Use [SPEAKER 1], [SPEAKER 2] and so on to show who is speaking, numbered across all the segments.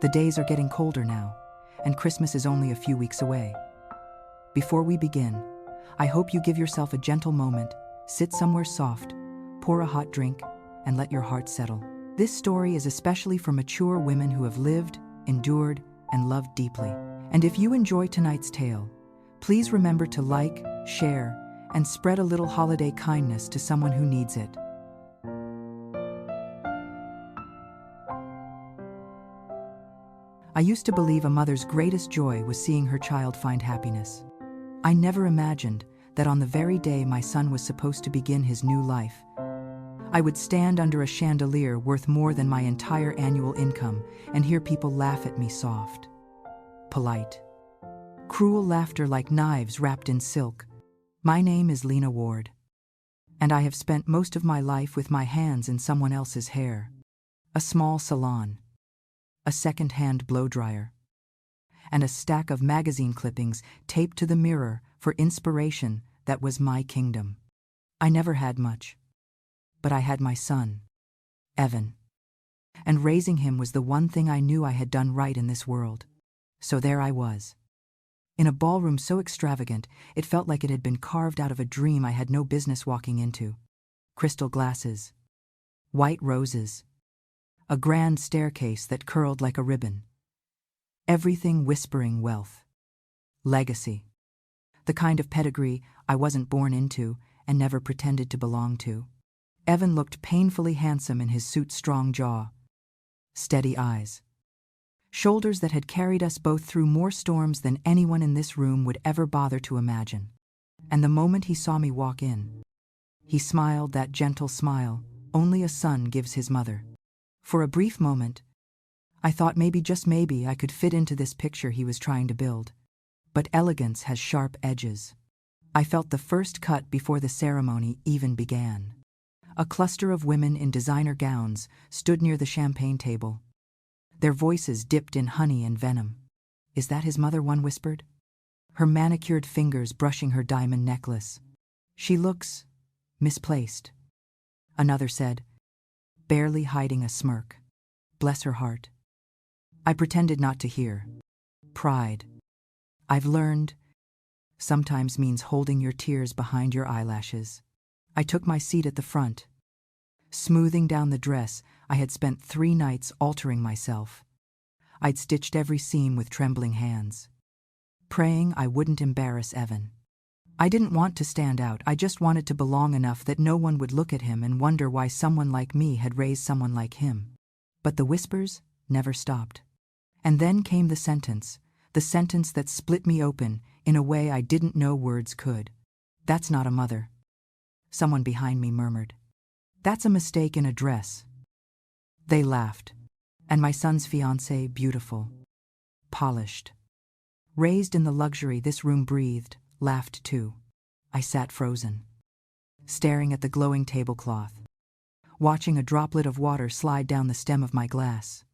[SPEAKER 1] The days are getting colder now, and Christmas is only a few weeks away. Before we begin, I hope you give yourself a gentle moment, sit somewhere soft, pour a hot drink, and let your heart settle. This story is especially for mature women who have lived, endured, and loved deeply. And if you enjoy tonight's tale, please remember to like, share, and spread a little holiday kindness to someone who needs it. I used to believe a mother's greatest joy was seeing her child find happiness. I never imagined that on the very day my son was supposed to begin his new life, I would stand under a chandelier worth more than my entire annual income and hear people laugh at me soft, polite, cruel laughter like knives wrapped in silk. My name is Lena Ward, and I have spent most of my life with my hands in someone else's hair. A small salon, a second-hand blow-dryer, and a stack of magazine clippings taped to the mirror for inspiration that was my kingdom. I never had much, but I had my son, Evan, and raising him was the one thing I knew I had done right in this world. So there I was, in a ballroom so extravagant it felt like it had been carved out of a dream I had no business walking into. Crystal glasses, white roses, a grand staircase that curled like a ribbon. Everything whispering wealth, legacy, the kind of pedigree I wasn't born into and never pretended to belong to. Evan looked painfully handsome in his suit's strong jaw, steady eyes, shoulders that had carried us both through more storms than anyone in this room would ever bother to imagine. And the moment he saw me walk in, he smiled that gentle smile only a son gives his mother. For a brief moment, I thought maybe, just maybe, I could fit into this picture he was trying to build. But elegance has sharp edges. I felt the first cut before the ceremony even began. A cluster of women in designer gowns stood near the champagne table, their voices dipped in honey and venom. "Is that his mother?" one whispered, her manicured fingers brushing her diamond necklace. "She looks misplaced," another said, barely hiding a smirk. "Bless her heart." I pretended not to hear. Pride, I've learned, sometimes means holding your tears behind your eyelashes. I took my seat at the front, smoothing down the dress I had spent 3 nights altering myself. I'd stitched every seam with trembling hands, praying I wouldn't embarrass Evan. I didn't want to stand out, I just wanted to belong enough that no one would look at him and wonder why someone like me had raised someone like him. But the whispers never stopped. And then came the sentence that split me open in a way I didn't know words could. "That's not a mother," someone behind me murmured. "That's a mistake in a dress." They laughed. And my son's fiancée, beautiful, polished, raised in the luxury this room breathed, laughed too. I sat frozen, staring at the glowing tablecloth, watching a droplet of water slide down the stem of my glass.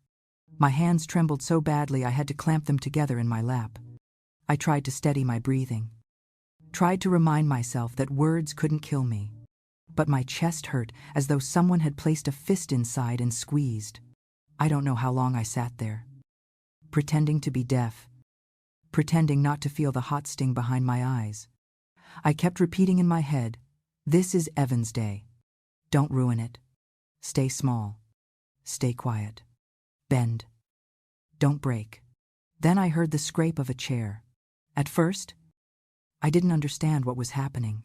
[SPEAKER 1] My hands trembled so badly I had to clamp them together in my lap. I tried to steady my breathing, tried to remind myself that words couldn't kill me. But my chest hurt as though someone had placed a fist inside and squeezed. I don't know how long I sat there, pretending to be deaf, pretending not to feel the hot sting behind my eyes. I kept repeating in my head, "This is Evan's day. Don't ruin it. Stay small. Stay quiet. Bend. Don't break." Then I heard the scrape of a chair. At first, I didn't understand what was happening.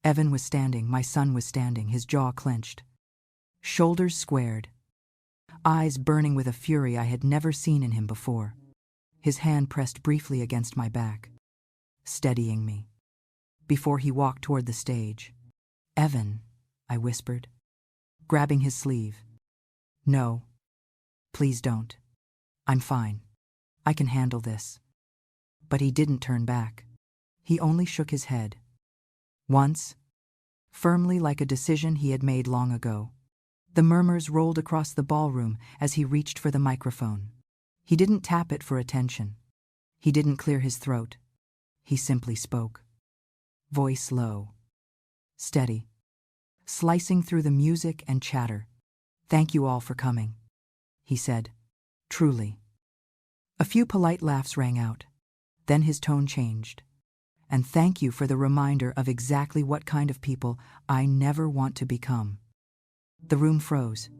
[SPEAKER 1] Evan was standing, my son was standing, his jaw clenched, shoulders squared, eyes burning with a fury I had never seen in him before. His hand pressed briefly against my back, steadying me, before he walked toward the stage. "Evan," I whispered, grabbing his sleeve. "No, please don't. I'm fine. I can handle this." But he didn't turn back. He only shook his head. Once, firmly, like a decision he had made long ago. The murmurs rolled across the ballroom as he reached for the microphone. He didn't tap it for attention. He didn't clear his throat. He simply spoke. Voice low, steady, slicing through the music and chatter. "Thank you all for coming," he said. "Truly, A few polite laughs rang out. Then his tone changed. And thank you for the reminder of exactly what kind of people I never want to become. The room froze.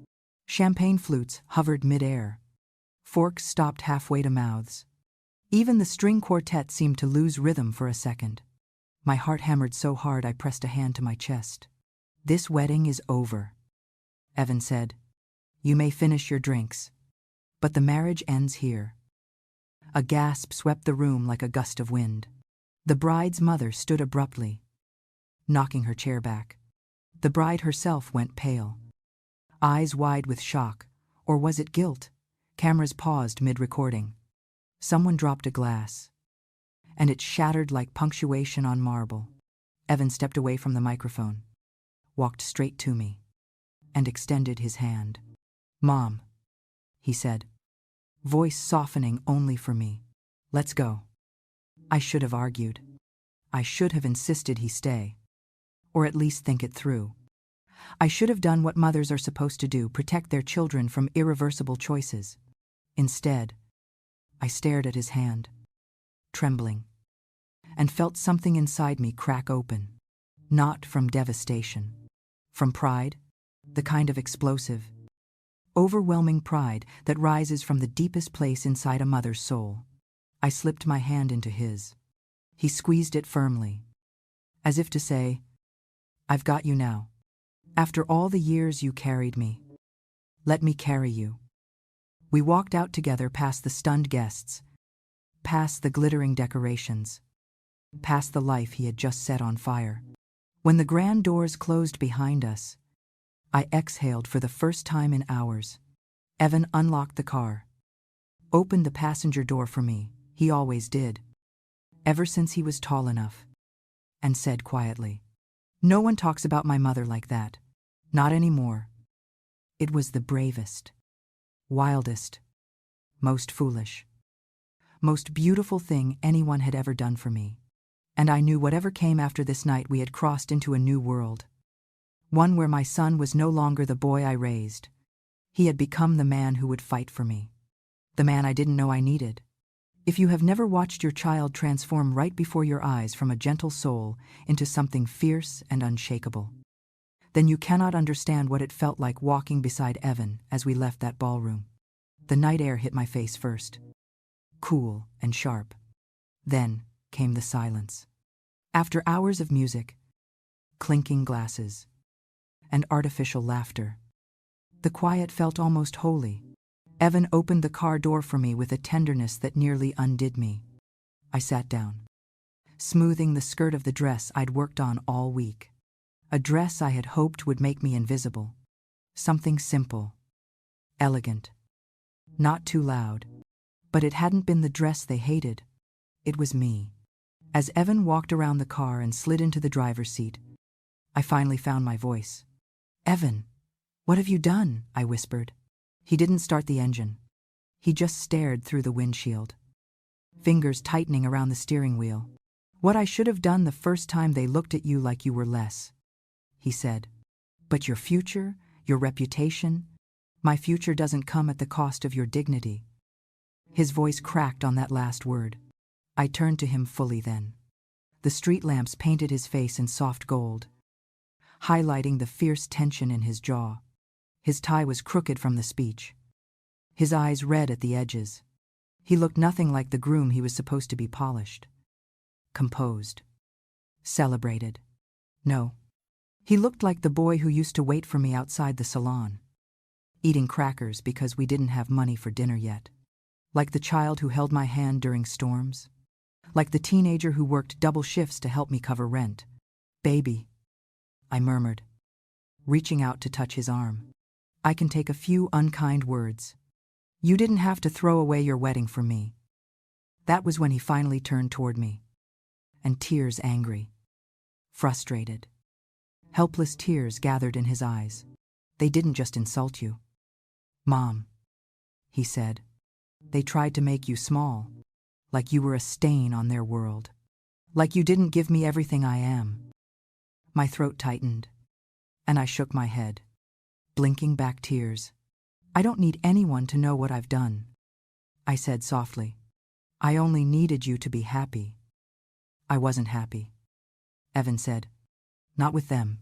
[SPEAKER 1] Champagne flutes hovered mid-air. Forks stopped halfway to mouths. Even the string quartet seemed to lose rhythm for a second. My heart hammered so hard I pressed a hand to my chest. This wedding is over, Evan said. You may finish your drinks. But the marriage ends here. A gasp swept the room like a gust of wind. The bride's mother stood abruptly, knocking her chair back. The bride herself went pale, eyes wide with shock, or was it guilt? Cameras paused mid-recording. Someone dropped a glass, and it shattered like punctuation on marble. Evan stepped away from the microphone, walked straight to me, and extended his hand. Mom, he said, voice softening only for me. Let's go. I should have argued. I should have insisted he stay, or at least think it through. I should have done what mothers are supposed to do, protect their children from irreversible choices. Instead, I stared at his hand, trembling, and felt something inside me crack open. Not from devastation, from pride, the kind of explosive, overwhelming pride that rises from the deepest place inside a mother's soul. I slipped my hand into his. He squeezed it firmly, as if to say, I've got you now. After all the years you carried me, let me carry you. We walked out together past the stunned guests, past the glittering decorations, past the life he had just set on fire. When the grand doors closed behind us, I exhaled for the first time in hours. Evan unlocked the car, opened the passenger door for me. He always did, ever since he was tall enough, and said quietly, No one talks about my mother like that. Not anymore. It was the bravest, wildest, most foolish, most beautiful thing anyone had ever done for me. And I knew whatever came after this night, we had crossed into a new world. One where my son was no longer the boy I raised. He had become the man who would fight for me. The man I didn't know I needed. If you have never watched your child transform right before your eyes from a gentle soul into something fierce and unshakable, then you cannot understand what it felt like walking beside Evan as we left that ballroom. The night air hit my face first, cool and sharp. Then came the silence. After hours of music, clinking glasses, and artificial laughter, the quiet felt almost holy. Evan opened the car door for me with a tenderness that nearly undid me. I sat down, smoothing the skirt of the dress I'd worked on all week. A dress I had hoped would make me invisible. Something simple, elegant, not too loud. But it hadn't been the dress they hated. It was me. As Evan walked around the car and slid into the driver's seat, I finally found my voice. Evan, what have you done? I whispered. He didn't start the engine. He just stared through the windshield, fingers tightening around the steering wheel. What I should have done the first time they looked at you like you were less, he said. But your future, your reputation, my future doesn't come at the cost of your dignity. His voice cracked on that last word. I turned to him fully then. The street lamps painted his face in soft gold, highlighting the fierce tension in his jaw. His tie was crooked from the speech, his eyes red at the edges. He looked nothing like the groom he was supposed to be. Polished, composed, celebrated. No, he looked like the boy who used to wait for me outside the salon, eating crackers because we didn't have money for dinner yet. Like the child who held my hand during storms. Like the teenager who worked double shifts to help me cover rent. Baby, I murmured, reaching out to touch his arm. I can take a few unkind words. You didn't have to throw away your wedding for me. That was when he finally turned toward me, and tears angry, frustrated, helpless tears gathered in his eyes. They didn't just insult you. Mom, he said. They tried to make you small, like you were a stain on their world, like you didn't give me everything I am. My throat tightened, and I shook my head, blinking back tears. I don't need anyone to know what I've done. I said softly. I only needed you to be happy. I wasn't happy, Evan said. Not with them.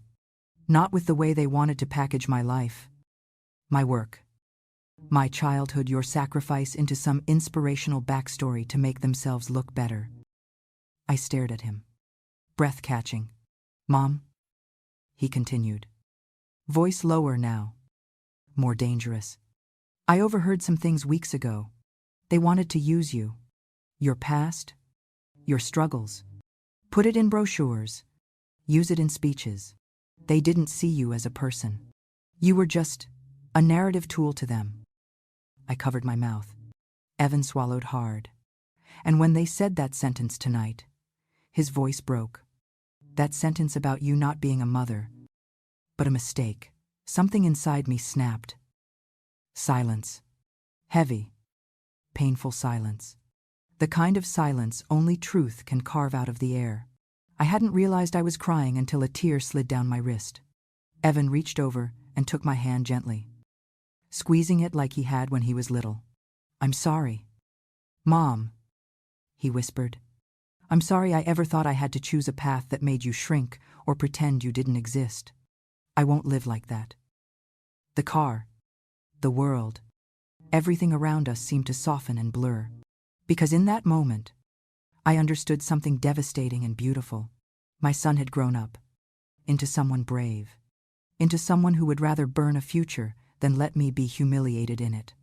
[SPEAKER 1] Not with the way they wanted to package my life. My work. My childhood, your sacrifice into some inspirational backstory to make themselves look better. I stared at him, breath catching. Mom? He continued. Voice lower now. More dangerous. I overheard some things weeks ago. They wanted to use you. Your past. Your struggles. Put it in brochures. Use it in speeches. They didn't see you as a person. You were just a narrative tool to them. I covered my mouth. Evan swallowed hard. And when they said that sentence tonight, his voice broke. That sentence about you not being a mother, but a mistake. Something inside me snapped. Silence. Heavy, painful silence. The kind of silence only truth can carve out of the air. I hadn't realized I was crying until a tear slid down my wrist. Evan reached over and took my hand gently, squeezing it like he had when he was little. I'm sorry. Mom, he whispered. I'm sorry I ever thought I had to choose a path that made you shrink or pretend you didn't exist. I won't live like that. The car, the world, everything around us seemed to soften and blur. Because in that moment, I understood something devastating and beautiful. My son had grown up into someone brave, into someone who would rather burn a future than let me be humiliated in it.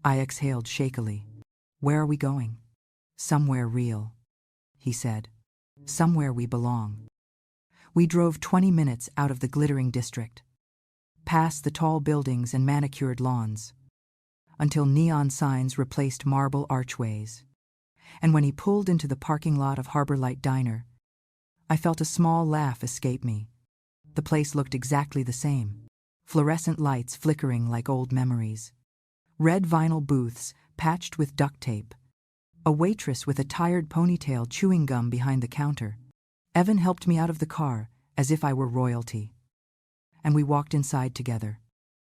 [SPEAKER 1] I exhaled shakily. Where are we going? Somewhere real, he said. Somewhere we belong. We drove 20 minutes out of the glittering district, past the tall buildings and manicured lawns, until neon signs replaced marble archways. And when he pulled into the parking lot of Harbor Light Diner, I felt a small laugh escape me. The place looked exactly the same. Fluorescent lights flickering like old memories. Red vinyl booths patched with duct tape. A waitress with a tired ponytail chewing gum behind the counter. Evan helped me out of the car as if I were royalty. And we walked inside together.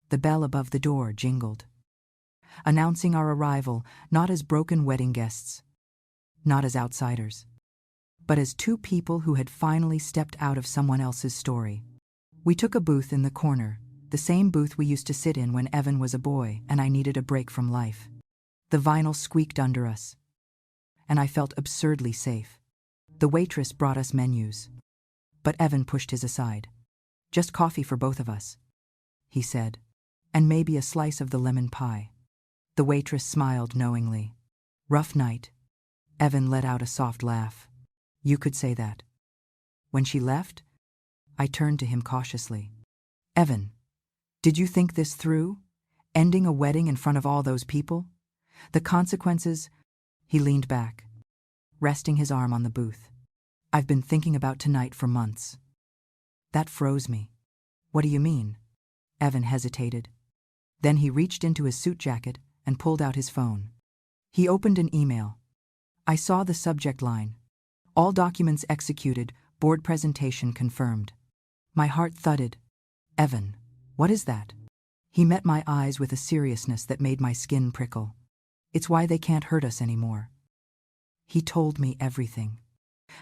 [SPEAKER 1] The bell above the door jingled, announcing our arrival not as broken wedding guests, not as outsiders, but as two people who had finally stepped out of someone else's story. We took a booth in the corner, the same booth we used to sit in when Evan was a boy and I needed a break from life. The vinyl squeaked under us, and I felt absurdly safe. The waitress brought us menus, but Evan pushed his aside. Just coffee for both of us, he said, and maybe a slice of the lemon pie. The waitress smiled knowingly. Rough night. Evan let out a soft laugh. You could say that. When she left, I turned to him cautiously. Evan, did you think this through? Ending a wedding in front of all those people? The consequences? He leaned back, resting his arm on the booth. I've been thinking about tonight for months. That froze me. What do you mean? Evan hesitated. Then he reached into his suit jacket and pulled out his phone. He opened an email. I saw the subject line. All documents executed, board presentation confirmed. My heart thudded. Evan, what is that? He met my eyes with a seriousness that made my skin prickle. It's why they can't hurt us anymore. He told me everything.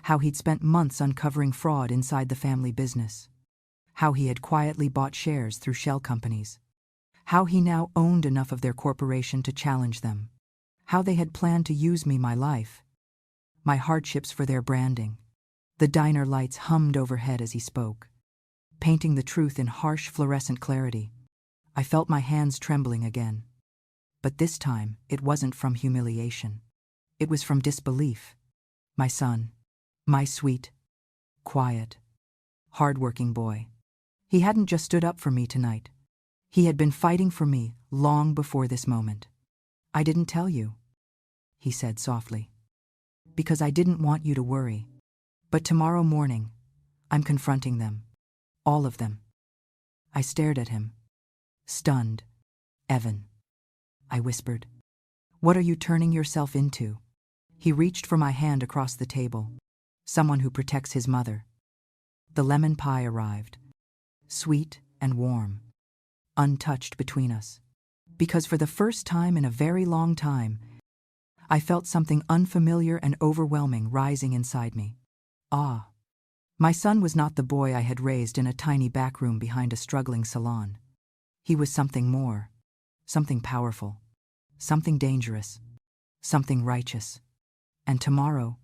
[SPEAKER 1] How he'd spent months uncovering fraud inside the family business. How he had quietly bought shares through shell companies. How he now owned enough of their corporation to challenge them. How they had planned to use me, my life, my hardships for their branding. The diner lights hummed overhead as he spoke, painting the truth in harsh fluorescent clarity. I felt my hands trembling again. But this time, it wasn't from humiliation. It was from disbelief. My son, my sweet, quiet, hard-working boy. He hadn't just stood up for me tonight. He had been fighting for me long before this moment. I didn't tell you, he said softly, because I didn't want you to worry. But tomorrow morning, I'm confronting them. All of them. I stared at him, stunned. Evan, I whispered. What are you turning yourself into? He reached for my hand across the table. Someone who protects his mother. The lemon pie arrived, sweet and warm, untouched between us. Because for the first time in a very long time, I felt something unfamiliar and overwhelming rising inside me. Awe. My son was not the boy I had raised in a tiny back room behind a struggling salon. He was something more, something powerful, something dangerous, something righteous. And tomorrow,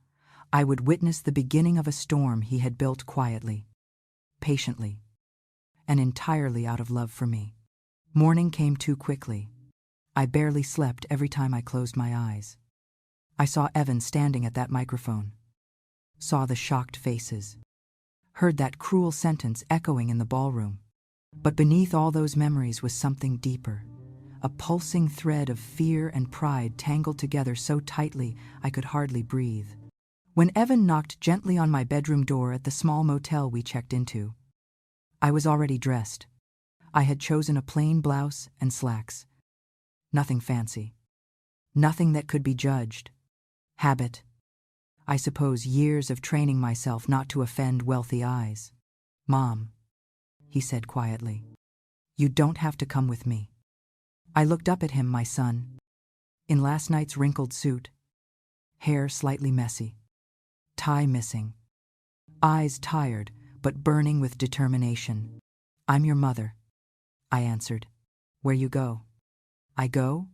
[SPEAKER 1] I would witness the beginning of a storm he had built quietly, patiently, and entirely out of love for me. Morning came too quickly. I barely slept every time I closed my eyes. I saw Evan standing at that microphone, saw the shocked faces, heard that cruel sentence echoing in the ballroom. But beneath all those memories was something deeper, a pulsing thread of fear and pride tangled together so tightly I could hardly breathe. When Evan knocked gently on my bedroom door at the small motel we checked into, I was already dressed. I had chosen a plain blouse and slacks. Nothing fancy. Nothing that could be judged. Habit. I suppose years of training myself not to offend wealthy eyes. "Mom," he said quietly, "you don't have to come with me." I looked up at him, my son, in last night's wrinkled suit, hair slightly messy, tie missing, eyes tired but burning with determination. "I'm your mother," I answered. "Where you go, I go?"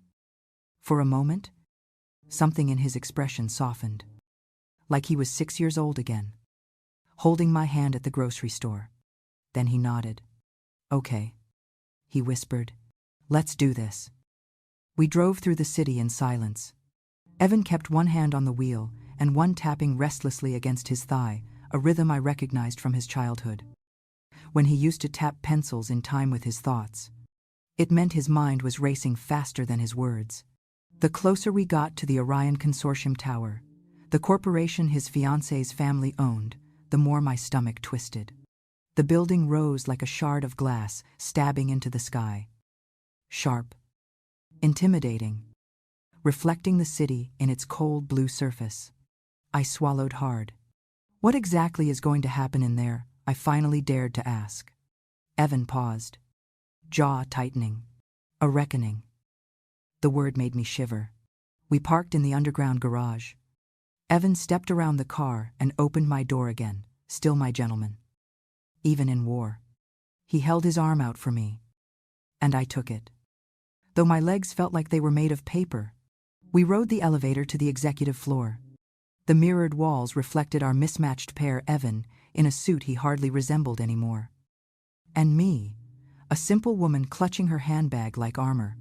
[SPEAKER 1] For a moment, something in his expression softened, like he was 6 years old again, holding my hand at the grocery store. Then he nodded. "Okay," he whispered. "Let's do this." We drove through the city in silence. Evan kept one hand on the wheel and one tapping restlessly against his thigh, a rhythm I recognized from his childhood. When he used to tap pencils in time with his thoughts, it meant his mind was racing faster than his words. The closer we got to the Orion Consortium Tower, the corporation his fiancée's family owned, the more my stomach twisted. The building rose like a shard of glass stabbing into the sky. Sharp, intimidating, reflecting the city in its cold blue surface. I swallowed hard. What exactly is going to happen in there? I finally dared to ask. Evan paused, jaw tightening. A reckoning. The word made me shiver. We parked in the underground garage. Evan stepped around the car and opened my door again, still my gentleman. Even in war. He held his arm out for me, and I took it. Though my legs felt like they were made of paper, we rode the elevator to the executive floor. The mirrored walls reflected our mismatched pair, Evan, in a suit he hardly resembled anymore, and me, a simple woman clutching her handbag like armor.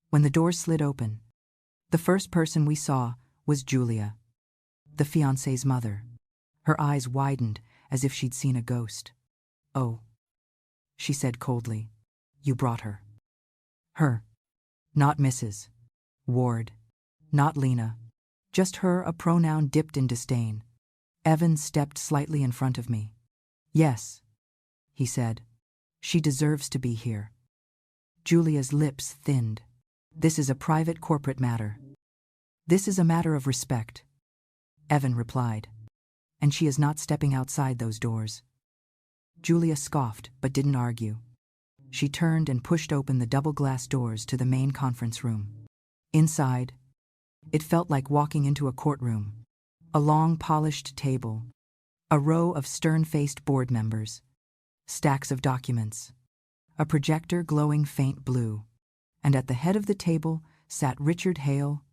[SPEAKER 1] When the doors slid open, the first person we saw was Julia, the fiancé's mother. Her eyes widened as if she'd seen a ghost. "Oh," she said coldly, "you brought her." Her. Not Mrs. Ward. Not Lena. Just her, a pronoun dipped in disdain. Evan stepped slightly in front of me. "Yes," he said. "She deserves to be here." Julia's lips thinned. "This is a private corporate matter." "This is a matter of respect," Evan replied. "And she is not stepping outside those doors." Julia scoffed but didn't argue. She turned and pushed open the double-glass doors to the main conference room. Inside, it felt like walking into a courtroom. A long, polished table, a row of stern-faced board members, stacks of documents, a projector glowing faint blue, and at the head of the table sat Richard Hale,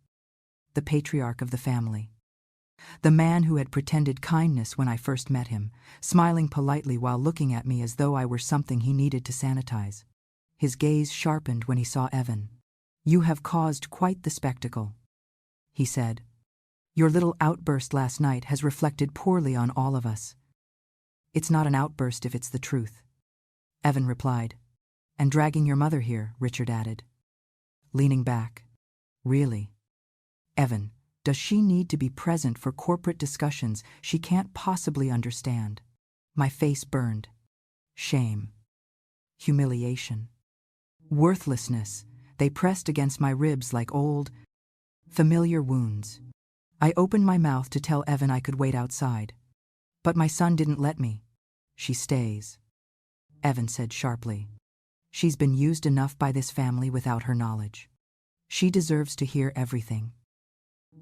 [SPEAKER 1] the patriarch of the family. The man who had pretended kindness when I first met him, smiling politely while looking at me as though I were something he needed to sanitize. His gaze sharpened when he saw Evan. "You have caused quite the spectacle," he said. "Your little outburst last night has reflected poorly on all of us." "It's not an outburst if it's the truth," Evan replied. "And dragging your mother here," Richard added, leaning back. "Really? Evan, does she need to be present for corporate discussions she can't possibly understand?" My face burned. Shame. Humiliation. Worthlessness. They pressed against my ribs like old, familiar wounds. I opened my mouth to tell Evan I could wait outside. "But my son didn't let me." "She stays," Evan said sharply. "She's been used enough by this family without her knowledge. She deserves to hear everything."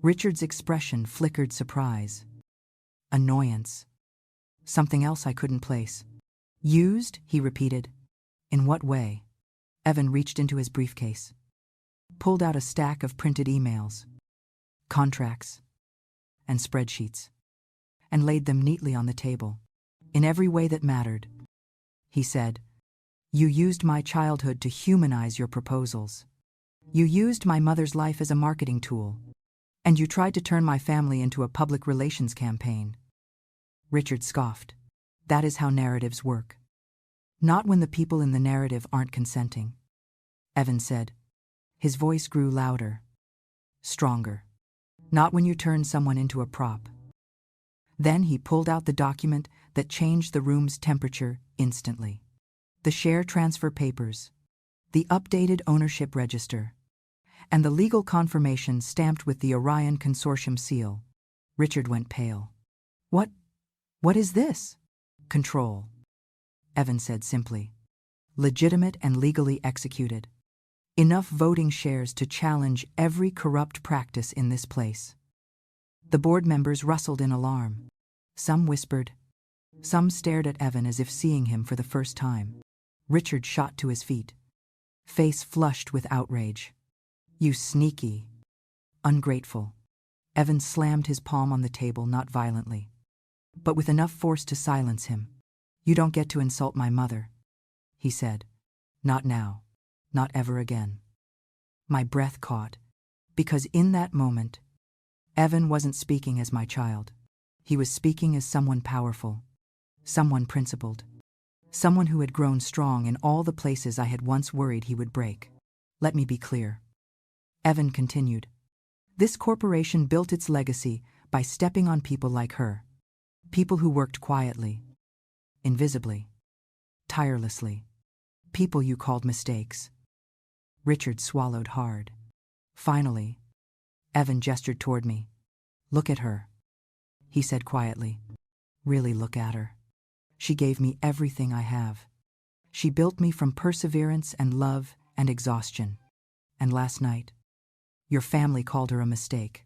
[SPEAKER 1] Richard's expression flickered surprise, annoyance, something else I couldn't place. Used, he repeated. In what way? Evan reached into his briefcase, pulled out a stack of printed emails, contracts, and spreadsheets, and laid them neatly on the table. In every way that mattered, he said, you used my childhood to humanize your proposals. You used my mother's life as a marketing tool, and you tried to turn my family into a public relations campaign. Richard scoffed. That is how narratives work. Not when the people in the narrative aren't consenting. Evan said. His voice grew louder, stronger. Not when you turn someone into a prop. Then he pulled out the document that changed the room's temperature instantly. The share transfer papers, the updated ownership register, and the legal confirmation stamped with the Orion Consortium seal. Richard went pale. What is this? Control, Evan said simply. Legitimate and legally executed. Enough voting shares to challenge every corrupt practice in this place. The board members rustled in alarm. Some whispered. Some stared at Evan as if seeing him for the first time. Richard shot to his feet, face flushed with outrage. You sneaky, ungrateful. Evan slammed his palm on the table, not violently, but with enough force to silence him. You don't get to insult my mother, he said. Not now. Not ever again. My breath caught, because in that moment, Evan wasn't speaking as my child. He was speaking as someone powerful, someone principled, someone who had grown strong in all the places I had once worried he would break. Let me be clear. Evan continued. This corporation built its legacy by stepping on people like her. People who worked quietly, invisibly, tirelessly. People you called mistakes. Richard swallowed hard. Finally, Evan gestured toward me. Look at her, he said quietly. Really look at her. She gave me everything I have. She built me from perseverance and love and exhaustion. And last night, your family called her a mistake.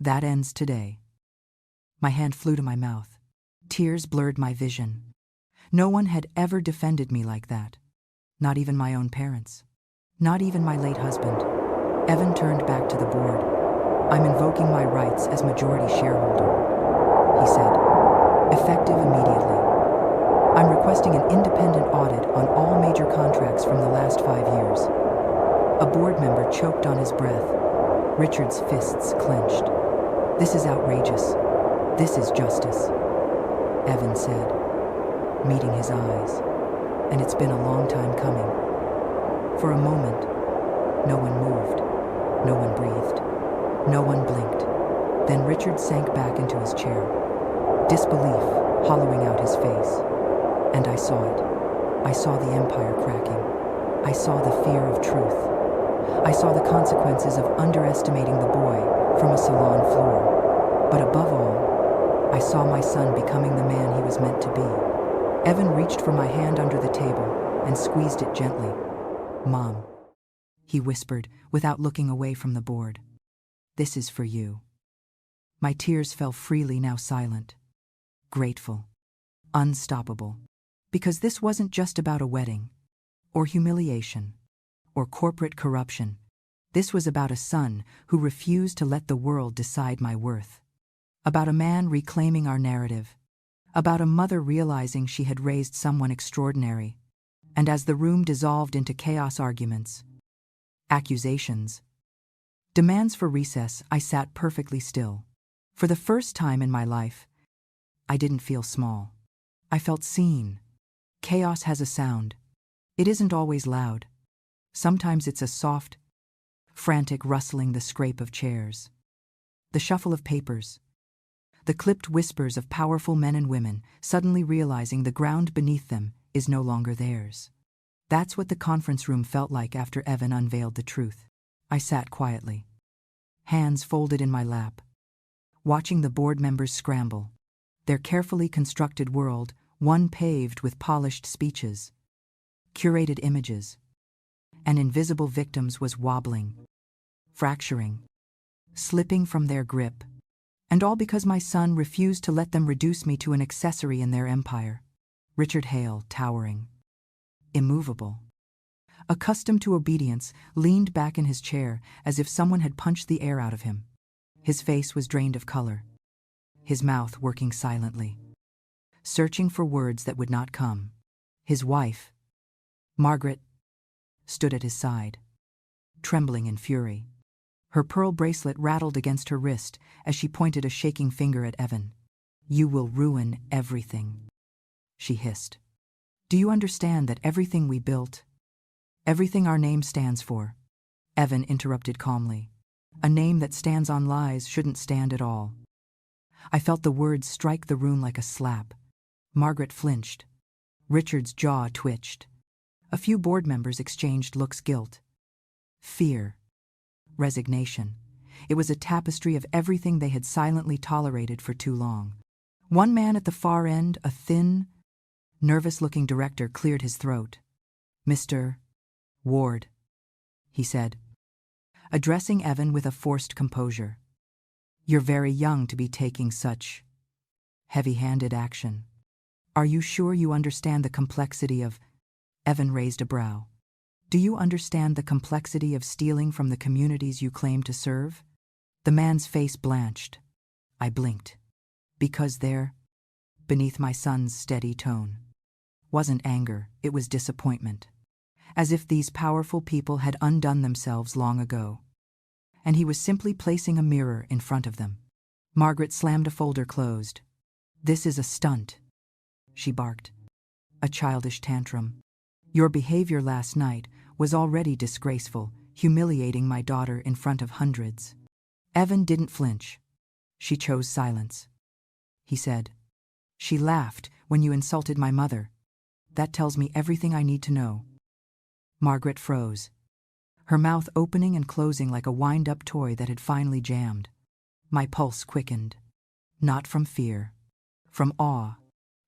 [SPEAKER 1] That ends today. My hand flew to my mouth. Tears blurred my vision. No one had ever defended me like that. Not even my own parents. Not even my late husband. Evan turned back to the board. I'm invoking my rights as majority shareholder, he said, effective immediately. I'm requesting an independent audit on all major contracts from the last 5 years. A board member choked on his breath. Richard's fists clenched. This is outrageous. This is justice, Evan said, meeting his eyes. And it's been a long time coming. For a moment, no one moved, no one breathed, no one blinked. Then Richard sank back into his chair, disbelief hollowing out his face. And I saw it. I saw the empire cracking. I saw the fear of truth. I saw the consequences of underestimating the boy from a salon floor. But above all, I saw my son becoming the man he was meant to be. Evan reached for my hand under the table and squeezed it gently. Mom, he whispered without looking away from the board. This is for you. My tears fell freely, now silent, grateful, unstoppable, because this wasn't just about a wedding, or humiliation, or corporate corruption. This was about a son who refused to let the world decide my worth, about a man reclaiming our narrative, about a mother realizing she had raised someone extraordinary. And as the room dissolved into chaos, arguments, accusations, demands for recess, I sat perfectly still. For the first time in my life, I didn't feel small. I felt seen. Chaos has a sound. It isn't always loud. Sometimes it's a soft, frantic rustling, the scrape of chairs, the shuffle of papers, the clipped whispers of powerful men and women suddenly realizing the ground beneath them is no longer theirs. That's what the conference room felt like after Evan unveiled the truth. I sat quietly, hands folded in my lap, watching the board members scramble, their carefully constructed world, one paved with polished speeches, curated images, and invisible victims, was wobbling, fracturing, slipping from their grip. And all because my son refused to let them reduce me to an accessory in their empire. Richard Hale, towering, immovable, accustomed to obedience, leaned back in his chair as if someone had punched the air out of him. His face was drained of color, his mouth working silently, searching for words that would not come. His wife, Margaret, stood at his side, trembling in fury. Her pearl bracelet rattled against her wrist as she pointed a shaking finger at Evan. "You will ruin everything," she hissed. "Do you understand that everything we built, everything our name stands for?" Evan interrupted calmly. "A name that stands on lies shouldn't stand at all." I felt the words strike the room like a slap. Margaret flinched. Richard's jaw twitched. A few board members exchanged looks. Guilt, fear, resignation. It was a tapestry of everything they had silently tolerated for too long. One man at the far end, a thin, nervous-looking director, cleared his throat. "Mr. Ward," he said, addressing Evan with a forced composure. "You're very young to be taking such heavy-handed action. Are you sure you understand the complexity of—" Evan raised a brow. "Do you understand the complexity of stealing from the communities you claim to serve?" The man's face blanched. I blinked. Because there, beneath my son's steady tone, wasn't anger, it was disappointment. As if these powerful people had undone themselves long ago. And he was simply placing a mirror in front of them. Margaret slammed a folder closed. "This is a stunt," she barked. "A childish tantrum. Your behavior last night was already disgraceful, humiliating my daughter in front of hundreds." Evan didn't flinch. "She chose silence," he said. "She laughed when you insulted my mother. That tells me everything I need to know." Margaret froze, her mouth opening and closing like a wind-up toy that had finally jammed. My pulse quickened. Not from fear, from awe.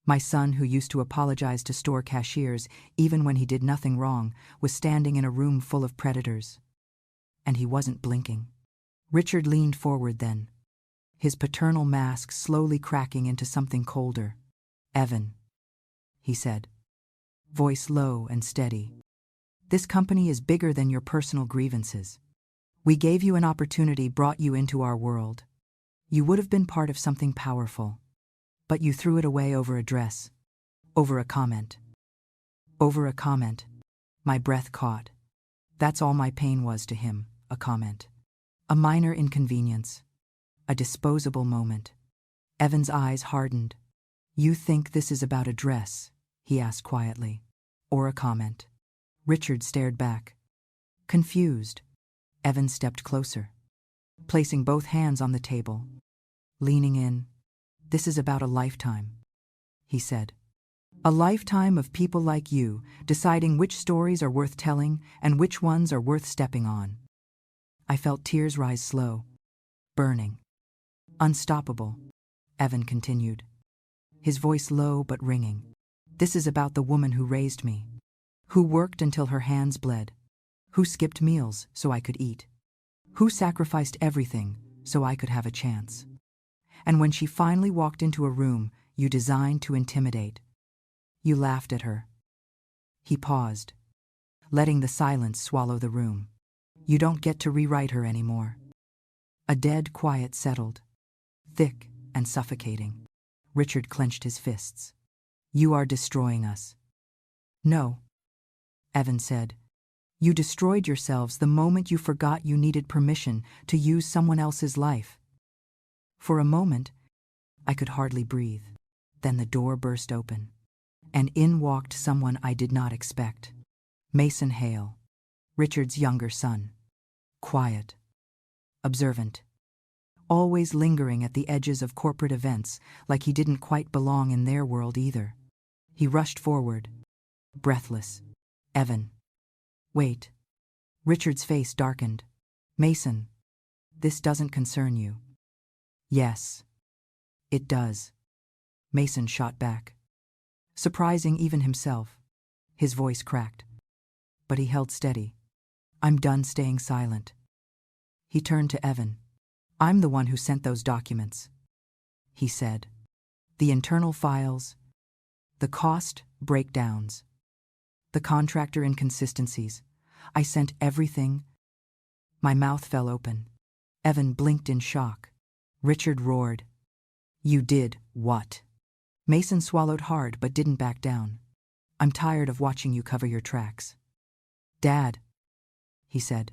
[SPEAKER 1] My son, who used to apologize to store cashiers even when he did nothing wrong, was standing in a room full of predators. And he wasn't blinking. Richard leaned forward then, his paternal mask slowly cracking into something colder. "Evan," he said, voice low and steady, "this company is bigger than your personal grievances. We gave you an opportunity, brought you into our world. You would have been part of something powerful. But you threw it away over a dress, over a comment. Over a comment." My breath caught. That's all my pain was to him, a comment. A minor inconvenience. A disposable moment. Evan's eyes hardened. "You think this is about a dress?" he asked quietly. "Or a comment?" Richard stared back. Confused, Evan stepped closer, placing both hands on the table, leaning in. "This is about a lifetime," he said. "A lifetime of people like you deciding which stories are worth telling and which ones are worth stepping on." I felt tears rise slow, burning, unstoppable. Evan continued, his voice low but ringing. "This is about the woman who raised me, who worked until her hands bled, who skipped meals so I could eat, who sacrificed everything so I could have a chance. And when she finally walked into a room you designed to intimidate, you laughed at her." He paused, letting the silence swallow the room. "You don't get to rewrite her anymore." A dead quiet settled, thick and suffocating. Richard clenched his fists. "You are destroying us." "No," Evan said. "You destroyed yourselves the moment you forgot you needed permission to use someone else's life." For a moment, I could hardly breathe. Then the door burst open, and in walked someone I did not expect. Mason Hale, Richard's younger son. Quiet, observant, always lingering at the edges of corporate events like he didn't quite belong in their world either. He rushed forward, breathless. "Evan." "Wait." Richard's face darkened. "Mason, this doesn't concern you." "Yes, it does," Mason shot back, surprising even himself. His voice cracked, but he held steady. "I'm done staying silent." He turned to Evan. I'm the one who sent those documents, he said. The internal files, the cost breakdowns, the contractor inconsistencies. I sent everything. My mouth fell open. Evan blinked in shock. Richard roared. You did what? Mason swallowed hard but didn't back down. I'm tired of watching you cover your tracks. Dad, he said,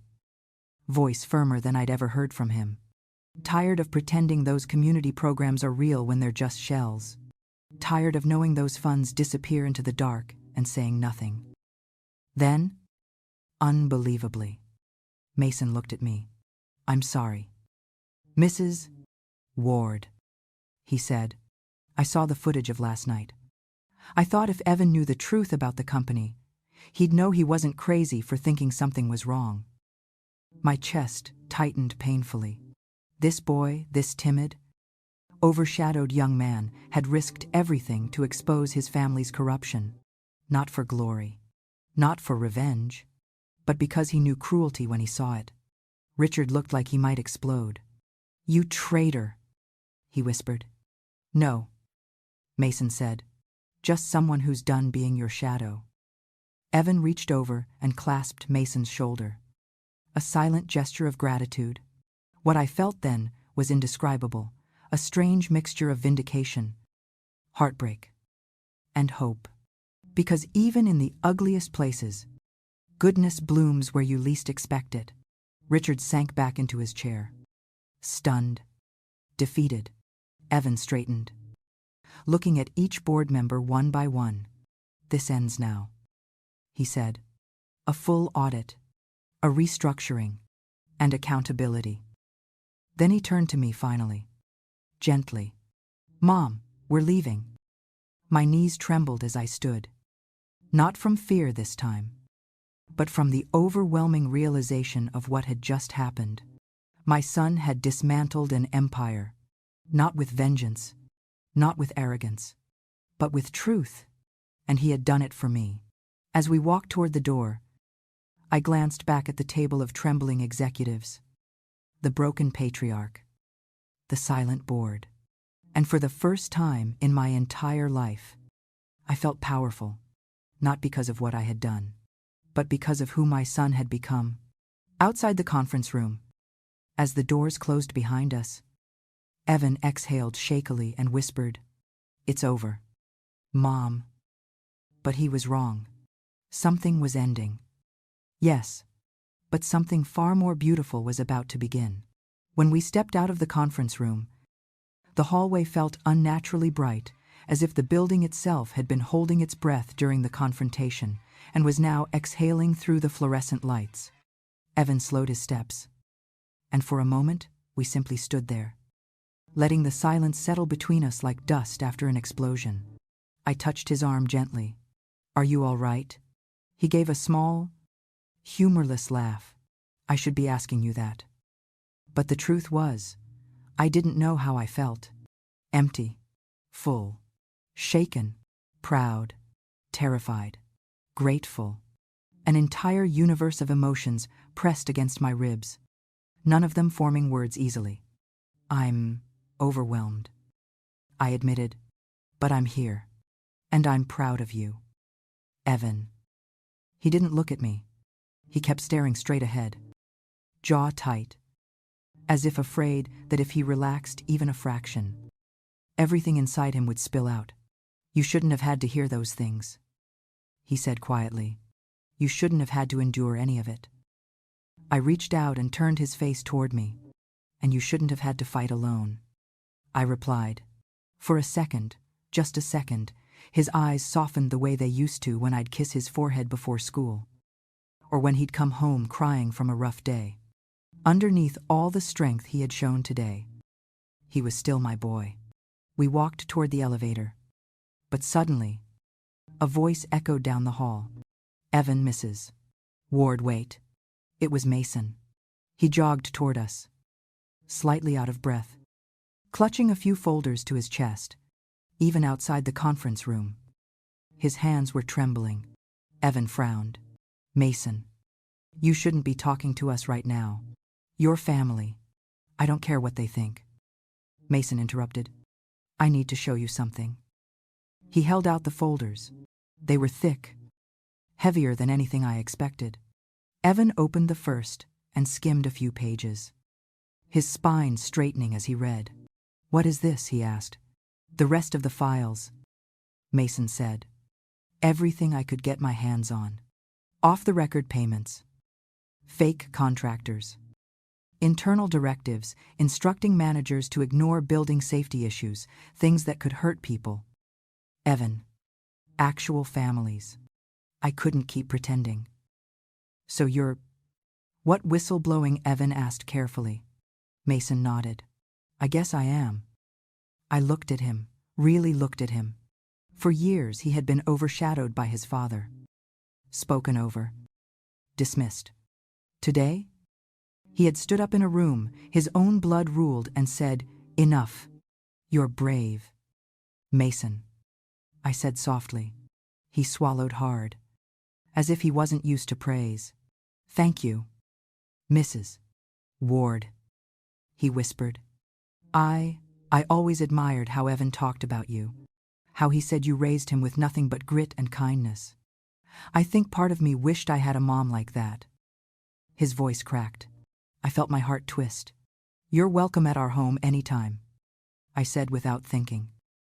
[SPEAKER 1] voice firmer than I'd ever heard from him. Tired of pretending those community programs are real when they're just shells. Tired of knowing those funds disappear into the dark and saying nothing. Then, unbelievably, Mason looked at me. I'm sorry. Mrs. Ward, he said. I saw the footage of last night. I thought if Evan knew the truth about the company, he'd know he wasn't crazy for thinking something was wrong. My chest tightened painfully. This boy, this timid, overshadowed young man, had risked everything to expose his family's corruption. Not for glory, not for revenge, but because he knew cruelty when he saw it. Richard looked like he might explode. You traitor, he whispered. No, Mason said. Just someone who's done being your shadow. Evan reached over and clasped Mason's shoulder. A silent gesture of gratitude. What I felt then was indescribable, a strange mixture of vindication, heartbreak, and hope. Because even in the ugliest places, goodness blooms where you least expect it. Richard sank back into his chair. Stunned, defeated, Evan straightened, looking at each board member one by one. This ends now, he said. A full audit, a restructuring, and accountability. Then he turned to me finally, gently. Mom, we're leaving. My knees trembled as I stood. Not from fear this time, but from the overwhelming realization of what had just happened. My son had dismantled an empire, not with vengeance, not with arrogance, but with truth, and he had done it for me. As we walked toward the door, I glanced back at the table of trembling executives, the broken patriarch, the silent board, and for the first time in my entire life, I felt powerful, not because of what I had done, but because of who my son had become. Outside the conference room, as the doors closed behind us, Evan exhaled shakily and whispered, It's over, Mom. But he was wrong. Something was ending. Yes, but something far more beautiful was about to begin. When we stepped out of the conference room, the hallway felt unnaturally bright, as if the building itself had been holding its breath during the confrontation and was now exhaling through the fluorescent lights. Evan slowed his steps, and for a moment we simply stood there, letting the silence settle between us like dust after an explosion. I touched his arm gently. Are you all right? He gave a small, humorless laugh. I should be asking you that. But the truth was, I didn't know how I felt. Empty, full, shaken, proud, terrified, grateful. An entire universe of emotions pressed against my ribs, none of them forming words easily. I'm overwhelmed, I admitted, but I'm here, and I'm proud of you. Evan. He didn't look at me. He kept staring straight ahead, jaw tight, as if afraid that if he relaxed even a fraction, everything inside him would spill out. You shouldn't have had to hear those things, he said quietly. You shouldn't have had to endure any of it. I reached out and turned his face toward me. And you shouldn't have had to fight alone, I replied. For a second, just a second, his eyes softened the way they used to when I'd kiss his forehead before school, or when he'd come home crying from a rough day. Underneath all the strength he had shown today, he was still my boy. We walked toward the elevator, but suddenly, a voice echoed down the hall. Evan, Mrs. Ward, wait. It was Mason. He jogged toward us, slightly out of breath, clutching a few folders to his chest, even outside the conference room. His hands were trembling. Evan frowned. Mason, you shouldn't be talking to us right now. Your family. I don't care what they think. Mason interrupted. I need to show you something. He held out the folders. They were thick, heavier than anything I expected. Evan opened the first and skimmed a few pages, his spine straightening as he read. What is this? He asked. The rest of the files, Mason said. Everything I could get my hands on. Off-the-record payments, fake contractors, internal directives instructing managers to ignore building safety issues, things that could hurt people. Evan, actual families. I couldn't keep pretending. So you're... What whistleblowing? Evan asked carefully. Mason nodded. I guess I am. I looked at him, really looked at him. For years he had been overshadowed by his father. Spoken over. Dismissed. Today? He had stood up in a room, his own blood ruled, and said, Enough. You're brave. Mason. I said softly. He swallowed hard, as if he wasn't used to praise. Thank you, Mrs. Ward, he whispered. I always admired how Evan talked about you, how he said you raised him with nothing but grit and kindness. I think part of me wished I had a mom like that. His voice cracked. I felt my heart twist. You're welcome at our home anytime, I said without thinking,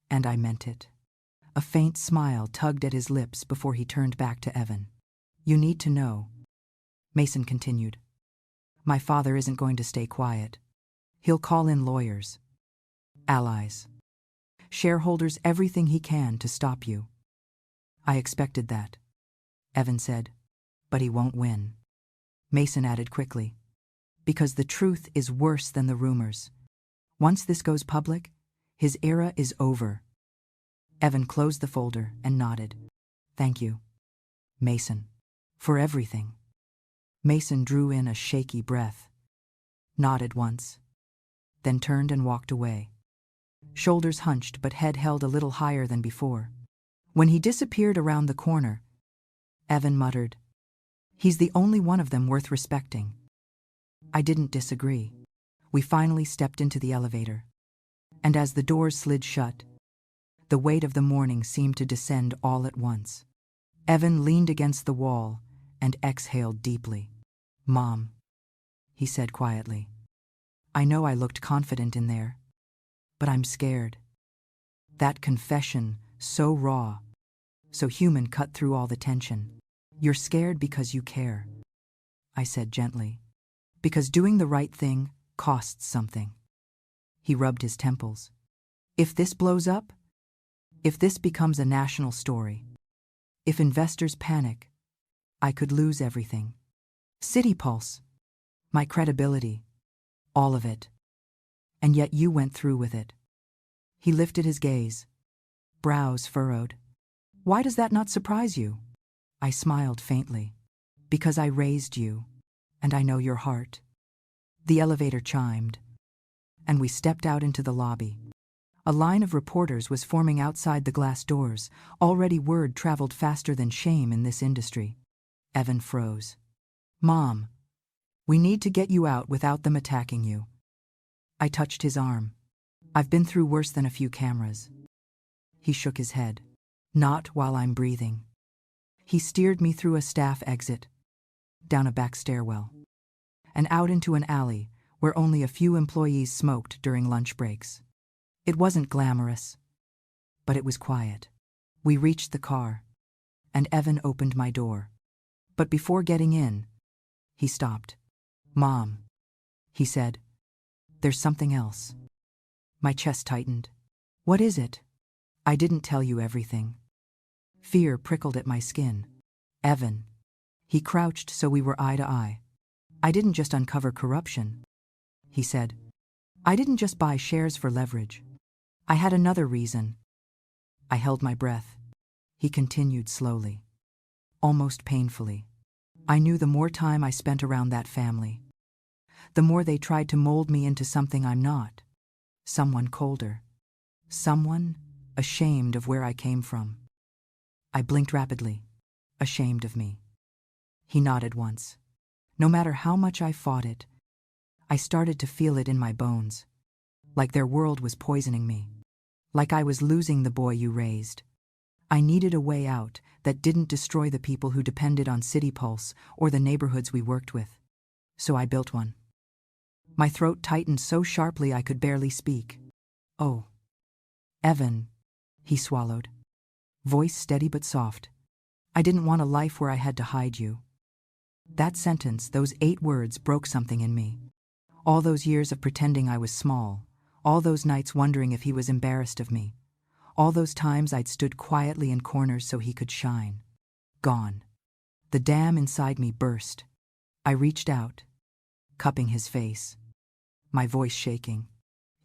[SPEAKER 1] and I meant it. A faint smile tugged at his lips before he turned back to Evan. You need to know, Mason continued. My father isn't going to stay quiet. He'll call in lawyers, allies, shareholders, everything he can to stop you. I expected that, Evan said, but he won't win. Mason added quickly, because the truth is worse than the rumors. Once this goes public, his era is over. Evan closed the folder and nodded. Thank you, Mason, for everything. Mason drew in a shaky breath, nodded once, then turned and walked away. Shoulders hunched but head held a little higher than before. When he disappeared around the corner, Evan muttered, He's the only one of them worth respecting. I didn't disagree. We finally stepped into the elevator, and as the doors slid shut, the weight of the morning seemed to descend all at once. Evan leaned against the wall and exhaled deeply. Mom, he said quietly. I know I looked confident in there, but I'm scared. That confession, so raw, so human, cut through all the tension. You're scared because you care, I said gently. Because doing the right thing costs something. He rubbed his temples. If this blows up, if this becomes a national story, if investors panic, I could lose everything. City Pulse, my credibility, all of it. And yet you went through with it. He lifted his gaze, brows furrowed. Why does that not surprise you? I smiled faintly. Because I raised you, and I know your heart. The elevator chimed, and we stepped out into the lobby. A line of reporters was forming outside the glass doors. Already word traveled faster than shame in this industry. Evan froze. Mom, we need to get you out without them attacking you. I touched his arm. I've been through worse than a few cameras. He shook his head. Not while I'm breathing. He steered me through a staff exit, down a back stairwell, and out into an alley where only a few employees smoked during lunch breaks. It wasn't glamorous, but it was quiet. We reached the car, and Evan opened my door. But before getting in, he stopped. Mom, he said, there's something else. My chest tightened. What is it? I didn't tell you everything. Fear prickled at my skin. Evan. He crouched so we were eye to eye. I didn't just uncover corruption, he said. I didn't just buy shares for leverage. I had another reason. I held my breath. He continued slowly, almost painfully. I knew the more time I spent around that family, the more they tried to mold me into something I'm not. Someone colder. Someone ashamed of where I came from. I blinked rapidly, ashamed of me. He nodded once. No matter how much I fought it, I started to feel it in my bones. Like their world was poisoning me. Like I was losing the boy you raised. I needed a way out that didn't destroy the people who depended on City Pulse or the neighborhoods we worked with. So I built one. My throat tightened so sharply I could barely speak. "Oh, Evan," he swallowed. Voice steady but soft. "I didn't want a life where I had to hide you." That sentence, those 8 words, broke something in me. All those years of pretending I was small, all those nights wondering if he was embarrassed of me, all those times I'd stood quietly in corners so he could shine. Gone. The dam inside me burst. I reached out, cupping his face, my voice shaking.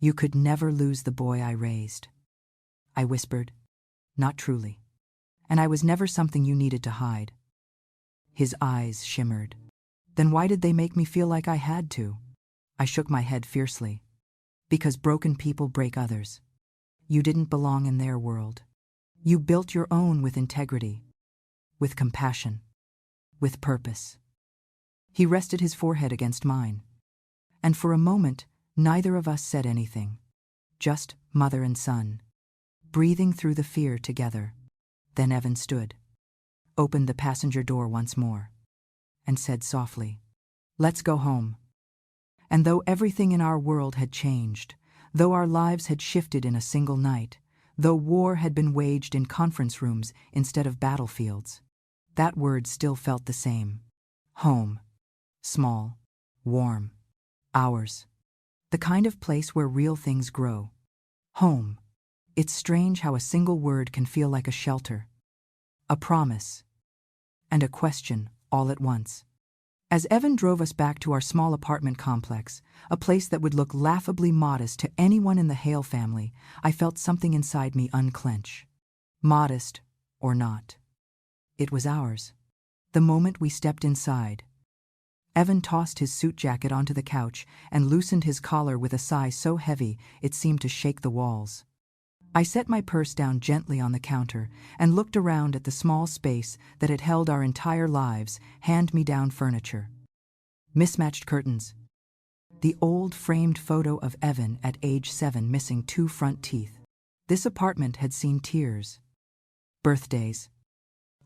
[SPEAKER 1] "You could never lose the boy I raised," I whispered. "Not truly. And I was never something you needed to hide." His eyes shimmered. "Then why did they make me feel like I had to?" I shook my head fiercely. "Because broken people break others. You didn't belong in their world. You built your own with integrity, with compassion, with purpose." He rested his forehead against mine. And for a moment, neither of us said anything. Just mother and son, breathing through the fear together. Then Evan stood, opened the passenger door once more, and said softly, "Let's go home." And though everything in our world had changed, though our lives had shifted in a single night, though war had been waged in conference rooms instead of battlefields, that word still felt the same. Home. Small. Warm. Ours. The kind of place where real things grow. Home. It's strange how a single word can feel like a shelter, a promise, and a question all at once. As Evan drove us back to our small apartment complex, a place that would look laughably modest to anyone in the Hale family, I felt something inside me unclench. Modest or not, it was ours. The moment we stepped inside, Evan tossed his suit jacket onto the couch and loosened his collar with a sigh so heavy it seemed to shake the walls. I set my purse down gently on the counter and looked around at the small space that had held our entire lives, hand-me-down furniture, mismatched curtains, the old framed photo of Evan at age 7 missing 2 front teeth. This apartment had seen tears, birthdays,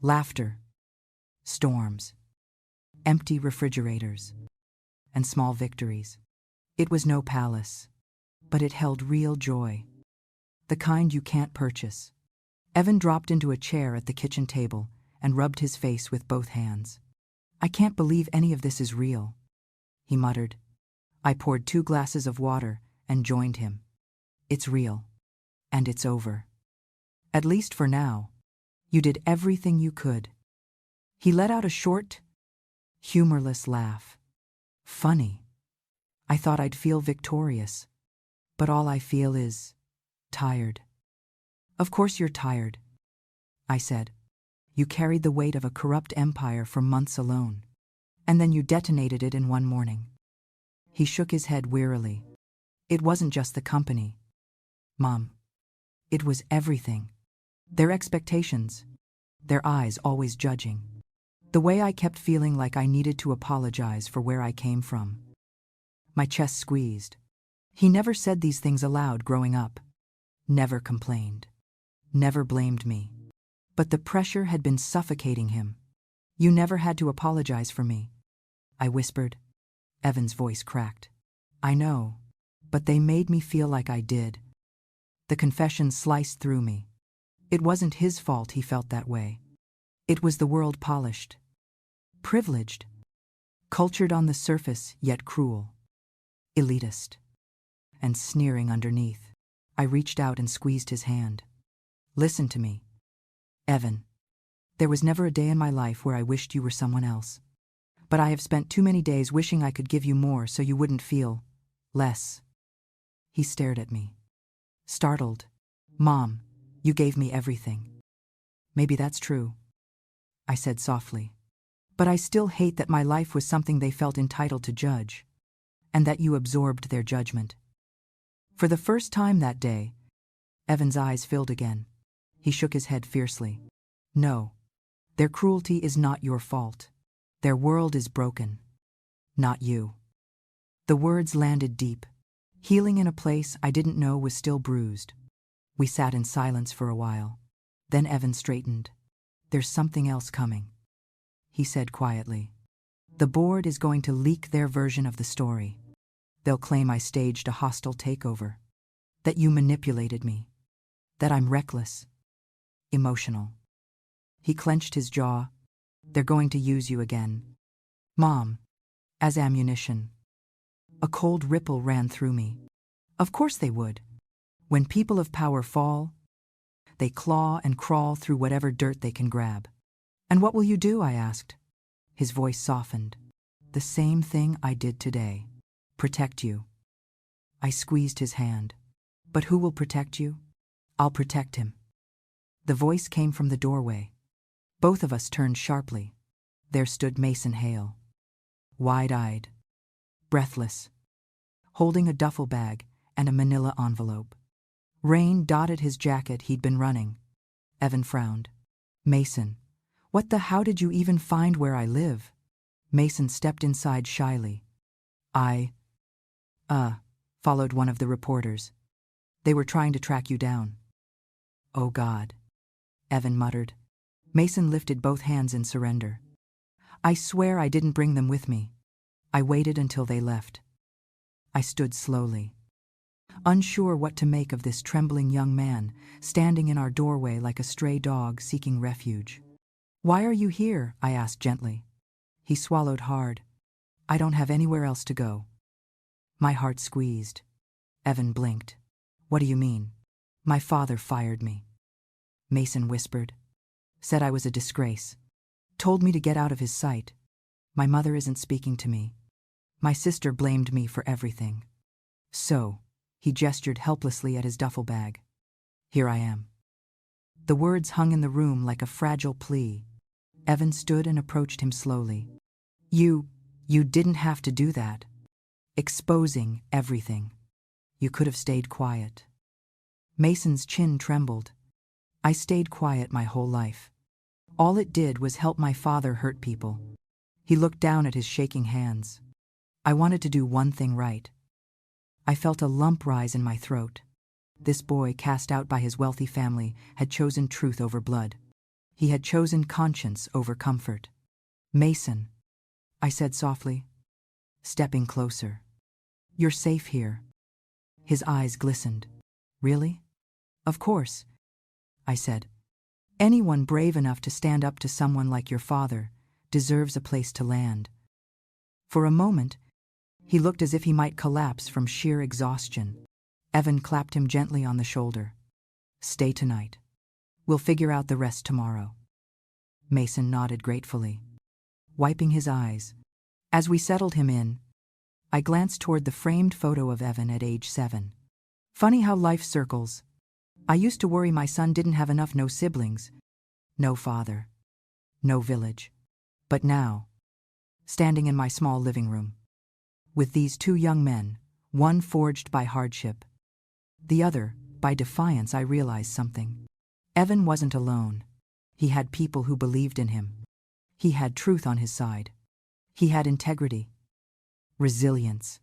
[SPEAKER 1] laughter, storms, empty refrigerators, and small victories. It was no palace, but it held real joy. The kind you can't purchase. Evan dropped into a chair at the kitchen table and rubbed his face with both hands. "I can't believe any of this is real," he muttered. I poured 2 glasses of water and joined him. "It's real. And it's over. At least for now. You did everything you could." He let out a short, humorless laugh. "Funny. I thought I'd feel victorious. But all I feel is tired." "Of course you're tired," I said. "You carried the weight of a corrupt empire for months alone. And then you detonated it in one morning." He shook his head wearily. "It wasn't just the company, Mom. It was everything. Their expectations, their eyes always judging. The way I kept feeling like I needed to apologize for where I came from." My chest squeezed. He never said these things aloud growing up. Never complained. Never blamed me. But the pressure had been suffocating him. "You never had to apologize for me," I whispered. Evan's voice cracked. "I know, but they made me feel like I did." The confession sliced through me. It wasn't his fault he felt that way. It was the world polished, privileged, cultured on the surface yet cruel, elitist, and sneering underneath. I reached out and squeezed his hand. "Listen to me, Evan. There was never a day in my life where I wished you were someone else. But I have spent too many days wishing I could give you more so you wouldn't feel less." He stared at me, startled. "Mom, you gave me everything." "Maybe that's true," I said softly. "But I still hate that my life was something they felt entitled to judge, and that you absorbed their judgment." For the first time that day, Evan's eyes filled again. He shook his head fiercely. "No, their cruelty is not your fault. Their world is broken, not you." The words landed deep, healing in a place I didn't know was still bruised. We sat in silence for a while. Then Evan straightened. "There's something else coming," he said quietly. "The board is going to leak their version of the story. They'll claim I staged a hostile takeover, that you manipulated me, that I'm reckless, emotional." He clenched his jaw. "They're going to use you again, Mom, as ammunition." A cold ripple ran through me. Of course they would. When people of power fall, they claw and crawl through whatever dirt they can grab. "And what will you do?" I asked. His voice softened. "The same thing I did today. Protect you." I squeezed his hand. "But who will protect you?" "I'll protect him." The voice came from the doorway. Both of us turned sharply. There stood Mason Hale, wide-eyed, breathless, holding a duffel bag and a manila envelope. Rain dotted his jacket. He'd been running. Evan frowned. "Mason, how did you even find where I live?" Mason stepped inside shyly. "I followed one of the reporters. They were trying to track you down." "Oh God," Evan muttered. Mason lifted both hands in surrender. "I swear I didn't bring them with me. I waited until they left." I stood slowly, unsure what to make of this trembling young man standing in our doorway like a stray dog seeking refuge. "Why are you here?" I asked gently. He swallowed hard. "I don't have anywhere else to go." My heart squeezed. Evan blinked. "What do you mean?" "My father fired me," Mason whispered. "Said I was a disgrace. Told me to get out of his sight. My mother isn't speaking to me. My sister blamed me for everything. So," he gestured helplessly at his duffel bag, "here I am." The words hung in the room like a fragile plea. Evan stood and approached him slowly. You didn't have to do that. Exposing everything. You could have stayed quiet." Mason's chin trembled. "I stayed quiet my whole life. All it did was help my father hurt people." He looked down at his shaking hands. "I wanted to do one thing right." I felt a lump rise in my throat. This boy, cast out by his wealthy family, had chosen truth over blood. He had chosen conscience over comfort. "Mason," I said softly, stepping closer. "You're safe here." His eyes glistened. "Really?" "Of course," I said. "Anyone brave enough to stand up to someone like your father deserves a place to land." For a moment, he looked as if he might collapse from sheer exhaustion. Evan clapped him gently on the shoulder. "Stay tonight. We'll figure out the rest tomorrow." Mason nodded gratefully, wiping his eyes. As we settled him in, I glanced toward the framed photo of Evan at age 7. Funny how life circles. I used to worry my son didn't have enough. No siblings, no father, no village. But now, standing in my small living room, with these two young men, one forged by hardship, the other by defiance, I realized something. Evan wasn't alone. He had people who believed in him. He had truth on his side. He had integrity, resilience,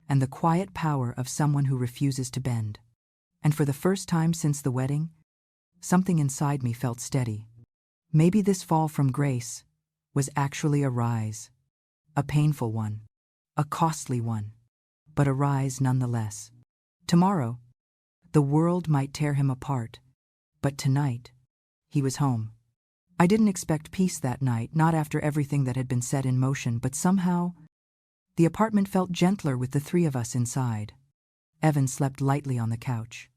[SPEAKER 1] and the quiet power of someone who refuses to bend. And for the first time since the wedding, something inside me felt steady. Maybe this fall from grace was actually a rise. A painful one, a costly one, but a rise nonetheless. Tomorrow, the world might tear him apart, but tonight, he was home. I didn't expect peace that night, not after everything that had been set in motion, but somehow, the apartment felt gentler with the three of us inside. Evan slept lightly on the couch.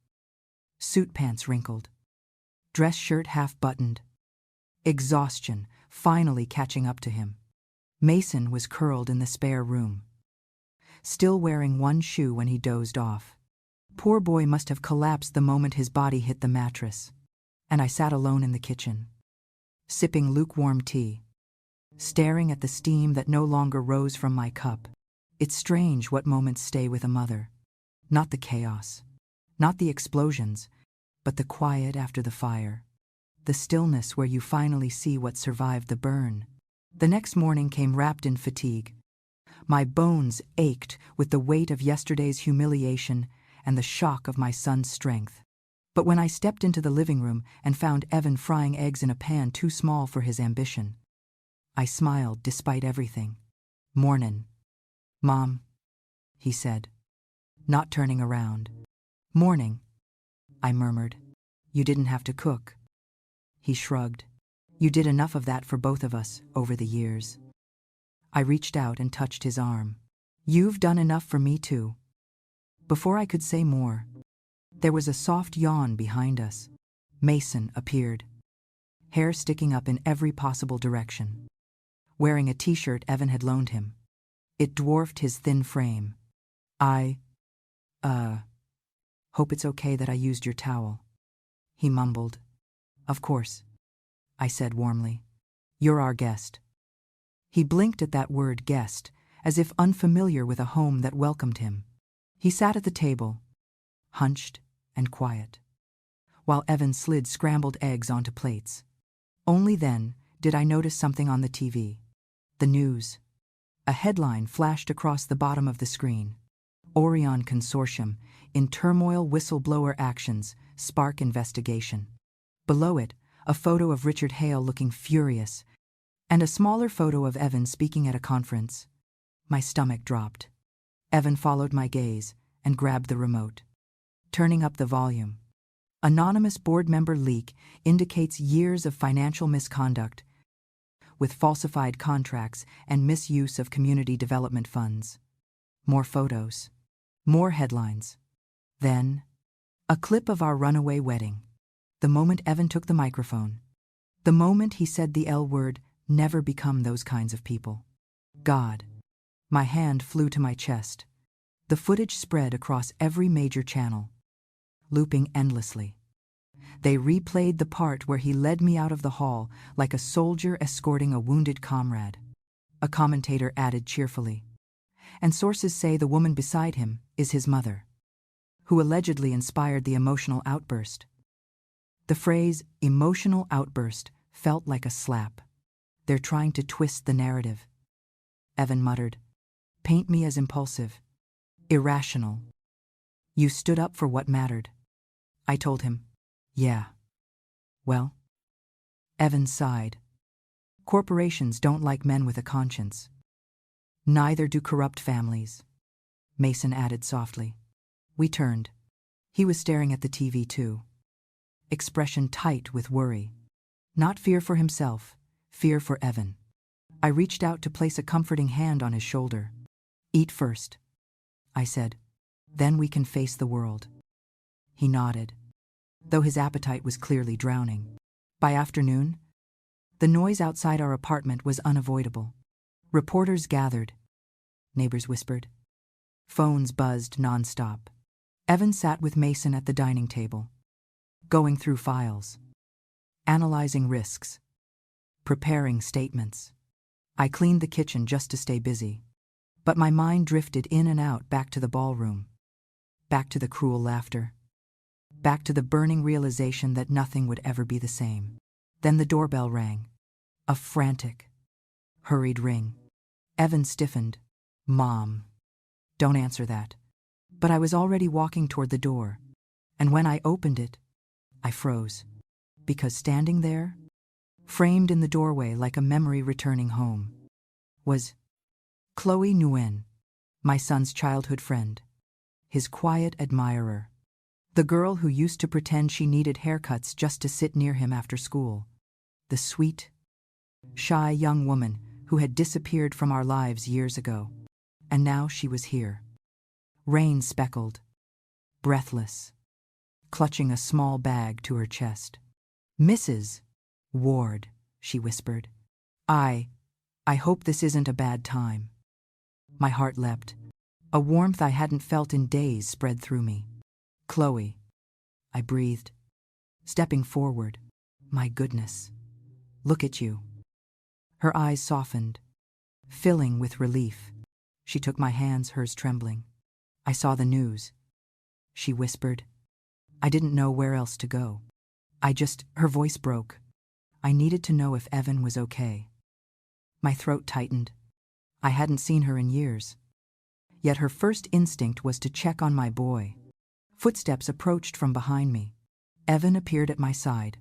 [SPEAKER 1] Suit pants wrinkled, dress shirt half buttoned. Exhaustion finally catching up to him. Mason was curled in the spare room, still wearing one shoe when he dozed off. Poor boy must have collapsed the moment his body hit the mattress. And I sat alone in the kitchen, sipping lukewarm tea, staring at the steam that no longer rose from my cup. It's strange what moments stay with a mother. Not the chaos, not the explosions, but the quiet after the fire. The stillness where you finally see what survived the burn. The next morning came wrapped in fatigue. My bones ached with the weight of yesterday's humiliation and the shock of my son's strength. But when I stepped into the living room and found Evan frying eggs in a pan too small for his ambition, I smiled despite everything. "Mornin', Mom," he said, not turning around. "Morning," I murmured. "You didn't have to cook." He shrugged. "You did enough of that for both of us over the years." I reached out and touched his arm. "You've done enough for me too." Before I could say more, there was a soft yawn behind us. Mason appeared, hair sticking up in every possible direction, wearing a t-shirt Evan had loaned him. It dwarfed his thin frame. "I, hope it's okay that I used your towel," he mumbled. "Of course," I said warmly. "You're our guest." He blinked at that word guest, as if unfamiliar with a home that welcomed him. He sat at the table, hunched and quiet, while Evan slid scrambled eggs onto plates. Only then did I notice something on the TV. The news. A headline flashed across the bottom of the screen. Orion Consortium, in turmoil, whistleblower actions, spark investigation. Below it, a photo of Richard Hale looking furious, and a smaller photo of Evan speaking at a conference. My stomach dropped. Evan followed my gaze and grabbed the remote, turning up the volume. Anonymous board member leak indicates years of financial misconduct, with falsified contracts and misuse of community development funds. More photos. More headlines. Then, a clip of our runaway wedding. The moment Evan took the microphone. The moment he said the L word, "Never become those kinds of people." God. My hand flew to my chest. The footage spread across every major channel, looping endlessly. They replayed the part where he led me out of the hall like a soldier escorting a wounded comrade. A commentator added cheerfully. And sources say the woman beside him is his mother, who allegedly inspired the emotional outburst. The phrase, emotional outburst, felt like a slap. They're trying to twist the narrative. Evan muttered, "Paint me as impulsive, irrational." "You stood up for what mattered." I told him, "Yeah." "Well?" Evan sighed. "Corporations don't like men with a conscience. Neither do corrupt families," Mason added softly. We turned. He was staring at the TV too, expression tight with worry. Not fear for himself, fear for Evan. I reached out to place a comforting hand on his shoulder. "Eat first," I said. "Then we can face the world." He nodded, though his appetite was clearly drowning. By afternoon, the noise outside our apartment was unavoidable. Reporters gathered. Neighbors whispered. Phones buzzed nonstop. Evan sat with Mason at the dining table, going through files, analyzing risks, preparing statements. I cleaned the kitchen just to stay busy, but my mind drifted in and out back to the ballroom, back to the cruel laughter, back to the burning realization that nothing would ever be the same. Then the doorbell rang, a frantic, hurried ring. Evan stiffened. "Mom, don't answer that." But I was already walking toward the door, and when I opened it, I froze, because standing there, framed in the doorway like a memory returning home, was Chloe Nguyen, my son's childhood friend, his quiet admirer, the girl who used to pretend she needed haircuts just to sit near him after school, the sweet, shy young woman who had disappeared from our lives years ago. And now she was here, rain-speckled, breathless, clutching a small bag to her chest. "Mrs. Ward," she whispered. I hope this isn't a bad time." My heart leapt. A warmth I hadn't felt in days spread through me. "Chloe," I breathed, stepping forward. "My goodness, look at you." Her eyes softened, filling with relief. She took my hands, hers trembling. "I saw the news," she whispered. "I didn't know where else to go. Her voice broke. "I needed to know if Evan was okay." My throat tightened. I hadn't seen her in years. Yet her first instinct was to check on my boy. Footsteps approached from behind me. Evan appeared at my side.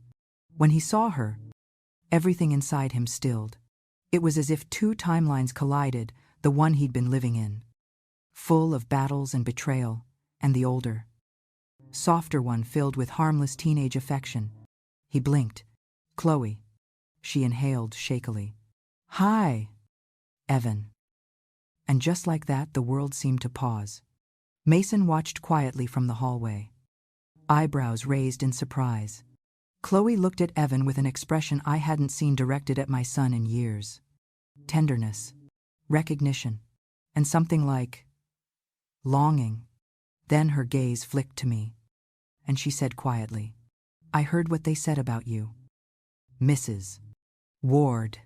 [SPEAKER 1] When he saw her, everything inside him stilled. It was as if two timelines collided, the one he'd been living in, full of battles and betrayal, and the older, softer one filled with harmless teenage affection. He blinked. "Chloe," she inhaled shakily. "Hi, Evan." And just like that, the world seemed to pause. Mason watched quietly from the hallway, eyebrows raised in surprise. Chloe looked at Evan with an expression I hadn't seen directed at my son in years. Tenderness, recognition, and something like longing. Then her gaze flicked to me, and she said quietly, "I heard what they said about you, Mrs. Ward,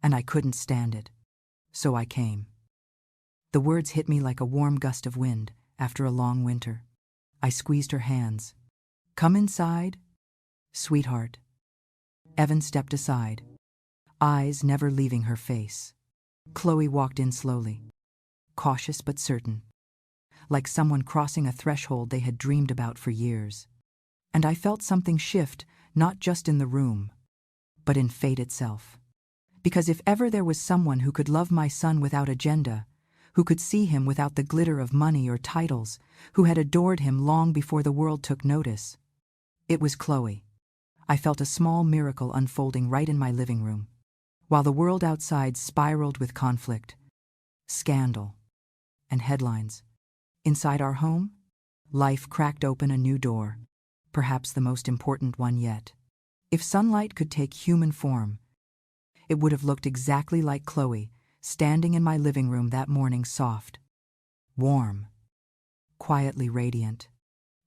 [SPEAKER 1] and I couldn't stand it. So I came." The words hit me like a warm gust of wind after a long winter. I squeezed her hands. "Come inside, sweetheart." Evan stepped aside, eyes never leaving her face. Chloe walked in slowly, cautious but certain, like someone crossing a threshold they had dreamed about for years. And I felt something shift, not just in the room, but in fate itself. Because if ever there was someone who could love my son without agenda, who could see him without the glitter of money or titles, who had adored him long before the world took notice, it was Chloe. I felt a small miracle unfolding right in my living room, while the world outside spiraled with conflict, scandal, and headlines. Inside our home, life cracked open a new door, perhaps the most important one yet. If sunlight could take human form, it would have looked exactly like Chloe, standing in my living room that morning, soft, warm, quietly radiant.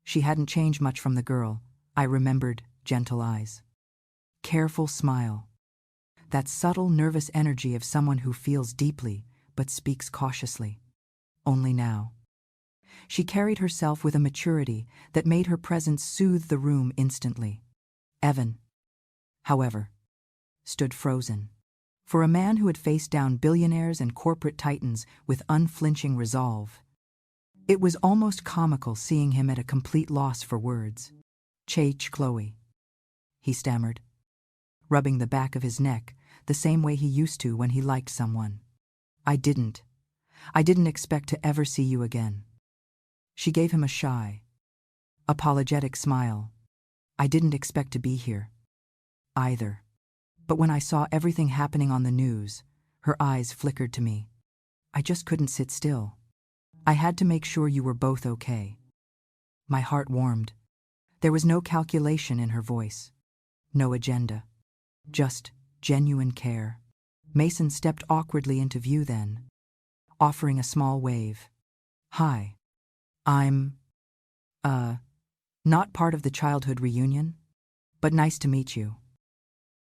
[SPEAKER 1] She hadn't changed much from the girl I remembered. Gentle eyes, careful smile, that subtle nervous energy of someone who feels deeply but speaks cautiously. Only now, she carried herself with a maturity that made her presence soothe the room instantly. Evan, however, stood frozen. For a man who had faced down billionaires and corporate titans with unflinching resolve, it was almost comical seeing him at a complete loss for words. Chloe," he stammered, rubbing the back of his neck the same way he used to when he liked someone. I didn't expect to ever see you again." She gave him a shy, apologetic smile. "I didn't expect to be here, either. But when I saw everything happening on the news," her eyes flickered to me, "I just couldn't sit still. I had to make sure you were both okay." My heart warmed. There was no calculation in her voice, no agenda, just genuine care. Mason stepped awkwardly into view then, offering a small wave. "Hi. I'm, not part of the childhood reunion, but nice to meet you."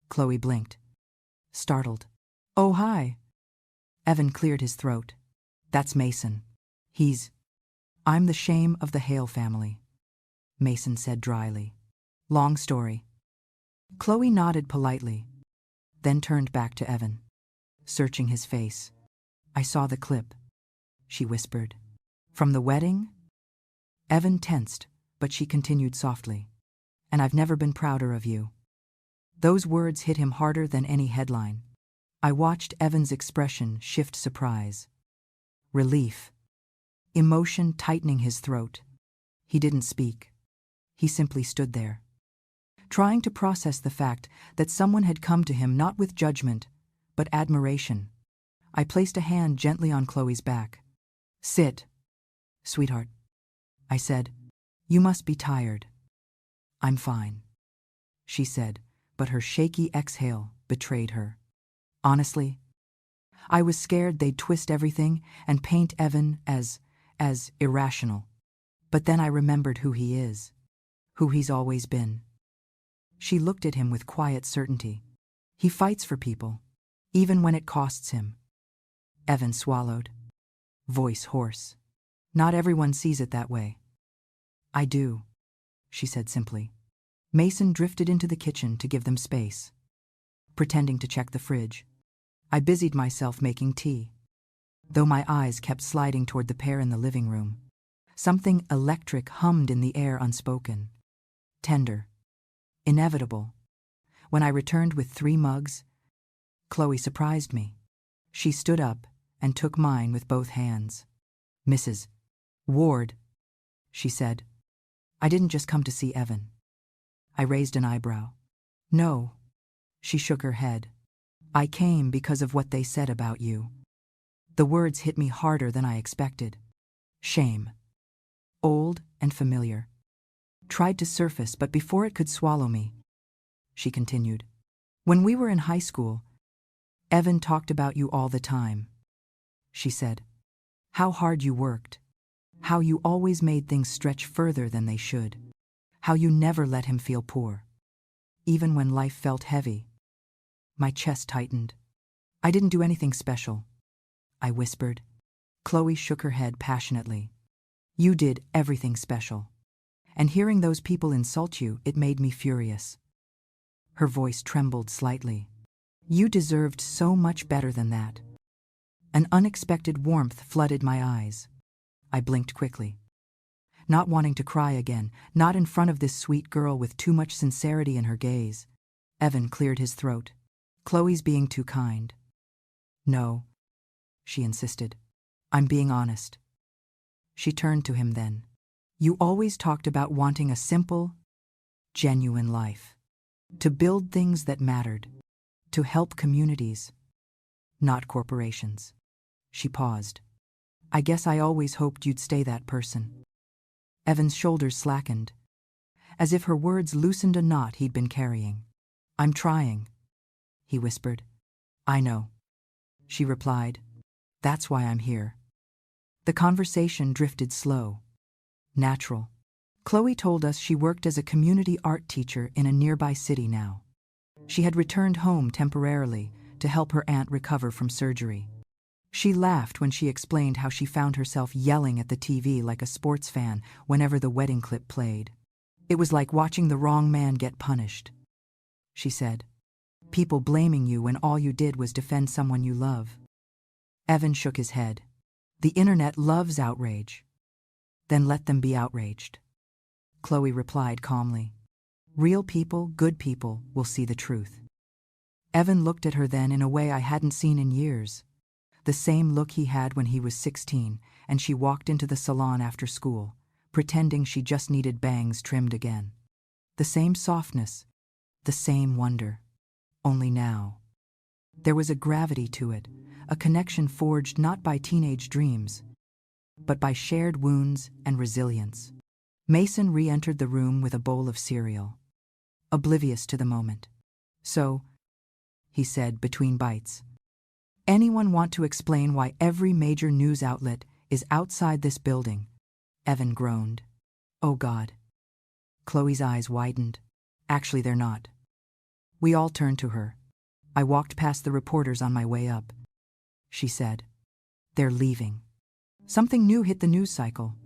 [SPEAKER 1] Chloe blinked, startled. "Oh, hi." Evan cleared his throat. "That's Mason. I'm the shame of the Hale family," Mason said dryly. "Long story." Chloe nodded politely, then turned back to Evan, searching his face. "I saw the clip," she whispered. "From the wedding?" Evan tensed, but she continued softly. "And I've never been prouder of you." Those words hit him harder than any headline. I watched Evan's expression shift: surprise, relief, emotion tightening his throat. He didn't speak. He simply stood there, trying to process the fact that someone had come to him not with judgment, but admiration. I placed a hand gently on Chloe's back. "Sit, sweetheart," I said. "You must be tired." "I'm fine," she said, but her shaky exhale betrayed her. Honestly, I was scared they'd twist everything and paint Evan as irrational. But then I remembered who he is, who he's always been. She looked at him with quiet certainty. He fights for people, even when it costs him. Evan swallowed, voice hoarse. "Not everyone sees it that way." "I do," she said simply. Mason drifted into the kitchen to give them space, pretending to check the fridge. I busied myself making tea. though my eyes kept sliding toward the pair in the living room. Something electric hummed in the air, unspoken. Tender. Inevitable. When I returned with 3 mugs, Chloe surprised me. She stood up and took mine with both hands. "Mrs. Ward," she said. "I didn't just come to see Evan." I raised an eyebrow. "No." She shook her head. "I came because of what they said about you." The words hit me harder than I expected. Shame. Old and familiar. Tried to surface, but before it could swallow me, she continued. "When we were in high school, Evan talked about you all the time," she said. "How hard you worked. How you always made things stretch further than they should. How you never let him feel poor. Even when life felt heavy." My chest tightened. "I didn't do anything special," I whispered. Chloe shook her head passionately. "You did everything special. And hearing those people insult you, it made me furious." Her voice trembled slightly. "You deserved so much better than that." An unexpected warmth flooded my eyes. I blinked quickly. Not wanting to cry again, not in front of this sweet girl with too much sincerity in her gaze. Evan cleared his throat. "Chloe's being too kind." "No," she insisted. "I'm being honest." She turned to him then. "You always talked about wanting a simple, genuine life. To build things that mattered. To help communities. Not corporations." She paused. "I guess I always hoped you'd stay that person." Evan's shoulders slackened, as if her words loosened a knot he'd been carrying. "I'm trying," he whispered. "I know," she replied. "That's why I'm here." The conversation drifted slow. Natural. Chloe told us she worked as a community art teacher in a nearby city now. She had returned home temporarily to help her aunt recover from surgery. She laughed when she explained how she found herself yelling at the TV like a sports fan whenever the wedding clip played. "It was like watching the wrong man get punished," she said. "People blaming you when all you did was defend someone you love." Evan shook his head. "The internet loves outrage." "Then let them be outraged," Chloe replied calmly. "Real people, good people, will see the truth." Evan looked at her then in a way I hadn't seen in years. The same look he had when he was 16 and she walked into the salon after school, pretending she just needed bangs trimmed again. The same softness, the same wonder. Only now. There was a gravity to it, a connection forged not by teenage dreams, but by shared wounds and resilience. Mason re-entered the room with a bowl of cereal, oblivious to the moment. "So," he said between bites, "anyone want to explain why every major news outlet is outside this building?" Evan groaned. "Oh God." Chloe's eyes widened. "Actually, they're not." We all turned to her. "I walked past the reporters on my way up," she said. "They're leaving. Something new hit the news cycle."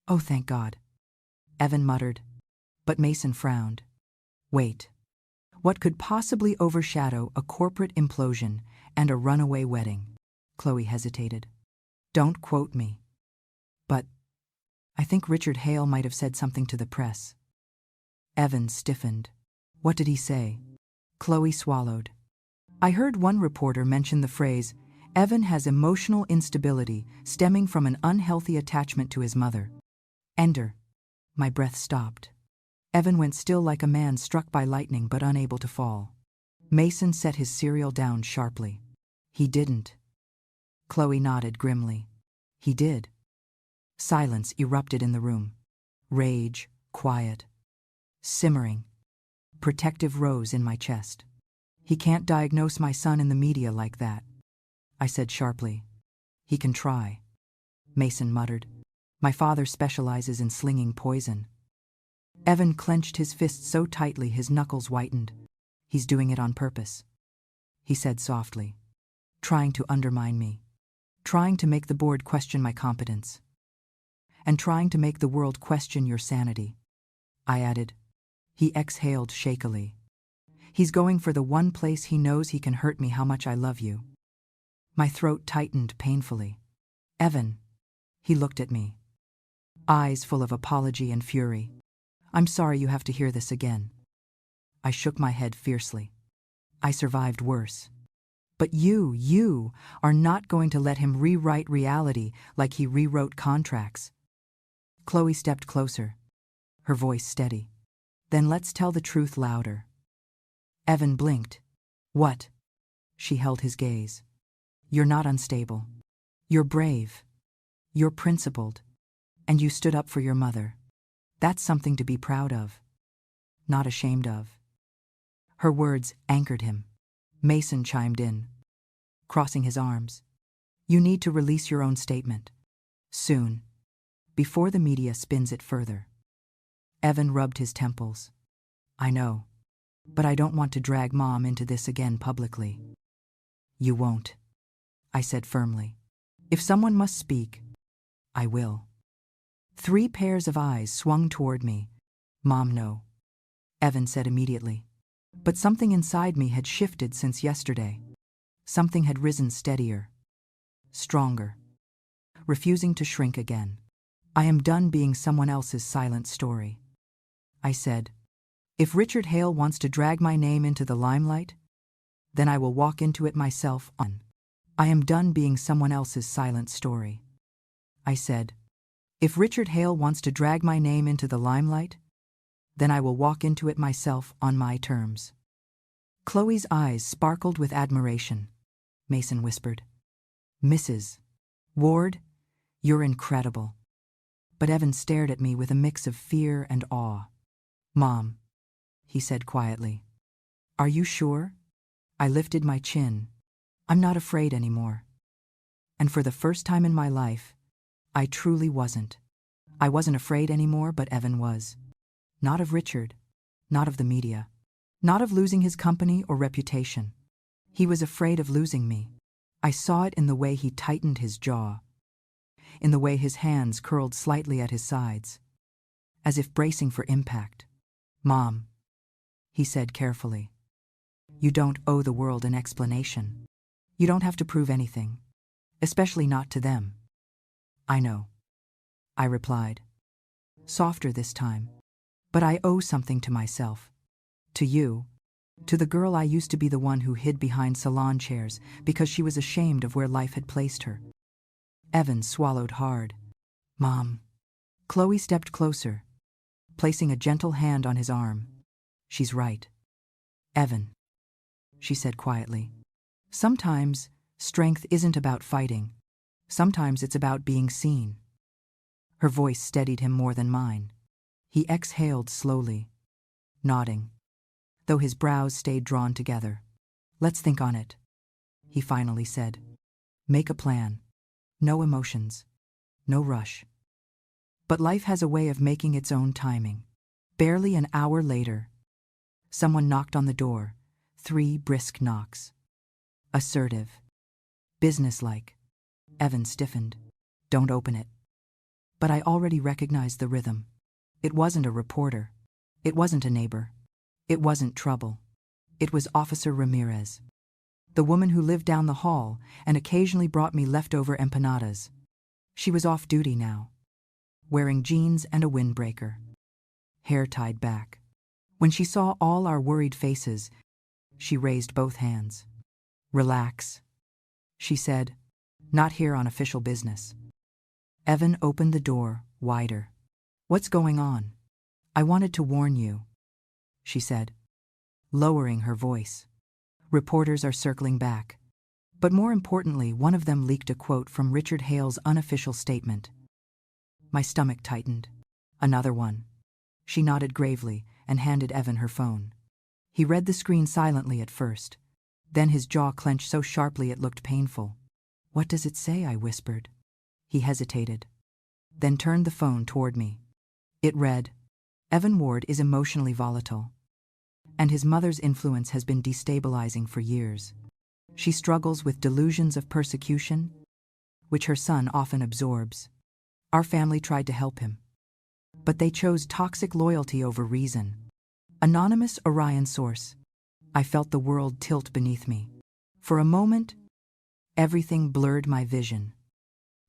[SPEAKER 1] "Oh, thank God," Evan muttered. But Mason frowned. "Wait. What could possibly overshadow a corporate implosion and a runaway wedding?" Chloe hesitated. "Don't quote me. But I think Richard Hale might have said something to the press." Evan stiffened. "What did he say?" Chloe swallowed. "I heard one reporter mention the phrase, 'Evan has emotional instability stemming from an unhealthy attachment to his mother.'" Ender. My breath stopped. Evan went still like a man struck by lightning but unable to fall. Mason set his cereal down sharply. "He didn't." Chloe nodded grimly. "He did." Silence erupted in the room. Rage, quiet, simmering. Protective rose in my chest. "He can't diagnose my son in the media like that," I said sharply. "He can try," Mason muttered. "My father specializes in slinging poison." Evan clenched his fist so tightly his knuckles whitened. "He's doing it on purpose," he said softly. "Trying to undermine me. Trying to make the board question my competence. And trying to make the world question your sanity," I added. He exhaled shakily. "He's going for the one place he knows he can hurt me, how much I love you." My throat tightened painfully. Evan. He looked at me, eyes full of apology and fury. I'm sorry you have to hear this again. I shook my head fiercely. I survived worse. But you are not going to let him rewrite reality like he rewrote contracts. Chloe stepped closer, her voice steady. Then let's tell the truth louder. Evan blinked. What? She held his gaze. You're not unstable. You're brave. You're principled. And you stood up for your mother. That's something to be proud of. Not ashamed of. Her words anchored him. Mason chimed in, crossing his arms. You need to release your own statement. Soon. Before the media spins it further. Evan rubbed his temples. I know. But I don't want to drag Mom into this again publicly. You won't, I said firmly. If someone must speak, I will. 3 pairs of eyes swung toward me. Mom, no. Evan said immediately. But something inside me had shifted since yesterday. Something had risen steadier, stronger, refusing to shrink again. I am done being someone else's silent story. I said, if Richard Hale wants to drag my name into the limelight, then I will walk into it myself. I am done being someone else's silent story. I said, if Richard Hale wants to drag my name into the limelight, then I will walk into it myself on my terms. Chloe's eyes sparkled with admiration. Mason whispered, Mrs. Ward, you're incredible. But Evan stared at me with a mix of fear and awe. Mom, he said quietly. Are you sure? I lifted my chin. I'm not afraid anymore. And for the first time in my life, I truly wasn't. I wasn't afraid anymore, but Evan was. Not of Richard, not of the media, not of losing his company or reputation. He was afraid of losing me. I saw it in the way he tightened his jaw, in the way his hands curled slightly at his sides, as if bracing for impact. Mom, he said carefully, you don't owe the world an explanation. You don't have to prove anything, especially not to them. I know, I replied, softer this time. But I owe something to myself, to you, to the girl I used to be, the one who hid behind salon chairs because she was ashamed of where life had placed her. Evan swallowed hard. Mom. Chloe stepped closer, placing a gentle hand on his arm. She's right. Evan, she said quietly. Sometimes strength isn't about fighting. Sometimes it's about being seen. Her voice steadied him more than mine. He exhaled slowly, nodding, though his brows stayed drawn together. Let's think on it, he finally said. Make a plan. No emotions. No rush. But life has a way of making its own timing. Barely an hour later, someone knocked on the door. 3 brisk knocks. Assertive. Businesslike. Evan stiffened. Don't open it. But I already recognized the rhythm. It wasn't a reporter. It wasn't a neighbor. It wasn't trouble. It was Officer Ramirez, the woman who lived down the hall and occasionally brought me leftover empanadas. She was off duty now, wearing jeans and a windbreaker, hair tied back. When she saw all our worried faces, she raised both hands. Relax, she said. Not here on official business. Evan opened the door wider. What's going on? I wanted to warn you, she said, lowering her voice. Reporters are circling back. But more importantly, one of them leaked a quote from Richard Hale's unofficial statement. My stomach tightened. Another one. She nodded gravely and handed Evan her phone. He read the screen silently at first. Then his jaw clenched so sharply it looked painful. What does it say? I whispered. He hesitated, then turned the phone toward me. It read, Evan Ward is emotionally volatile, and his mother's influence has been destabilizing for years. She struggles with delusions of persecution, which her son often absorbs. Our family tried to help him, but they chose toxic loyalty over reason. Anonymous Orion source. I felt the world tilt beneath me. For a moment, Everything blurred my vision.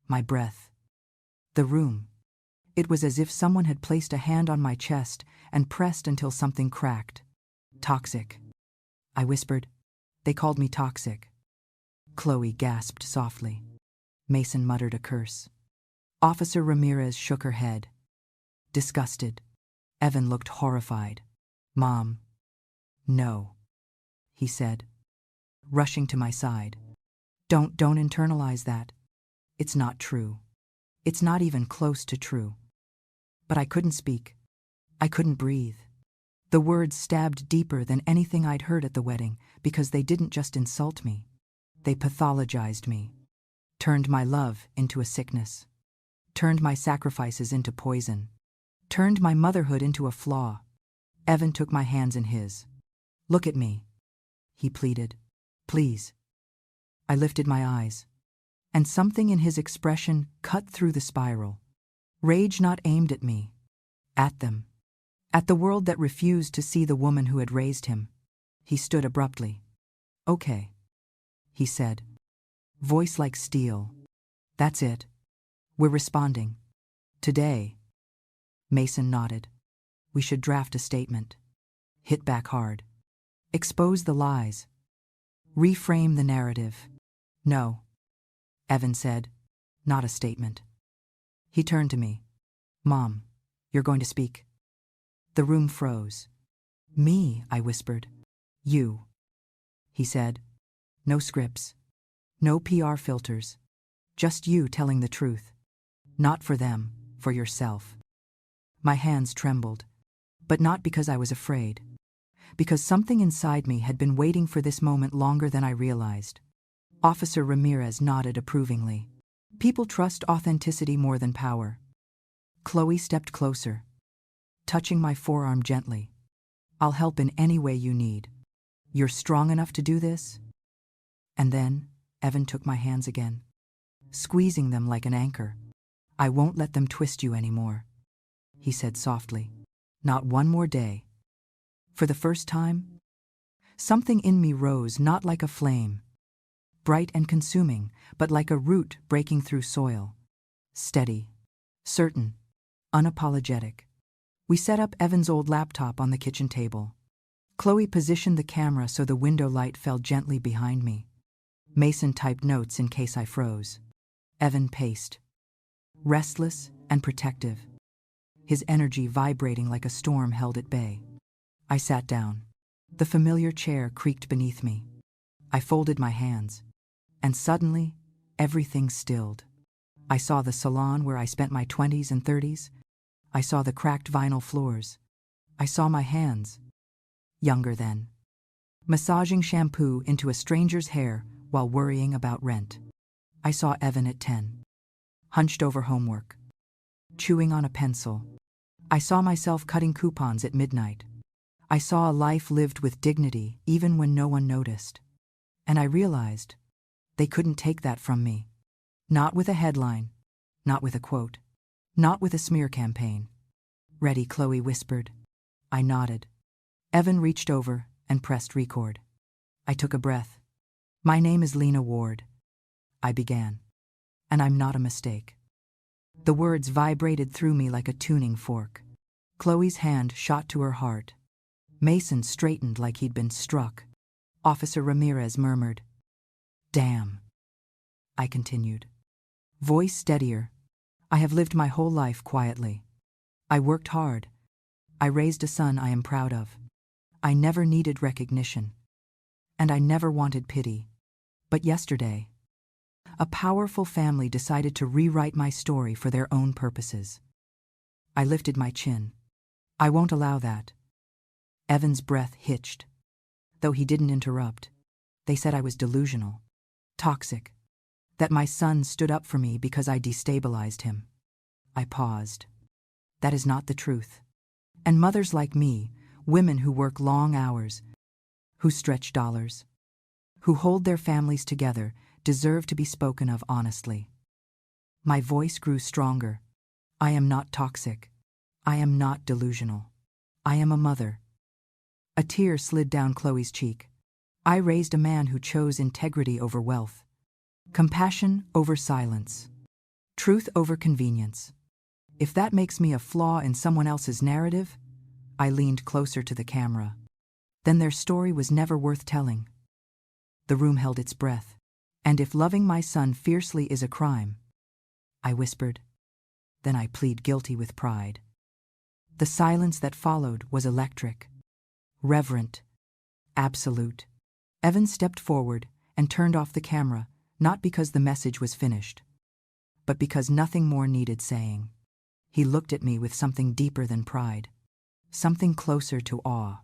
[SPEAKER 1] My breath. The room. It was as if someone had placed a hand on my chest and pressed until something cracked. Toxic. I whispered. They called me toxic. Chloe gasped softly. Mason muttered a curse. Officer Ramirez shook her head. Disgusted. Evan looked horrified. Mom. No, he said, rushing to my side. Don't internalize that. It's not true. It's not even close to true. But I couldn't speak. I couldn't breathe. The words stabbed deeper than anything I'd heard at the wedding because they didn't just insult me. They pathologized me. Turned my love into a sickness. Turned my sacrifices into poison. Turned my motherhood into a flaw. Evan took my hands in his. Look at me, he pleaded. Please. I lifted my eyes, and something in his expression cut through the spiral. Rage not aimed at me, at them. At the world that refused to see the woman who had raised him. He stood abruptly. Okay, he said. Voice like steel. That's it. We're responding. Today. Mason nodded. We should draft a statement. Hit back hard. Expose the lies. Reframe the narrative. No, Evan said. Not a statement. He turned to me. Mom, you're going to speak. The room froze. Me, I whispered. You, he said. No scripts. No PR filters. Just you telling the truth. Not for them, for yourself. My hands trembled, but not because I was afraid. Because something inside me had been waiting for this moment longer than I realized. Officer Ramirez nodded approvingly. People trust authenticity more than power. Chloe stepped closer, touching my forearm gently. I'll help in any way you need. You're strong enough to do this? And then, Evan took my hands again, squeezing them like an anchor. I won't let them twist you anymore, he said softly. Not one more day. For the first time, something in me rose, not like a flame, bright and consuming, but like a root breaking through soil. Steady, certain, unapologetic. We set up Evan's old laptop on the kitchen table. Chloe positioned the camera so the window light fell gently behind me. Mason typed notes in case I froze. Evan paced, restless and protective, his energy vibrating like a storm held at bay. I sat down. The familiar chair creaked beneath me. I folded my hands, and suddenly, everything stilled. I saw the salon where I spent my 20s and 30s. I saw the cracked vinyl floors. I saw my hands, younger then, massaging shampoo into a stranger's hair while worrying about rent. I saw Evan at 10, hunched over homework, chewing on a pencil. I saw myself cutting coupons at midnight. I saw a life lived with dignity even when no one noticed. And I realized they couldn't take that from me. Not with a headline, not with a quote, not with a smear campaign. Ready, Chloe whispered. I nodded. Evan reached over and pressed record. I took a breath. My name is Lena Ward, I began. And I'm not a mistake. The words vibrated through me like a tuning fork. Chloe's hand shot to her heart. Mason straightened like he'd been struck. Officer Ramirez murmured. Damn. I continued. Voice steadier. I have lived my whole life quietly. I worked hard. I raised a son I am proud of. I never needed recognition. And I never wanted pity. But yesterday, a powerful family decided to rewrite my story for their own purposes. I lifted my chin. I won't allow that. Evan's breath hitched. Though he didn't interrupt. They said I was delusional, toxic, that my son stood up for me because I destabilized him. I paused. That is not the truth. And mothers like me, women who work long hours, who stretch dollars, who hold their families together, deserve to be spoken of honestly. My voice grew stronger. I am not toxic. I am not delusional. I am a mother. A tear slid down Chloe's cheek. I raised a man who chose integrity over wealth. Compassion over silence. Truth over convenience. If that makes me a flaw in someone else's narrative, I leaned closer to the camera. Then their story was never worth telling. The room held its breath. And if loving my son fiercely is a crime, I whispered, then I plead guilty with pride. The silence that followed was electric, reverent, absolute. Evan stepped forward and turned off the camera, not because the message was finished, but because nothing more needed saying. He looked at me with something deeper than pride, something closer to awe.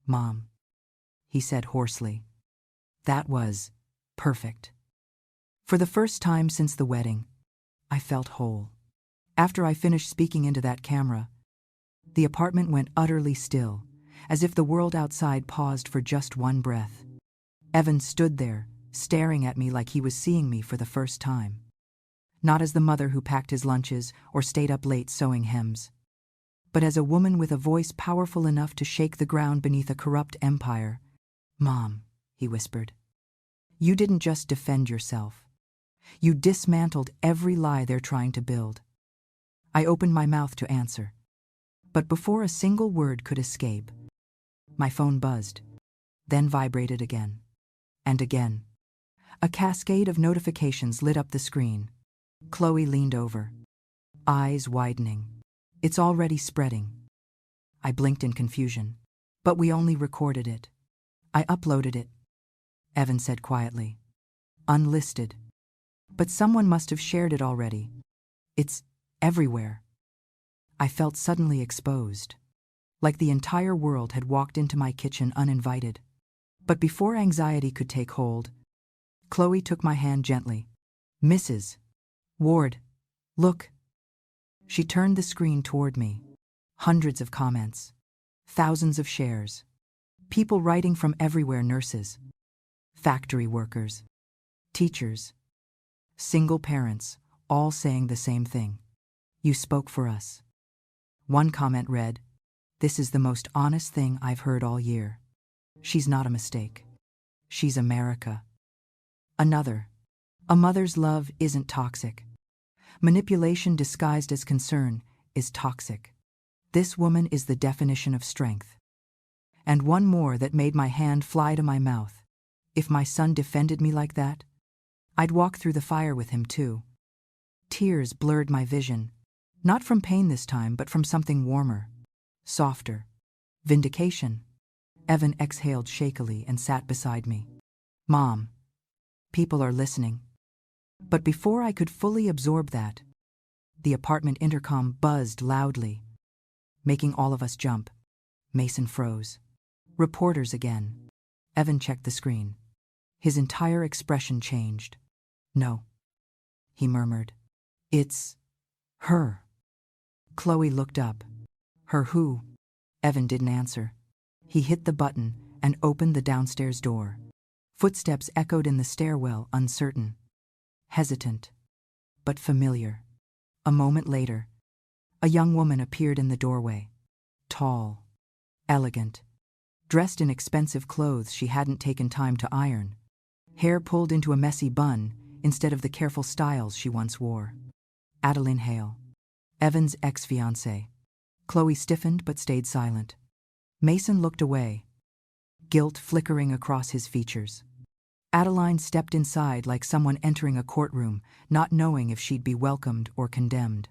[SPEAKER 1] "Mom," he said hoarsely. That was perfect. For the first time since the wedding, I felt whole. After I finished speaking into that camera, the apartment went utterly still, as if the world outside paused for just one breath. Evan stood there, staring at me like he was seeing me for the first time. Not as the mother who packed his lunches or stayed up late sewing hems, but as a woman with a voice powerful enough to shake the ground beneath a corrupt empire. "Mom," he whispered, "you didn't just defend yourself. You dismantled every lie they're trying to build." I opened my mouth to answer, but before a single word could escape, my phone buzzed, then vibrated again, and again. A cascade of notifications lit up the screen. Chloe leaned over, eyes widening. "It's already spreading." I blinked in confusion. "But we only recorded it." "I uploaded it," Evan said quietly. "Unlisted. But someone must have shared it already. It's everywhere." I felt suddenly exposed, like the entire world had walked into my kitchen uninvited. But before anxiety could take hold, Chloe took my hand gently. "Mrs. Ward, look." She turned the screen toward me. Hundreds of comments, thousands of shares, people writing from everywhere: nurses, factory workers, teachers, single parents, all saying the same thing. "You spoke for us." One comment read, "This is the most honest thing I've heard all year. She's not a mistake. She's America." Another, "A mother's love isn't toxic. Manipulation disguised as concern is toxic. This woman is the definition of strength." And one more that made my hand fly to my mouth. If my son defended me like that, I'd walk through the fire with him too. Tears blurred my vision, not from pain this time, but from something warmer, softer. Vindication. Evan exhaled shakily and sat beside me. "Mom, people are listening." But before I could fully absorb that, the apartment intercom buzzed loudly, making all of us jump. Mason froze. "Reporters again." Evan checked the screen. His entire expression changed. "No," he murmured. "It's her." Chloe looked up. "Her who?" Evan didn't answer. He hit the button and opened the downstairs door. Footsteps echoed in the stairwell, uncertain, hesitant, but familiar. A moment later, a young woman appeared in the doorway. Tall, elegant, dressed in expensive clothes she hadn't taken time to iron. Hair pulled into a messy bun instead of the careful styles she once wore. Hale, Evan's ex-fiancée. Chloe stiffened but stayed silent. Mason looked away, guilt flickering across his features. Adeline stepped inside like someone entering a courtroom, not knowing if she'd be welcomed or condemned.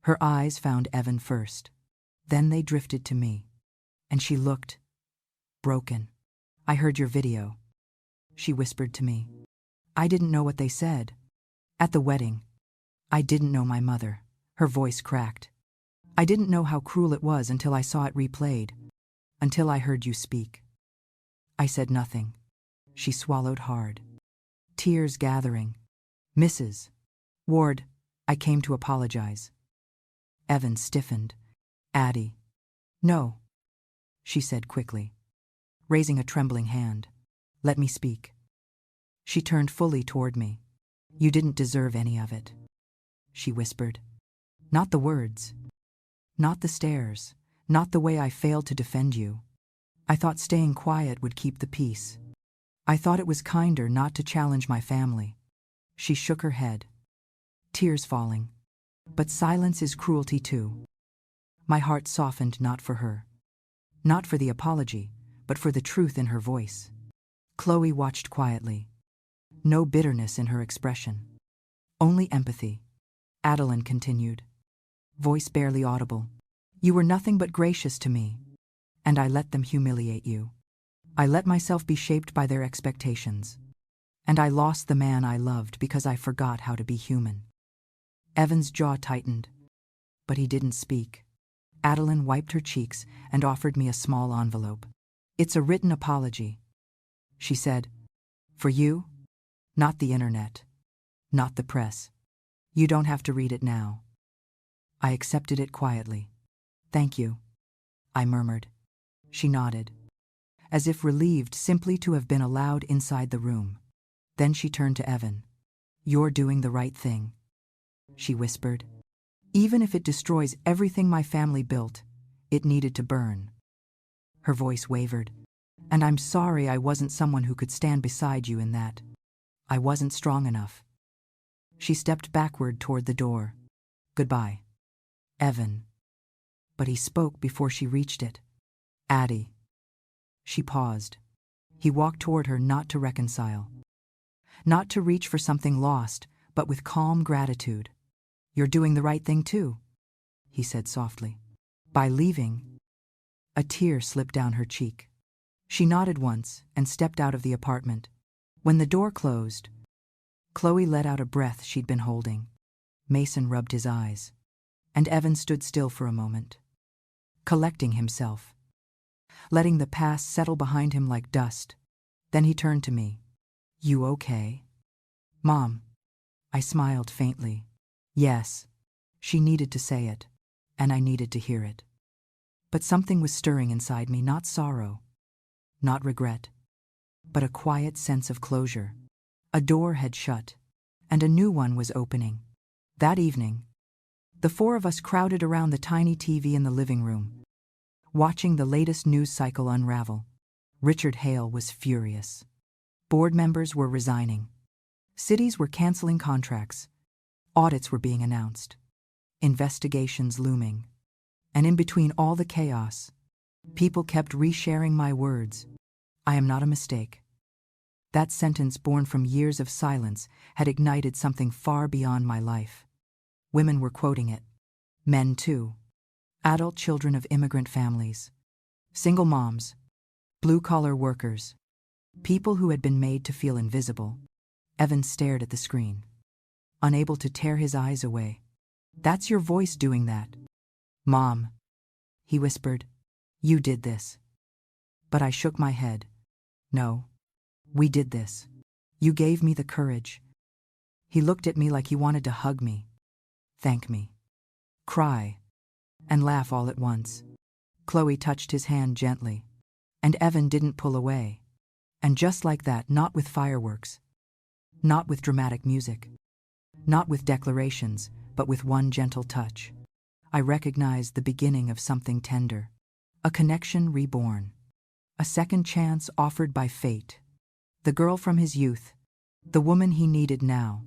[SPEAKER 1] Her eyes found Evan first. Then they drifted to me, and she looked broken. "I heard your video," she whispered to me. "I didn't know what they said. At the wedding, I didn't know my mother." Her voice cracked. "I didn't know how cruel it was until I saw it replayed, until I heard you speak." I said nothing. She swallowed hard, tears gathering. "Mrs. Ward, I came to apologize." Evan stiffened. "Addie." "No," she said quickly, raising a trembling hand. "Let me speak." She turned fully toward me. "You didn't deserve any of it," she whispered. "Not the words, not the stares, not the way I failed to defend you. I thought staying quiet would keep the peace. I thought it was kinder not to challenge my family." She shook her head, tears falling. But silence is cruelty too. My heart softened, not for her, not for the apology, but for the truth in her voice. Chloe watched quietly. No bitterness in her expression. Only empathy. Adeline continued, voice barely audible. You were nothing but gracious to me, and I let them humiliate you. I let myself be shaped by their expectations. And I lost the man I loved because I forgot how to be human. Evan's jaw tightened, but he didn't speak. Adeline wiped her cheeks and offered me a small envelope. It's a written apology, she said. For you, not the internet, not the press. You don't have to read it now. I accepted it quietly. Thank you, I murmured. She nodded, as if relieved simply to have been allowed inside the room. Then she turned to Evan. You're doing the right thing, she whispered. Even if it destroys everything my family built, it needed to burn. Her voice wavered. And I'm sorry I wasn't someone who could stand beside you in that. I wasn't strong enough. She stepped backward toward the door. Goodbye, Evan. But he spoke before she reached it. Addie. She paused. He walked toward her, not to reconcile, not to reach for something lost, but with calm gratitude. You're doing the right thing too, he said softly. By leaving. A tear slipped down her cheek. She nodded once and stepped out of the apartment. When the door closed, Chloe let out a breath she'd been holding. Mason rubbed his eyes, and Evan stood still for a moment, collecting himself, letting the past settle behind him like dust. Then he turned to me. You okay? Mom. I smiled faintly. Yes. She needed to say it, and I needed to hear it. But something was stirring inside me, not sorrow, not regret, but a quiet sense of closure. A door had shut, and a new one was opening. That evening, the four of us crowded around the tiny TV in the living room, watching the latest news cycle unravel. Richard Hale was furious. Board members were resigning. Cities were canceling contracts. Audits were being announced. Investigations looming. And in between all the chaos, people kept resharing my words. I am not a mistake. That sentence, born from years of silence, had ignited something far beyond my life. Women were quoting it. Men, too. Adult children of immigrant families. Single moms. Blue-collar workers. People who had been made to feel invisible. Evan stared at the screen, unable to tear his eyes away. That's your voice doing that. Mom, he whispered. You did this. But I shook my head. No, we did this. You gave me the courage. He looked at me like he wanted to hug me, thank me, cry, and laugh all at once. Chloe touched his hand gently, and Evan didn't pull away. And just like that, not with fireworks, not with dramatic music, not with declarations, but with one gentle touch, I recognized the beginning of something tender. A connection reborn. A second chance offered by fate. The girl from his youth. The woman he needed now.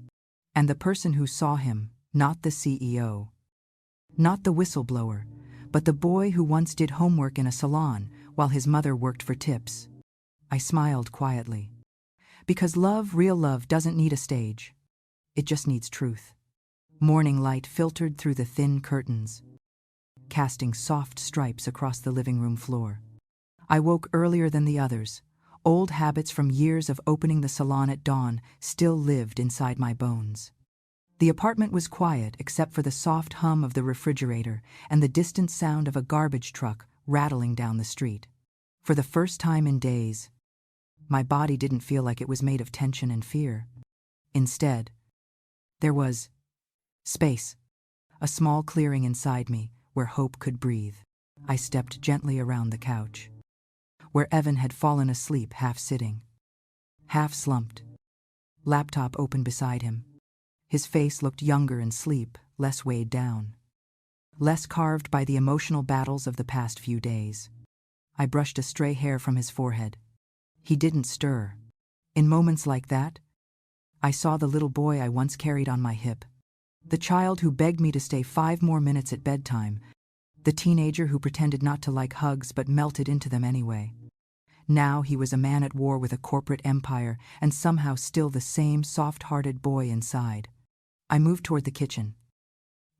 [SPEAKER 1] And the person who saw him, not the CEO. Not the whistleblower, but the boy who once did homework in a salon while his mother worked for tips. I smiled quietly. Because love, real love, doesn't need a stage. It just needs truth. Morning light filtered through the thin curtains, casting soft stripes across the living room floor. I woke earlier than the others. Old habits from years of opening the salon at dawn still lived inside my bones. The apartment was quiet except for the soft hum of the refrigerator and the distant sound of a garbage truck rattling down the street. For the first time in days, my body didn't feel like it was made of tension and fear. Instead, there was space, a small clearing inside me where hope could breathe. I stepped gently around the couch, where Evan had fallen asleep, half sitting, half slumped, laptop open beside him. His face looked younger in sleep, less weighed down, less carved by the emotional battles of the past few days. I brushed a stray hair from his forehead. He didn't stir. In moments like that, I saw the little boy I once carried on my hip. The child who begged me to stay 5 more minutes at bedtime. The teenager who pretended not to like hugs but melted into them anyway. Now he was a man at war with a corporate empire and somehow still the same soft-hearted boy inside. I moved toward the kitchen,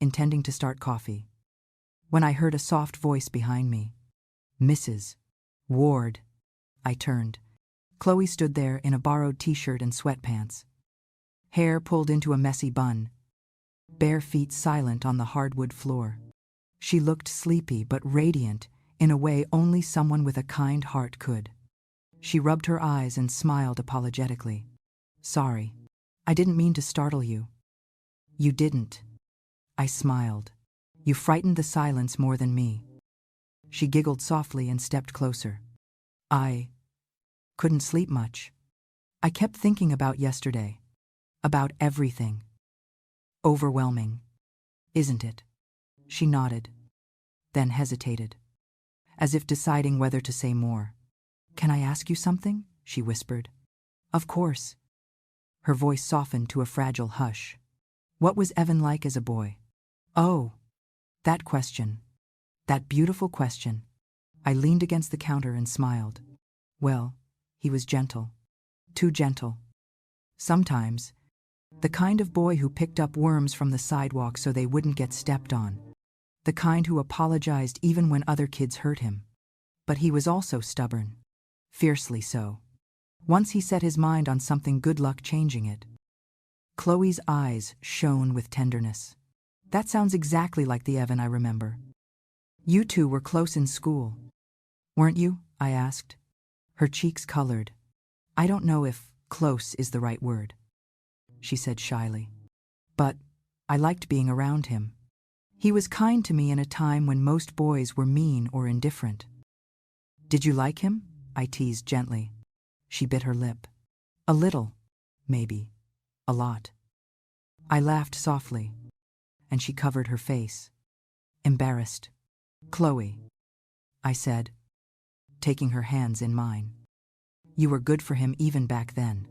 [SPEAKER 1] intending to start coffee, when I heard a soft voice behind me. Mrs. Ward. I turned. Chloe stood there in a borrowed t-shirt and sweatpants. Hair pulled into a messy bun. Bare feet silent on the hardwood floor. She looked sleepy but radiant in a way only someone with a kind heart could. She rubbed her eyes and smiled apologetically. Sorry. I didn't mean to startle you. You didn't. I smiled. You frightened the silence more than me. She giggled softly and stepped closer. I couldn't sleep much. I kept thinking about yesterday. About everything. Overwhelming. Isn't it? She nodded, then hesitated, as if deciding whether to say more. Can I ask you something? She whispered. Of course. Her voice softened to a fragile hush. What was Evan like as a boy? Oh, that question. That beautiful question. I leaned against the counter and smiled. Well, he was gentle. Too gentle. Sometimes. The kind of boy who picked up worms from the sidewalk so they wouldn't get stepped on. The kind who apologized even when other kids hurt him. But he was also stubborn. Fiercely so. Once he set his mind on something, good luck changing it. Chloe's eyes shone with tenderness. That sounds exactly like the Evan I remember. You two were close in school. Weren't you? I asked. Her cheeks colored. I don't know if close is the right word, she said shyly. But I liked being around him. He was kind to me in a time when most boys were mean or indifferent. Did you like him? I teased gently. She bit her lip. A little, maybe. A lot. I laughed softly, and she covered her face. Embarrassed. Chloe, I said, taking her hands in mine. You were good for him even back then.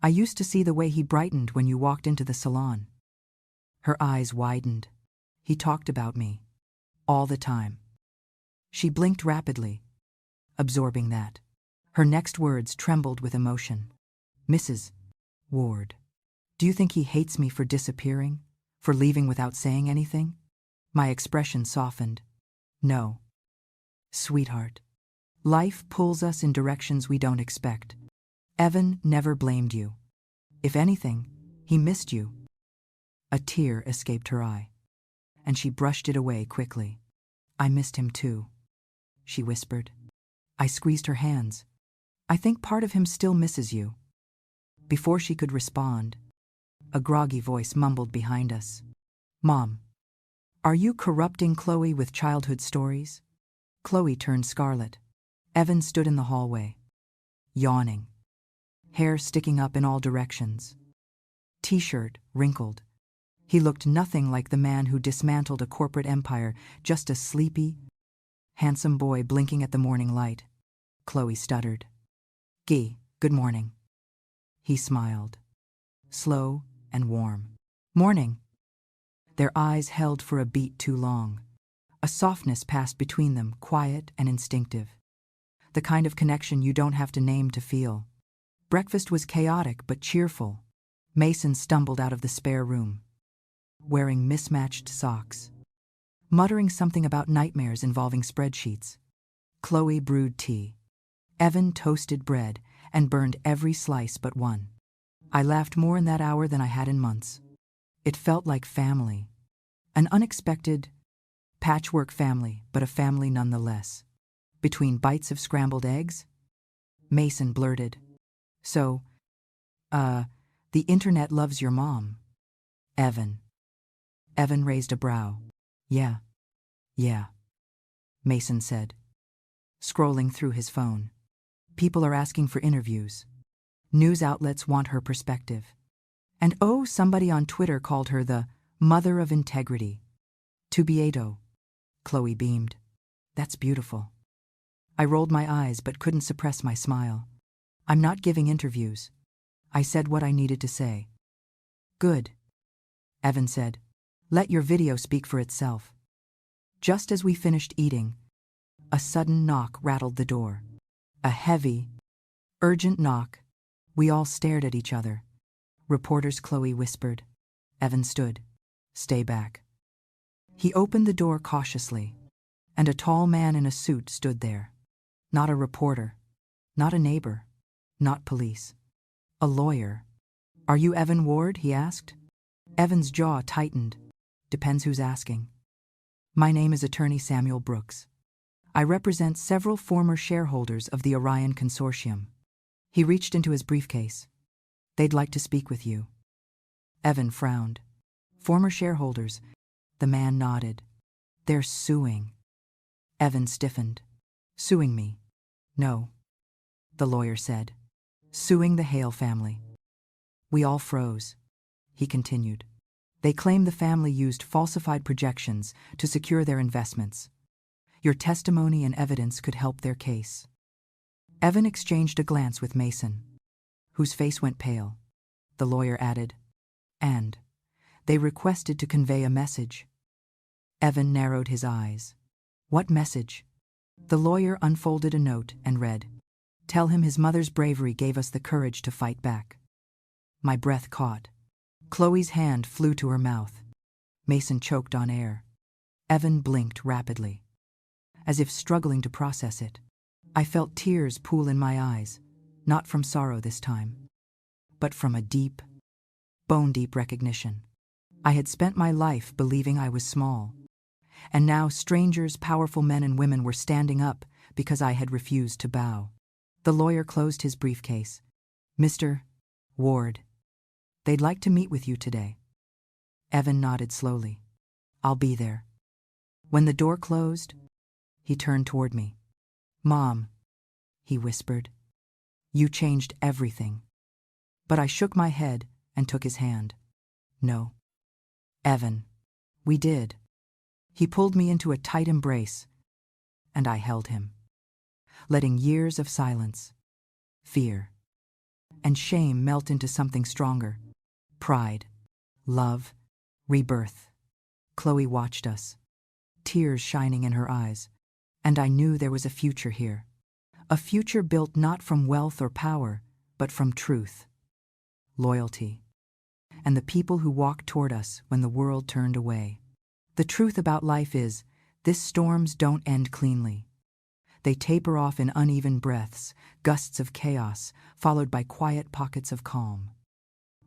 [SPEAKER 1] I used to see the way he brightened when you walked into the salon. Her eyes widened. He talked about me. All the time. She blinked rapidly, absorbing that. Her next words trembled with emotion. Mrs. Ward, do you think he hates me for disappearing? For leaving without saying anything? My expression softened. No. Sweetheart. Life pulls us in directions we don't expect. Evan never blamed you. If anything, he missed you. A tear escaped her eye, and she brushed it away quickly. I missed him too, she whispered. I squeezed her hands. I think part of him still misses you. Before she could respond, a groggy voice mumbled behind us. Mom, are you corrupting Chloe with childhood stories? Chloe turned scarlet. Evan stood in the hallway, yawning, hair sticking up in all directions. T-shirt wrinkled. He looked nothing like the man who dismantled a corporate empire, just a sleepy, handsome boy blinking at the morning light. Chloe stuttered. Gee, good morning. He smiled, slow and warm. Morning. Their eyes held for a beat too long. A softness passed between them, quiet and instinctive. The kind of connection you don't have to name to feel. Breakfast was chaotic but cheerful. Mason stumbled out of the spare room, wearing mismatched socks, muttering something about nightmares involving spreadsheets. Chloe brewed tea. Evan toasted bread and burned every slice but one. I laughed more in that hour than I had in months. It felt like family. An unexpected, patchwork family, but a family nonetheless. Between bites of scrambled eggs? Mason blurted. So, the internet loves your mom. Evan. Evan raised a brow. Yeah. Mason said, scrolling through his phone. People are asking for interviews. News outlets want her perspective. And oh, somebody on Twitter called her the mother of integrity. Tu beato. Chloe beamed. That's beautiful. I rolled my eyes but couldn't suppress my smile. I'm not giving interviews. I said what I needed to say. Good, Evan said. Let your video speak for itself. Just as we finished eating, a sudden knock rattled the door. A heavy, urgent knock. We all stared at each other. Reporters, Chloe whispered. Evan stood. Stay back. He opened the door cautiously, and a tall man in a suit stood there. Not a reporter, not a neighbor, not police. A lawyer. Are you Evan Ward? He asked. Evan's jaw tightened. Depends who's asking. My name is Attorney Samuel Brooks. I represent several former shareholders of the Orion Consortium. He reached into his briefcase. They'd like to speak with you. Evan frowned. Former shareholders. The man nodded. They're suing. Evan stiffened. Suing me? No. The lawyer said. Suing the Hale family. We all froze. He continued. They claim the family used falsified projections to secure their investments. Your testimony and evidence could help their case. Evan exchanged a glance with Mason, whose face went pale. The lawyer added, and they requested to convey a message. Evan narrowed his eyes. What message? The lawyer unfolded a note and read, Tell him his mother's bravery gave us the courage to fight back. My breath caught. Chloe's hand flew to her mouth. Mason choked on air. Evan blinked rapidly, as if struggling to process it. I felt tears pool in my eyes, not from sorrow this time, but from a deep, bone-deep recognition. I had spent my life believing I was small, and now strangers, powerful men and women were standing up because I had refused to bow. The lawyer closed his briefcase. Mr. Ward, they'd like to meet with you today. Evan nodded slowly. I'll be there. When the door closed, he turned toward me. Mom, he whispered, you changed everything. But I shook my head and took his hand. No. Evan, we did. He pulled me into a tight embrace, and I held him, letting years of silence, fear, and shame melt into something stronger. Pride, love, rebirth. Chloe watched us, tears shining in her eyes, and I knew there was a future here. A future built not from wealth or power, but from truth, loyalty, and the people who walked toward us when the world turned away. The truth about life is, these storms don't end cleanly. They taper off in uneven breaths, gusts of chaos, followed by quiet pockets of calm,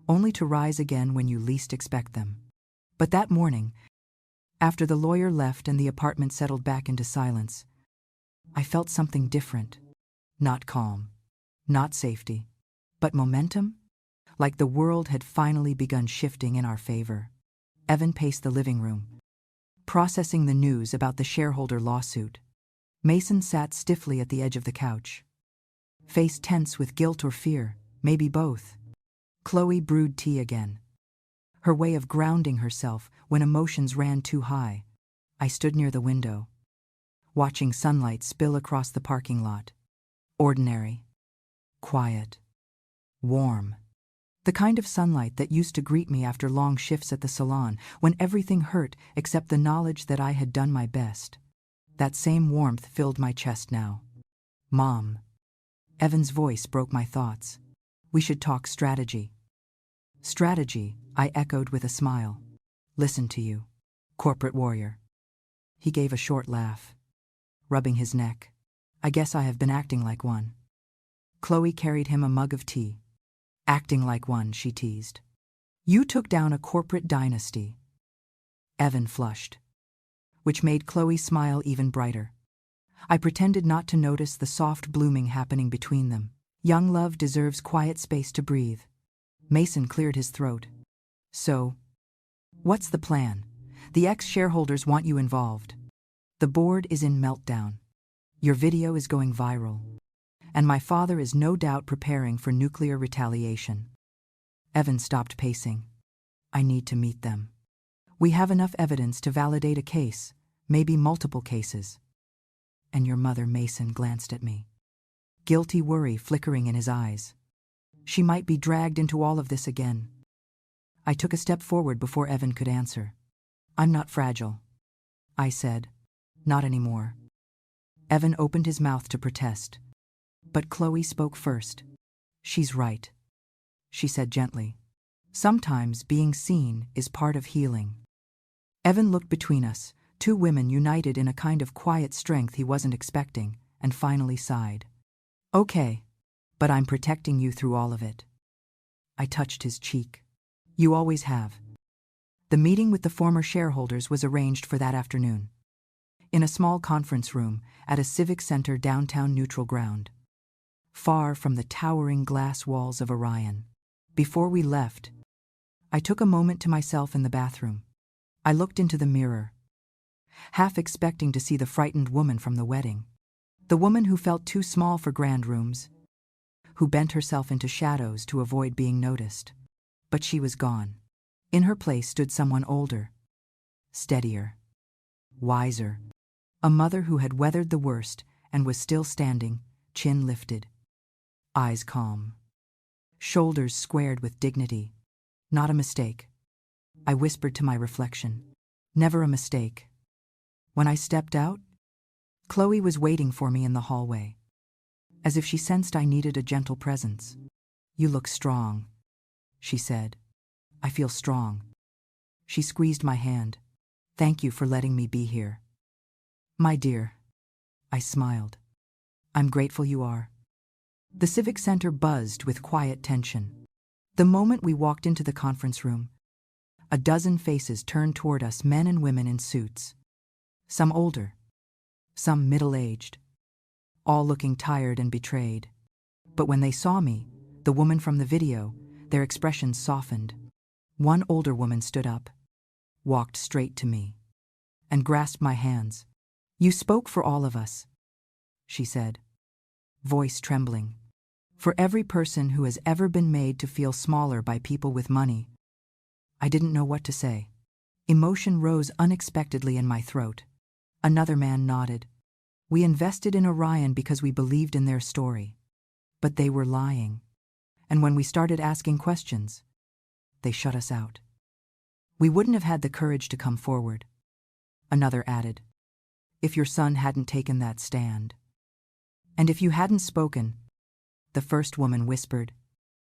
[SPEAKER 1] only to rise again when you least expect them. But that morning, after the lawyer left and the apartment settled back into silence, I felt something different. Not calm, not safety, but momentum, like the world had finally begun shifting in our favor. Evan paced the living room, processing the news about the shareholder lawsuit. Mason sat stiffly at the edge of the couch, face tense with guilt or fear, maybe both. Chloe brewed tea again, her way of grounding herself when emotions ran too high. I stood near the window, watching sunlight spill across the parking lot. Ordinary, quiet, warm. The kind of sunlight that used to greet me after long shifts at the salon, when everything hurt except the knowledge that I had done my best. That same warmth filled my chest now. Mom. Evan's voice broke my thoughts. We should talk strategy. Strategy, I echoed with a smile. Listen to you, corporate warrior. He gave a short laugh, rubbing his neck. I guess I have been acting like one. Chloe carried him a mug of tea. Acting like one, she teased. You took down a corporate dynasty. Evan flushed, which made Chloe smile even brighter. I pretended not to notice the soft blooming happening between them. Young love deserves quiet space to breathe. Mason cleared his throat. So, what's the plan? The ex-shareholders want you involved. The board is in meltdown. Your video is going viral. And my father is no doubt preparing for nuclear retaliation. Evan stopped pacing. I need to meet them. We have enough evidence to validate a case, maybe multiple cases. And your mother, Mason glanced at me, guilty worry flickering in his eyes. She might be dragged into all of this again. I took a step forward before Evan could answer. I'm not fragile, I said. Not anymore. Evan opened his mouth to protest. But Chloe spoke first. She's right, she said gently. Sometimes being seen is part of healing. Evan looked between us, two women united in a kind of quiet strength he wasn't expecting, and finally sighed. Okay, but I'm protecting you through all of it. I touched his cheek. You always have. The meeting with the former shareholders was arranged for that afternoon. In a small conference room at a civic center downtown Neutral Ground. Far from the towering glass walls of Orion. Before we left, I took a moment to myself in the bathroom. I looked into the mirror, half expecting to see the frightened woman from the wedding. The woman who felt too small for grand rooms, who bent herself into shadows to avoid being noticed. But she was gone. In her place stood someone older, steadier, wiser. A mother who had weathered the worst and was still standing, chin lifted, eyes calm, shoulders squared with dignity. Not a mistake, I whispered to my reflection. Never a mistake. When I stepped out, Chloe was waiting for me in the hallway, as if she sensed I needed a gentle presence. You look strong, she said. I feel strong. She squeezed my hand. Thank you for letting me be here. My dear, I smiled. I'm grateful you are. The civic center buzzed with quiet tension. The moment we walked into the conference room, a dozen faces turned toward us, men and women in suits. Some older, some middle-aged, all looking tired and betrayed. But when they saw me, the woman from the video, their expressions softened. One older woman stood up, walked straight to me, and grasped my hands. You spoke for all of us, she said, voice trembling. For every person who has ever been made to feel smaller by people with money. I didn't know what to say. Emotion rose unexpectedly in my throat. Another man nodded. We invested in Orion because we believed in their story. But they were lying. And when we started asking questions, they shut us out. We wouldn't have had the courage to come forward. Another added. If your son hadn't taken that stand. And if you hadn't spoken, the first woman whispered.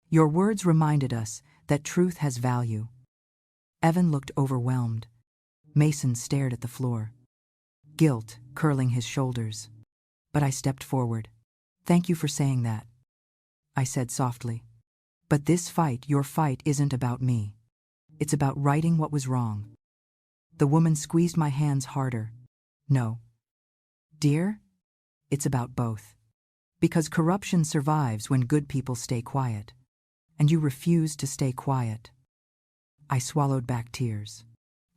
[SPEAKER 1] Your words reminded us that truth has value. Evan looked overwhelmed. Mason stared at the floor, guilt curling his shoulders. But I stepped forward. Thank you for saying that, I said softly. But this fight, your fight, isn't about me. It's about righting what was wrong. The woman squeezed my hands harder. No, dear, it's about both. Because corruption survives when good people stay quiet. And you refuse to stay quiet. I swallowed back tears.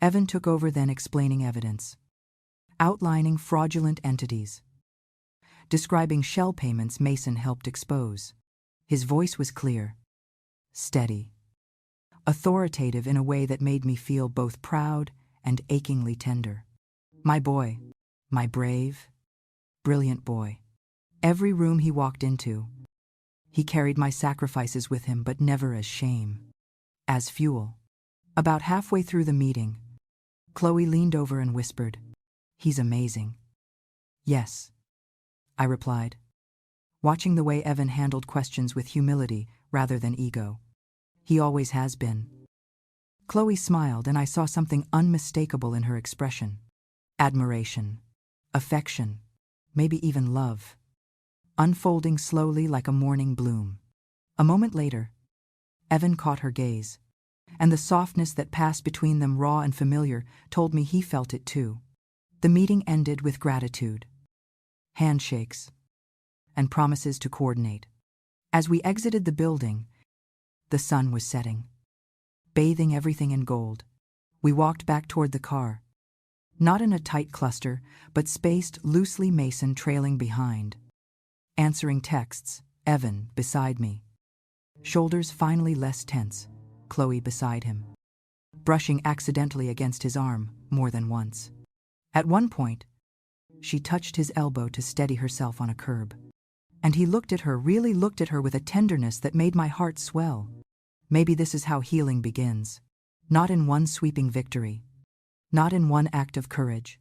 [SPEAKER 1] Evan took over, then explaining evidence. Outlining fraudulent entities. Describing shell payments Mason helped expose. His voice was clear, steady, authoritative in a way that made me feel both proud and achingly tender. My boy, my brave, brilliant boy. Every room he walked into, he carried my sacrifices with him, but never as shame, as fuel. About halfway through the meeting, Chloe leaned over and whispered, He's amazing. Yes, I replied, watching the way Evan handled questions with humility rather than ego. He always has been. Chloe smiled, and I saw something unmistakable in her expression. Admiration, affection, maybe even love, unfolding slowly like a morning bloom. A moment later, Evan caught her gaze, and the softness that passed between them, raw and familiar, told me he felt it too. The meeting ended with gratitude, handshakes, and promises to coordinate. As we exited the building, the sun was setting, bathing everything in gold. We walked back toward the car, not in a tight cluster, but spaced loosely, Mason trailing behind. Answering texts, Evan beside me. Shoulders finally less tense, Chloe beside him. Brushing accidentally against his arm more than once. At one point, she touched his elbow to steady herself on a curb. And he looked at her, really looked at her with a tenderness that made my heart swell. Maybe this is how healing begins. Not in one sweeping victory. Not in one act of courage.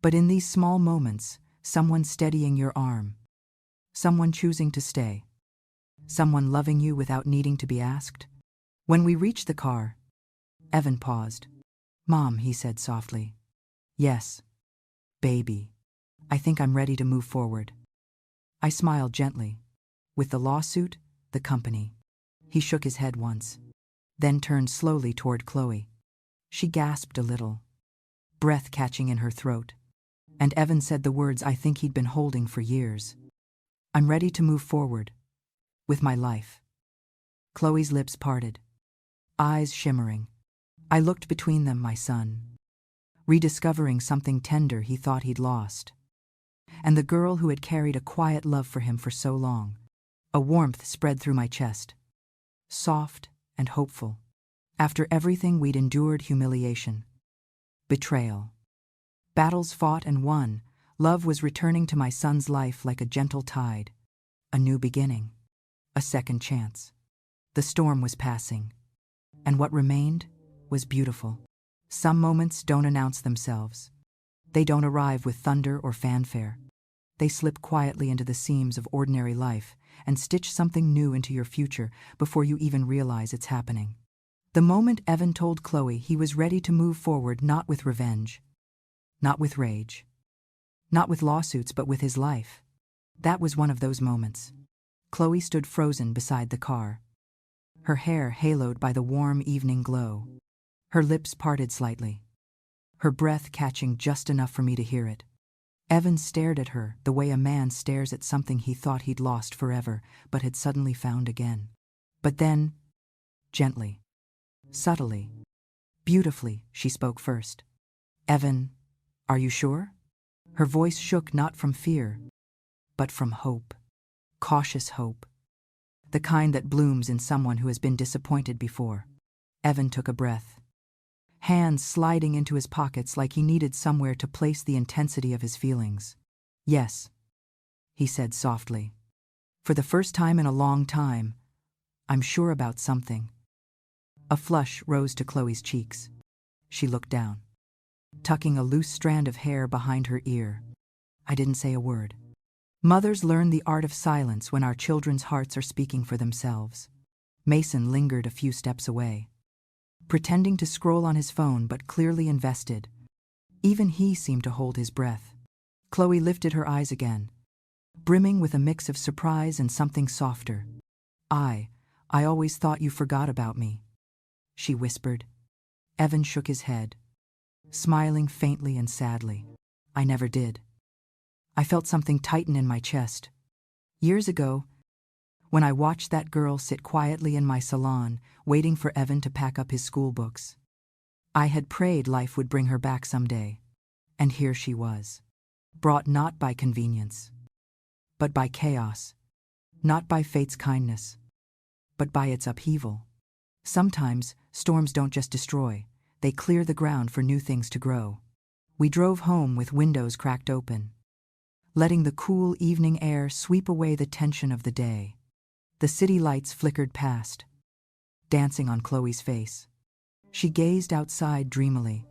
[SPEAKER 1] But in these small moments, someone steadying your arm. Someone choosing to stay. Someone loving you without needing to be asked. When we reached the car, Evan paused. "Mom," he said softly. "Yes, baby. I think I'm ready to move forward." I smiled gently. "With the lawsuit, the company." He shook his head once, then turned slowly toward Chloe. She gasped a little, breath catching in her throat. And Evan said the words I think he'd been holding for years. "I'm ready to move forward. With my life." Chloe's lips parted, eyes shimmering. I looked between them, my son, rediscovering something tender he thought he'd lost. And the girl who had carried a quiet love for him for so long. A warmth spread through my chest, soft and hopeful. After everything we'd endured, humiliation, betrayal, battles fought and won, love was returning to my son's life like a gentle tide. A new beginning, a second chance. The storm was passing, and what remained was beautiful. Some moments don't announce themselves. They don't arrive with thunder or fanfare. They slip quietly into the seams of ordinary life and stitch something new into your future before you even realize it's happening. The moment Evan told Chloe he was ready to move forward, not with revenge, not with rage, not with lawsuits, but with his life, that was one of those moments. Chloe stood frozen beside the car, her hair haloed by the warm evening glow, her lips parted slightly, her breath catching just enough for me to hear it. Evan stared at her the way a man stares at something he thought he'd lost forever but had suddenly found again. But then, gently, subtly, beautifully, she spoke first. "Evan, are you sure?" Her voice shook not from fear, but from hope. Cautious hope. The kind that blooms in someone who has been disappointed before. Evan took a breath, hands sliding into his pockets like he needed somewhere to place the intensity of his feelings. "Yes," he said softly. "For the first time in a long time, I'm sure about something." A flush rose to Chloe's cheeks. She looked down, tucking a loose strand of hair behind her ear. I didn't say a word. Mothers learn the art of silence when our children's hearts are speaking for themselves. Mason lingered a few steps away, pretending to scroll on his phone but clearly invested. Even he seemed to hold his breath. Chloe lifted her eyes again, brimming with a mix of surprise and something softer. I always thought you forgot about me," she whispered. Evan shook his head, smiling faintly and sadly. "I never did." I felt something tighten in my chest. Years ago, when I watched that girl sit quietly in my salon, waiting for Evan to pack up his school books. I had prayed life would bring her back someday. And here she was, brought not by convenience, but by chaos, not by fate's kindness, but by its upheaval. Sometimes, storms don't just destroy, they clear the ground for new things to grow. We drove home with windows cracked open, letting the cool evening air sweep away the tension of the day. The city lights flickered past, dancing on Chloe's face. She gazed outside dreamily,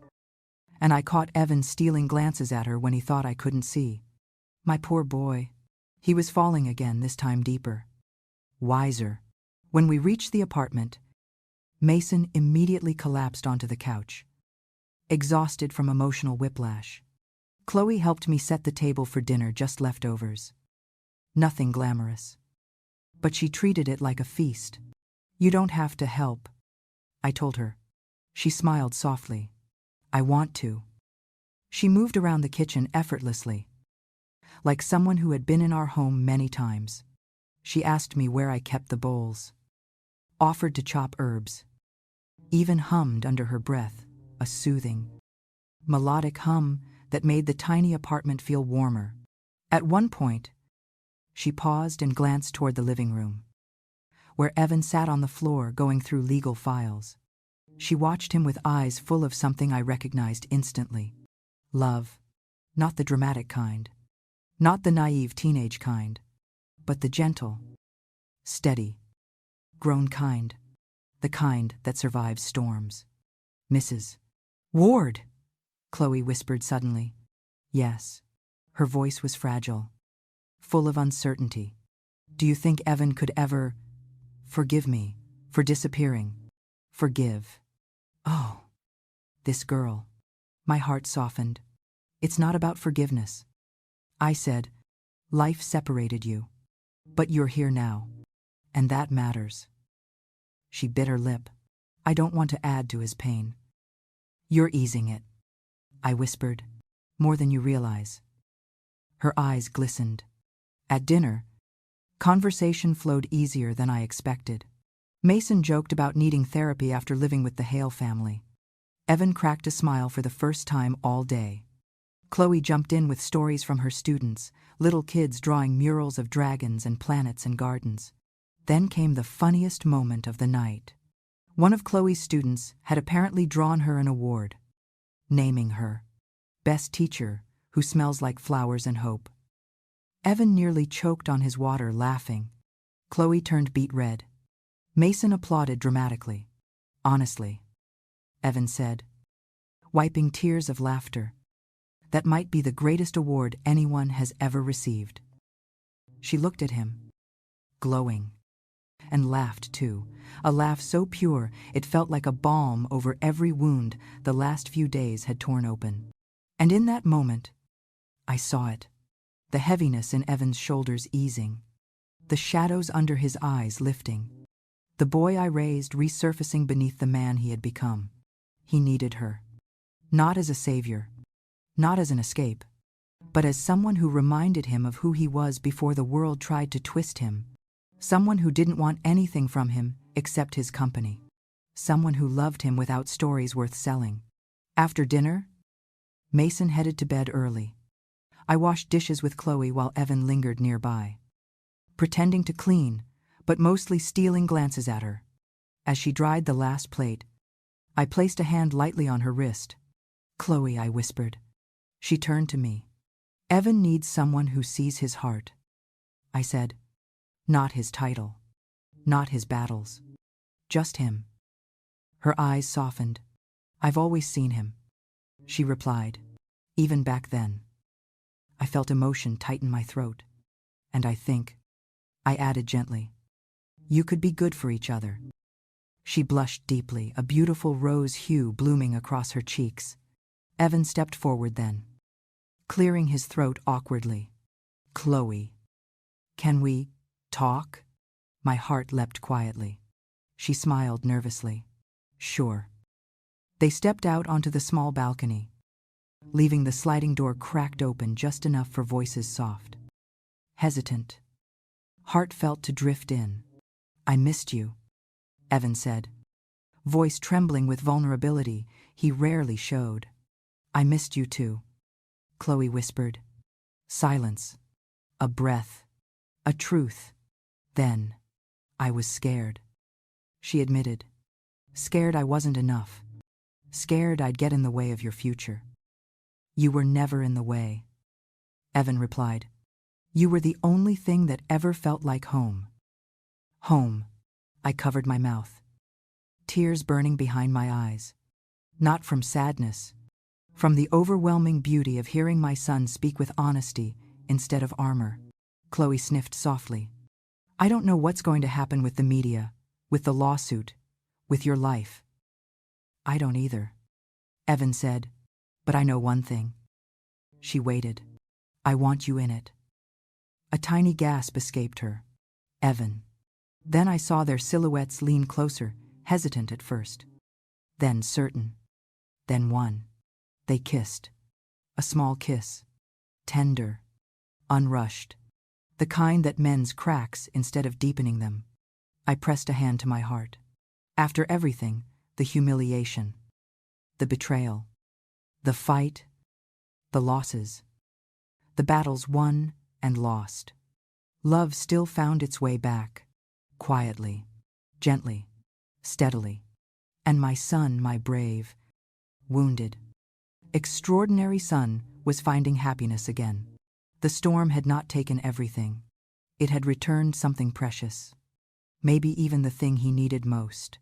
[SPEAKER 1] and I caught Evan stealing glances at her when he thought I couldn't see. My poor boy. He was falling again, this time deeper, wiser. When we reached the apartment, Mason immediately collapsed onto the couch, exhausted from emotional whiplash. Chloe helped me set the table for dinner, just leftovers. Nothing glamorous, but she treated it like a feast. "You don't have to help," I told her. She smiled softly. "I want to." She moved around the kitchen effortlessly, like someone who had been in our home many times. She asked me where I kept the bowls, offered to chop herbs, even hummed under her breath, a soothing, melodic hum that made the tiny apartment feel warmer. At one point, she paused and glanced toward the living room, where Evan sat on the floor going through legal files. She watched him with eyes full of something I recognized instantly. Love. Not the dramatic kind. Not the naive teenage kind. but the gentle, steady, grown kind, the kind that survives storms. Mrs. Ward, Chloe whispered suddenly. Yes. Her voice was fragile, full of uncertainty. Do you think Evan could ever forgive me for disappearing? Forgive. Oh, this girl. My heart softened. It's not about forgiveness. I said, life separated you, but you're here now, and that matters. She bit her lip. I don't want to add to his pain. You're easing it, I whispered, more than you realize. Her eyes glistened. At dinner, conversation flowed easier than I expected. Mason joked about needing therapy after living with the Hale family. Evan cracked a smile for the first time all day. Chloe jumped in with stories from her students, little kids drawing murals of dragons and planets and gardens. Then came the funniest moment of the night. One of Chloe's students had apparently drawn her an award, naming her Best Teacher Who Smells Like Flowers and Hope. Evan nearly choked on his water laughing. Chloe turned beet red. Mason applauded dramatically. Honestly, Evan said, wiping tears of laughter, that might be the greatest award anyone has ever received. She looked at him, glowing, and laughed too, a laugh so pure it felt like a balm over every wound the last few days had torn open. And in that moment, I saw it, the heaviness in Evan's shoulders easing, the shadows under his eyes lifting, the boy I raised resurfacing beneath the man he had become. He needed her, not as a savior, not as an escape, but as someone who reminded him of who he was before the world tried to twist him. Someone who didn't want anything from him except his company. Someone who loved him without stories worth selling. After dinner, Mason headed to bed early. I washed dishes with Chloe while Evan lingered nearby, pretending to clean, but mostly stealing glances at her. As she dried the last plate, I placed a hand lightly on her wrist. Chloe, I whispered. She turned to me. Evan needs someone who sees his heart, I said. Not his title, not his battles, just him. Her eyes softened. I've always seen him, she replied, even back then. I felt emotion tighten my throat. And I think, I added gently, you could be good for each other. She blushed deeply, a beautiful rose hue blooming across her cheeks. Evan stepped forward then, clearing his throat awkwardly. Chloe, can we talk? My heart leapt quietly. She smiled nervously. Sure. They stepped out onto the small balcony, leaving the sliding door cracked open just enough for voices soft, hesitant, heartfelt to drift in. I missed you, Evan said, voice trembling with vulnerability he rarely showed. I missed you too, Chloe whispered. Silence, a breath, a truth. Then, I was scared, she admitted. Scared I wasn't enough. Scared I'd get in the way of your future. You were never in the way, Evan replied. You were the only thing that ever felt like home. Home. I covered my mouth, tears burning behind my eyes. Not from sadness, from the overwhelming beauty of hearing my son speak with honesty instead of armor. Chloe sniffed softly. I don't know what's going to happen with the media, with the lawsuit, with your life. I don't either, Evan said, but I know one thing. She waited. I want you in it. A tiny gasp escaped her. Evan. Then I saw their silhouettes lean closer, hesitant at first. Then certain. Then one. They kissed. A small kiss. Tender. Unrushed. The kind that mends cracks instead of deepening them. I pressed a hand to my heart. After everything, the humiliation, the betrayal, the fight, the losses, the battles won and lost, love still found its way back, quietly, gently, steadily. And my son, my brave, wounded, extraordinary son, was finding happiness again. The storm had not taken everything. It had returned something precious. Maybe even the thing he needed most.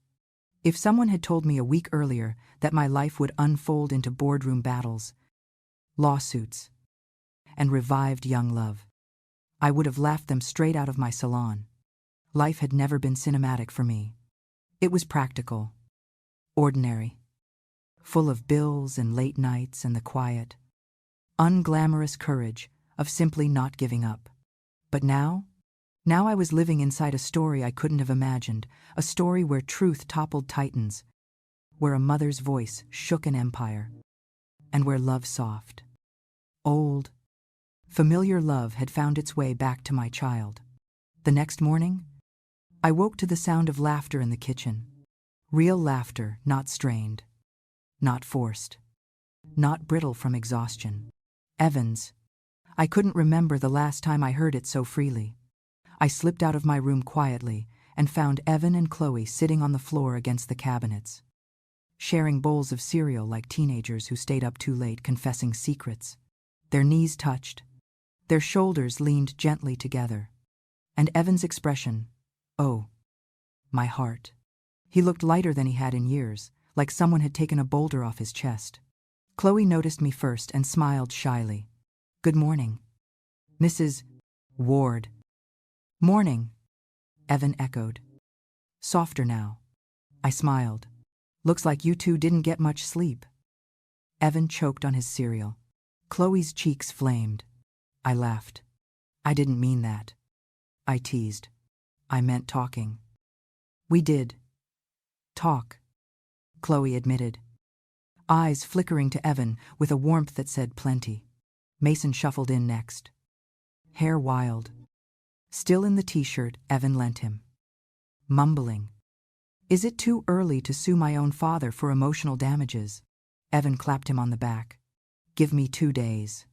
[SPEAKER 1] If someone had told me a week earlier that my life would unfold into boardroom battles, lawsuits, and revived young love, I would have laughed them straight out of my salon. Life had never been cinematic for me. It was practical, ordinary, full of bills and late nights and the quiet, unglamorous courage of simply not giving up. But now I was living inside a story I couldn't have imagined, a story where truth toppled titans, where a mother's voice shook an empire, and where love soft, old, familiar love had found its way back to my child. The next morning, I woke to the sound of laughter in the kitchen. Real laughter, not strained, not forced, not brittle from exhaustion. Evans. I couldn't remember the last time I heard it so freely. I slipped out of my room quietly and found Evan and Chloe sitting on the floor against the cabinets, sharing bowls of cereal like teenagers who stayed up too late confessing secrets. Their knees touched, their shoulders leaned gently together, and Evan's expression, oh, my heart. He looked lighter than he had in years, like someone had taken a boulder off his chest. Chloe noticed me first and smiled shyly. Good morning, Mrs. Ward. Morning, Evan echoed. Softer now. I smiled. Looks like you two didn't get much sleep. Evan choked on his cereal. Chloe's cheeks flamed. I laughed. I didn't mean that. I teased. I meant talking. We did talk, Chloe admitted, eyes flickering to Evan with a warmth that said plenty. Mason shuffled in next, hair wild. Still in the t-shirt Evan lent him. Mumbling. Is it too early to sue my own father for emotional damages? Evan clapped him on the back. Give me 2 days.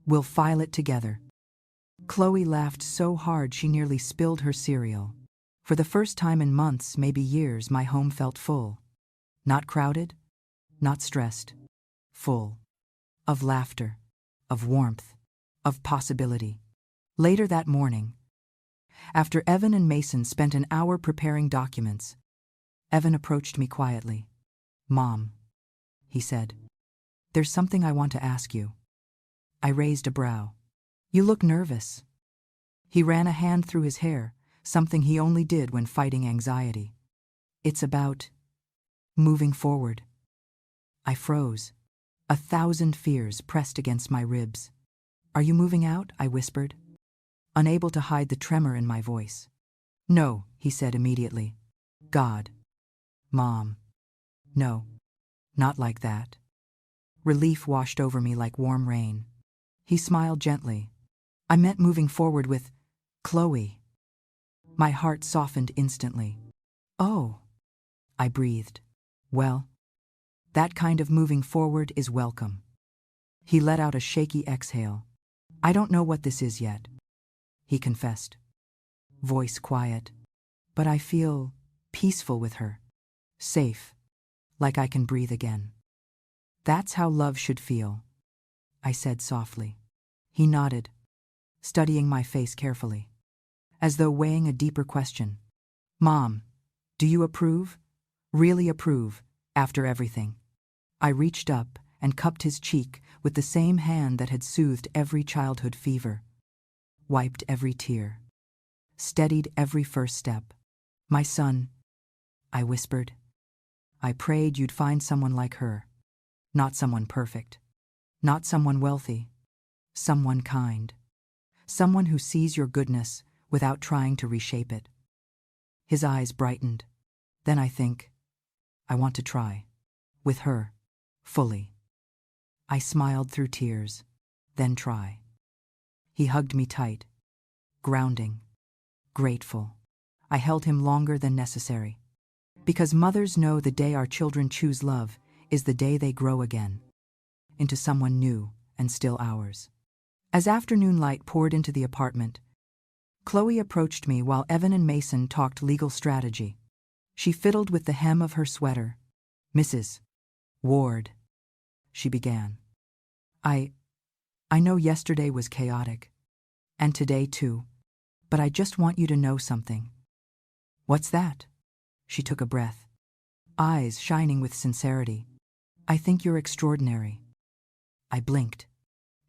[SPEAKER 1] We'll file it together. Chloe laughed so hard she nearly spilled her cereal. For the first time in months, maybe years, my home felt full. Not crowded, not stressed. Full. Of laughter, of warmth, of possibility. Later that morning, after Evan and Mason spent an hour preparing documents, Evan approached me quietly. Mom, he said, there's something I want to ask you. I raised a brow. You look nervous. He ran a hand through his hair, something he only did when fighting anxiety. It's about moving forward. I froze. 1,000 fears pressed against my ribs. Are you moving out? I whispered, unable to hide the tremor in my voice. No, he said immediately. God. Mom. No. Not like that. Relief washed over me like warm rain. He smiled gently. I meant moving forward with Chloe. My heart softened instantly. Oh, I breathed. Well, that kind of moving forward is welcome. He let out a shaky exhale. I don't know what this is yet, he confessed. Voice quiet. But I feel peaceful with her. Safe. Like I can breathe again. That's how love should feel, I said softly. He nodded, studying my face carefully, as though weighing a deeper question. Mom, do you approve? Really approve, after everything? I reached up and cupped his cheek with the same hand that had soothed every childhood fever, wiped every tear, steadied every first step. My son, I whispered. I prayed you'd find someone like her. Not someone perfect. Not someone wealthy. Someone kind. Someone who sees your goodness without trying to reshape it. His eyes brightened. Then I want to try. With her. Fully. I smiled through tears. Then try. He hugged me tight. Grounding. Grateful. I held him longer than necessary. Because mothers know the day our children choose love is the day they grow again. Into someone new and still ours. As afternoon light poured into the apartment, Chloe approached me while Evan and Mason talked legal strategy. She fiddled with the hem of her sweater. Mrs. Ward, she began. I know yesterday was chaotic. And today too. But I just want you to know something. What's that? She took a breath, eyes shining with sincerity. I think you're extraordinary. I blinked.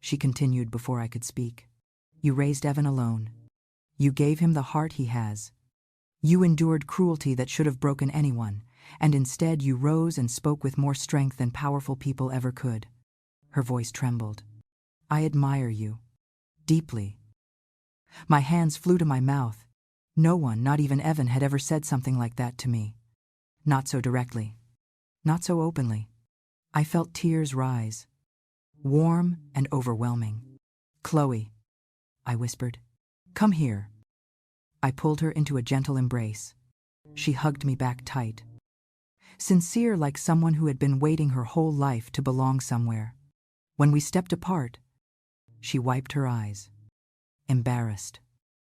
[SPEAKER 1] She continued before I could speak. You raised Evan alone. You gave him the heart he has. You endured cruelty that should have broken anyone, and instead you rose and spoke with more strength than powerful people ever could. Her voice trembled. I admire you. Deeply. My hands flew to my mouth. No one, not even Evan, had ever said something like that to me. Not so directly. Not so openly. I felt tears rise. Warm and overwhelming. Chloe, I whispered. Come here. I pulled her into a gentle embrace. She hugged me back tight. Sincere, like someone who had been waiting her whole life to belong somewhere. When we stepped apart, she wiped her eyes. Embarrassed.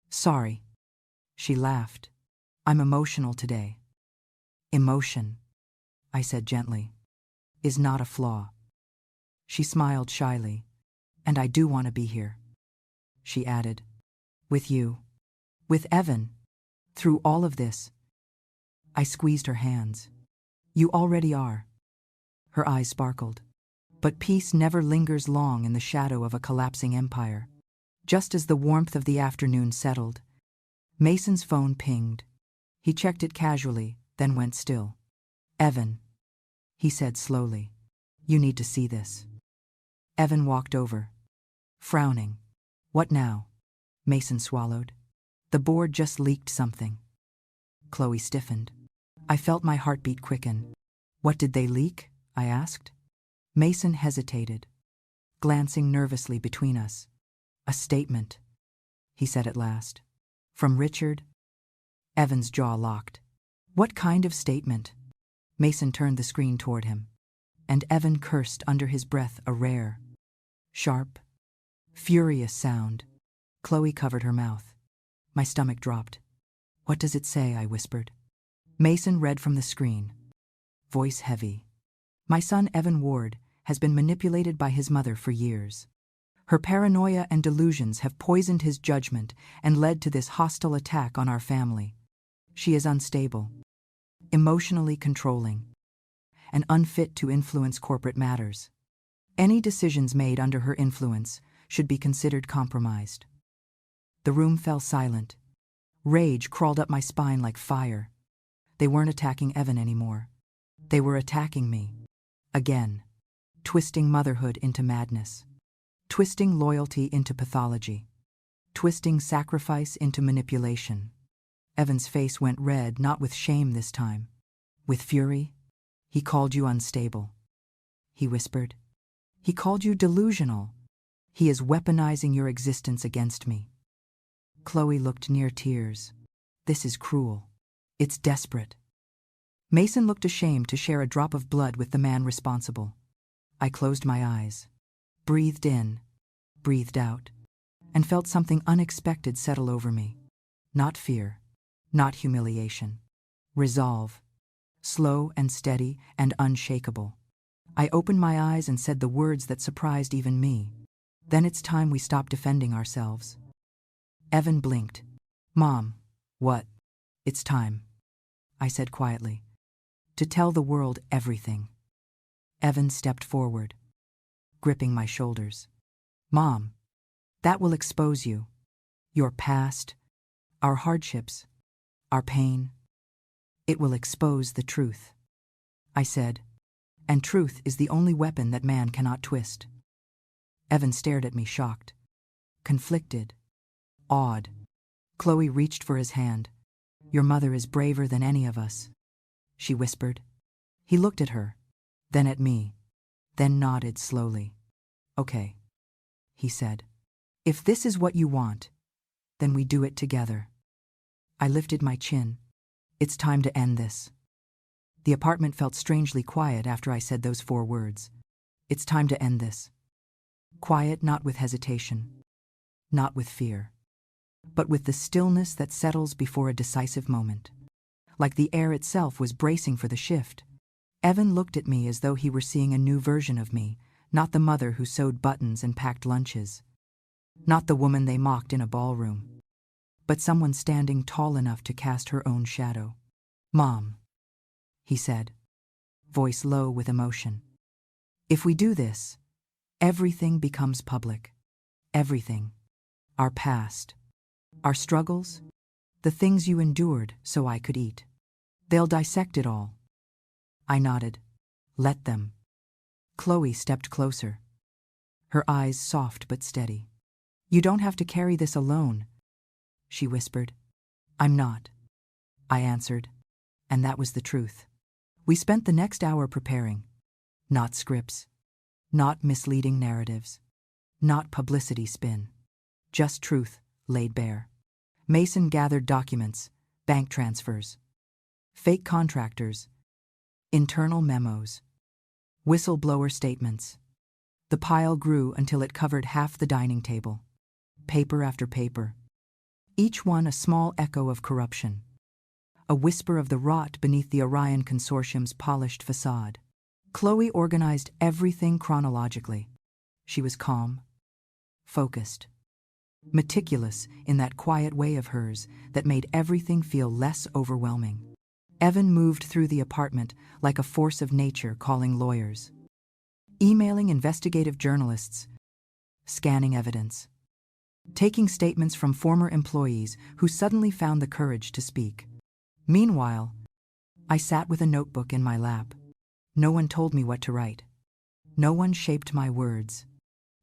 [SPEAKER 1] Sorry. She laughed. I'm emotional today. Emotion, I said gently, is not a flaw. She smiled shyly. And I do want to be here. She added. With you. With Evan. Through all of this. I squeezed her hands. You already are. Her eyes sparkled. But peace never lingers long in the shadow of a collapsing empire. Just as the warmth of the afternoon settled, Mason's phone pinged. He checked it casually, then went still. Evan, he said slowly. You need to see this. Evan walked over, frowning. What now? Mason swallowed. The board just leaked something. Chloe stiffened. I felt my heartbeat quicken. What did they leak? I asked. Mason hesitated, glancing nervously between us. A statement, he said at last. From Richard? Evan's jaw locked. What kind of statement? Mason turned the screen toward him, and Evan cursed under his breath a rare, sharp, furious sound. Chloe covered her mouth. My stomach dropped. What does it say? I whispered. Mason read from the screen, voice heavy. My son Evan Ward has been manipulated by his mother for years. Her paranoia and delusions have poisoned his judgment and led to this hostile attack on our family. She is unstable, emotionally controlling, and unfit to influence corporate matters. Any decisions made under her influence should be considered compromised. The room fell silent. Rage crawled up my spine like fire. They weren't attacking Evan anymore. They were attacking me. Again. Twisting motherhood into madness. Twisting loyalty into pathology. Twisting sacrifice into manipulation. Evan's face went red, not with shame this time. With fury. He called you unstable. He whispered. He called you delusional. He is weaponizing your existence against me. Chloe looked near tears. This is cruel. It's desperate. Mason looked ashamed to share a drop of blood with the man responsible. I closed my eyes, breathed in, breathed out, and felt something unexpected settle over me. Not fear, not humiliation. Resolve. Slow and steady and unshakable. I opened my eyes and said the words that surprised even me. Then it's time we stop defending ourselves. Evan blinked. Mom, what? It's time, I said quietly. To tell the world everything. Evan stepped forward, gripping my shoulders. Mom, that will expose you. Your past, our hardships, our pain. It will expose the truth, I said. And truth is the only weapon that man cannot twist. Evan stared at me shocked, conflicted, awed. Chloe reached for his hand. Your mother is braver than any of us, she whispered. He looked at her, then at me, then nodded slowly. Okay, he said. If this is what you want, then we do it together. I lifted my chin. It's time to end this. The apartment felt strangely quiet after I said those 4 words. It's time to end this. Quiet not with hesitation, not with fear, but with the stillness that settles before a decisive moment. Like the air itself was bracing for the shift. Evan looked at me as though he were seeing a new version of me, not the mother who sewed buttons and packed lunches, not the woman they mocked in a ballroom, but someone standing tall enough to cast her own shadow. "Mom," he said, voice low with emotion. "If we do this, everything becomes public. Everything. Our past. Our struggles. The things you endured so I could eat. They'll dissect it all." I nodded. "Let them." Chloe stepped closer, her eyes soft but steady. "You don't have to carry this alone," she whispered. "I'm not," I answered, and that was the truth. We spent the next hour preparing. Not scripts. Not misleading narratives. Not publicity spin. Just truth laid bare. Mason gathered documents, bank transfers, fake contractors, internal memos, whistleblower statements. The pile grew until it covered half the dining table. Paper after paper. Each one a small echo of corruption. A whisper of the rot beneath the Orion Consortium's polished facade. Chloe organized everything chronologically. She was calm, focused, meticulous in that quiet way of hers that made everything feel less overwhelming. Evan moved through the apartment like a force of nature calling lawyers, emailing investigative journalists, scanning evidence, taking statements from former employees who suddenly found the courage to speak. Meanwhile, I sat with a notebook in my lap. No one told me what to write. No one shaped my words.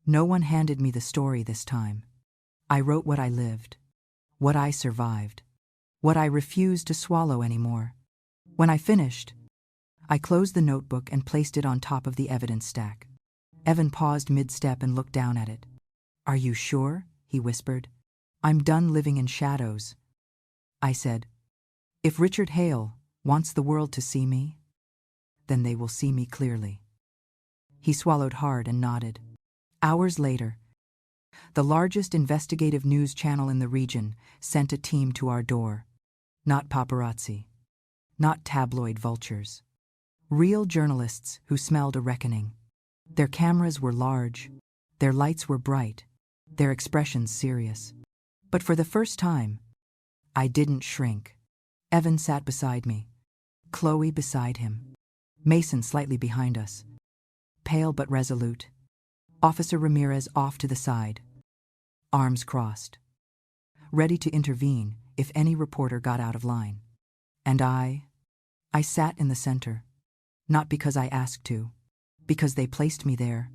[SPEAKER 1] No one handed me the story this time. I wrote what I lived, what I survived, what I refused to swallow anymore. When I finished, I closed the notebook and placed it on top of the evidence stack. Evan paused mid-step and looked down at it. "Are you sure?" he whispered. "I'm done living in shadows." I said, "If Richard Hale wants the world to see me, then they will see me clearly." He swallowed hard and nodded. Hours later, the largest investigative news channel in the region sent a team to our door. Not paparazzi. Not tabloid vultures. Real journalists who smelled a reckoning. Their cameras were large. Their lights were bright. Their expressions serious. But for the first time, I didn't shrink. Evan sat beside me. Chloe beside him. Mason slightly behind us. Pale but resolute. Officer Ramirez off to the side. Arms crossed. Ready to intervene if any reporter got out of line. And I sat in the center. Not because I asked to. Because they placed me there.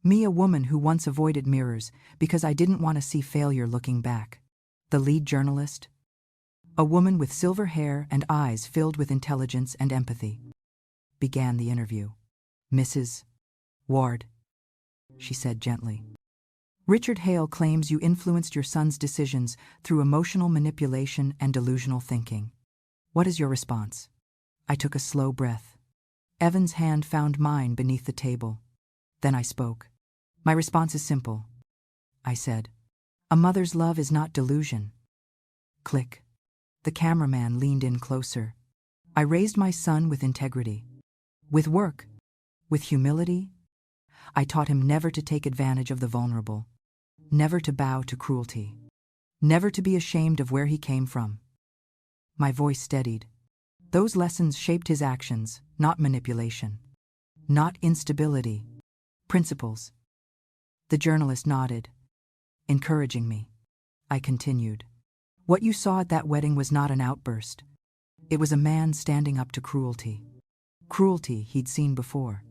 [SPEAKER 1] Me, a woman who once avoided mirrors because I didn't want to see failure looking back. The lead journalist. A woman with silver hair and eyes filled with intelligence and empathy. Began the interview. "Mrs. Ward," she said gently. "Richard Hale claims you influenced your son's decisions through emotional manipulation and delusional thinking. What is your response?" I took a slow breath. Evan's hand found mine beneath the table. Then I spoke. "My response is simple," I said. "A mother's love is not delusion." Click. The cameraman leaned in closer. I raised my son with integrity. With work. With humility. I taught him never to take advantage of the vulnerable. Never to bow to cruelty. Never to be ashamed of where he came from. My voice steadied. Those lessons shaped his actions, not manipulation. Not instability. Principles. The journalist nodded, encouraging me. I continued. "What you saw at that wedding was not an outburst. It was a man standing up to cruelty. Cruelty he'd seen before.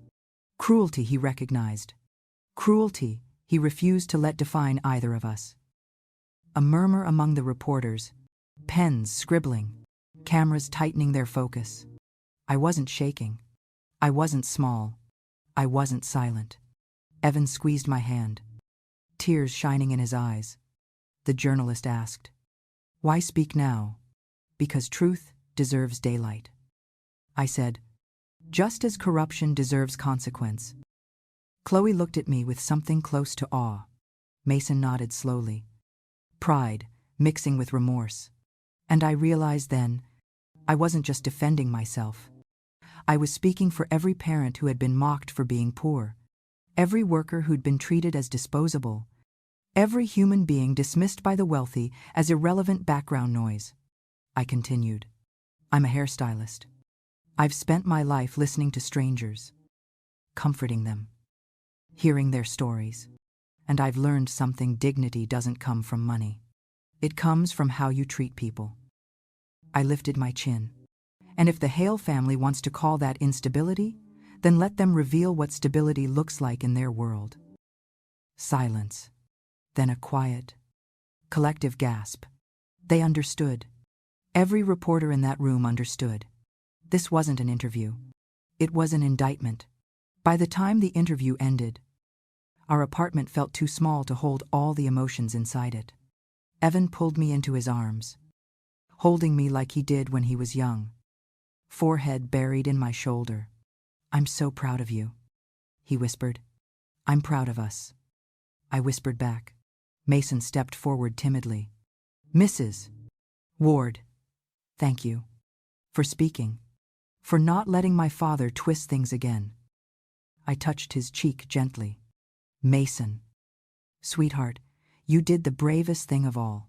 [SPEAKER 1] Cruelty he recognized. Cruelty he refused to let define either of us." A murmur among the reporters. Pens scribbling. Cameras tightening their focus. I wasn't shaking. I wasn't small. I wasn't silent. Evan squeezed my hand, tears shining in his eyes. The journalist asked, "Why speak now?" "Because truth deserves daylight." I said, "Just as corruption deserves consequence." Chloe looked at me with something close to awe. Mason nodded slowly. Pride mixing with remorse. And I realized then, I wasn't just defending myself. I was speaking for every parent who had been mocked for being poor, every worker who'd been treated as disposable, Every human being dismissed by the wealthy as irrelevant background noise. I continued. I'm a hairstylist. I've spent my life listening to strangers, comforting them, hearing their stories. And I've learned something: dignity doesn't come from money. It comes from how you treat people. I lifted my chin. And if the Hale family wants to call that instability, then let them reveal what stability looks like in their world. Silence. Then a quiet, collective gasp. They understood. Every reporter in that room understood. This wasn't an interview. It was an indictment. By the time the interview ended, our apartment felt too small to hold all the emotions inside it. Evan pulled me into his arms, holding me like he did when he was young, forehead buried in my shoulder. I'm so proud of you, he whispered. I'm proud of us, I whispered back. Mason stepped forward timidly. Mrs. Ward, thank you for speaking, for not letting my father twist things again. I touched his cheek gently. Mason, sweetheart, you did the bravest thing of all.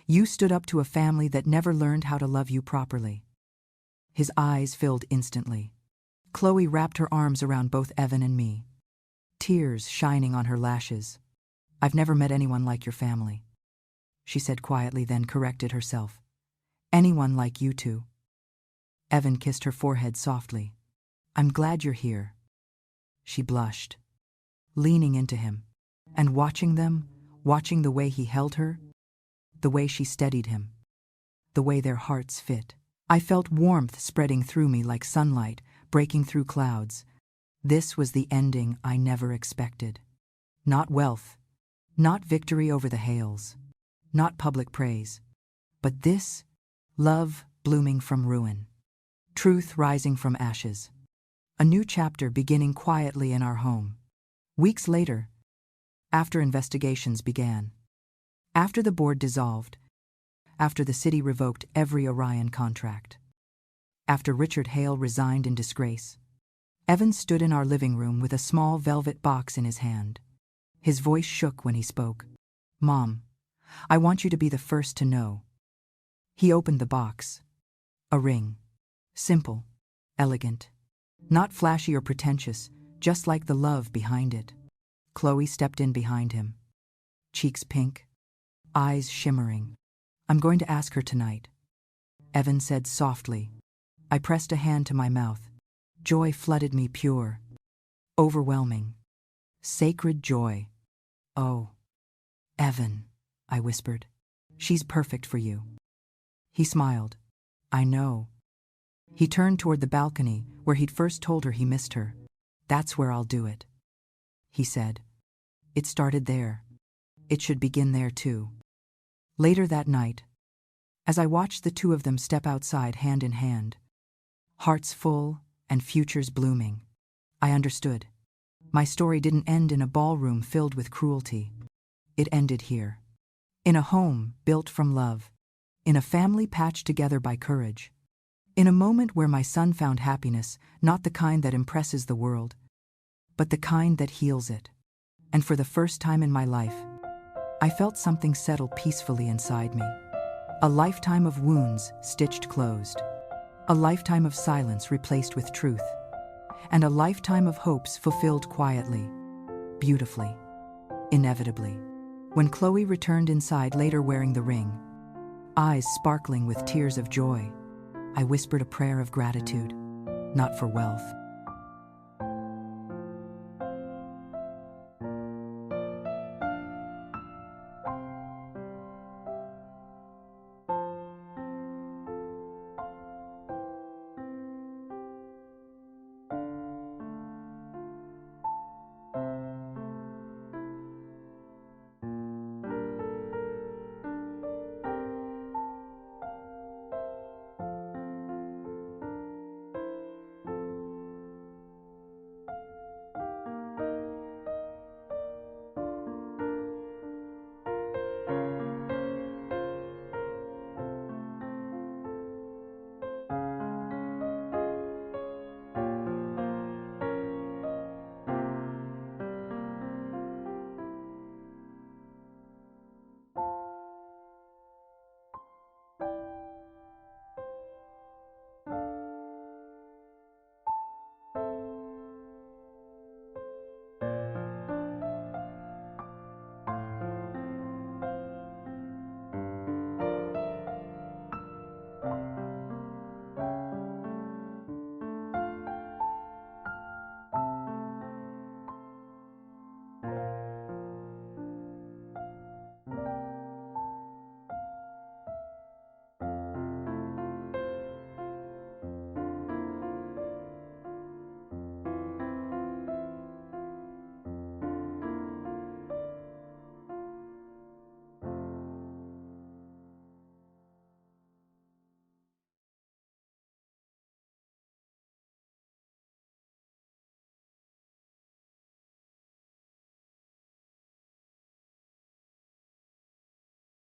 [SPEAKER 1] You stood up to a family that never learned how to love you properly. His eyes filled instantly. Chloe wrapped her arms around both Evan and me, tears shining on her lashes. I've never met anyone like your family, she said quietly, then corrected herself. Anyone like you two. Evan kissed her forehead softly. I'm glad you're here. She blushed, leaning into him, and watching the way he held her, the way she steadied him, the way their hearts fit. I felt warmth spreading through me like sunlight breaking through clouds. This was the ending I never expected. Not wealth, not victory over the Hales, not public praise, but this: love blooming from ruin, truth rising from ashes. A new chapter beginning quietly in our home. Weeks later, after investigations began, after the board dissolved, after the city revoked every Orion contract, after Richard Hale resigned in disgrace, Evan stood in our living room with a small velvet box in his hand. His voice shook when he spoke. Mom, I want you to be the first to know. He opened the box. A ring. Simple, elegant, not flashy or pretentious, just like the love behind it. Chloe stepped in behind him, cheeks pink, eyes shimmering. I'm going to ask her tonight, Evan said softly. I pressed a hand to my mouth. Joy flooded me, pure, overwhelming, sacred joy. Oh, Evan, I whispered. She's perfect for you. He smiled. I know. He turned toward the balcony where he'd first told her he missed her. That's where I'll do it, he said. It started there. It should begin there too. Later that night, as I watched the two of them step outside hand in hand, hearts full and futures blooming, I understood. My story didn't end in a ballroom filled with cruelty. It ended here. In a home built from love. In a family patched together by courage. In a moment where my son found happiness, not the kind that impresses the world, but the kind that heals it. And for the first time in my life, I felt something settle peacefully inside me. A lifetime of wounds stitched closed. A lifetime of silence replaced with truth. And a lifetime of hopes fulfilled quietly, beautifully, inevitably. When Chloe returned inside later wearing the ring, eyes sparkling with tears of joy, I whispered a prayer of gratitude, not for wealth,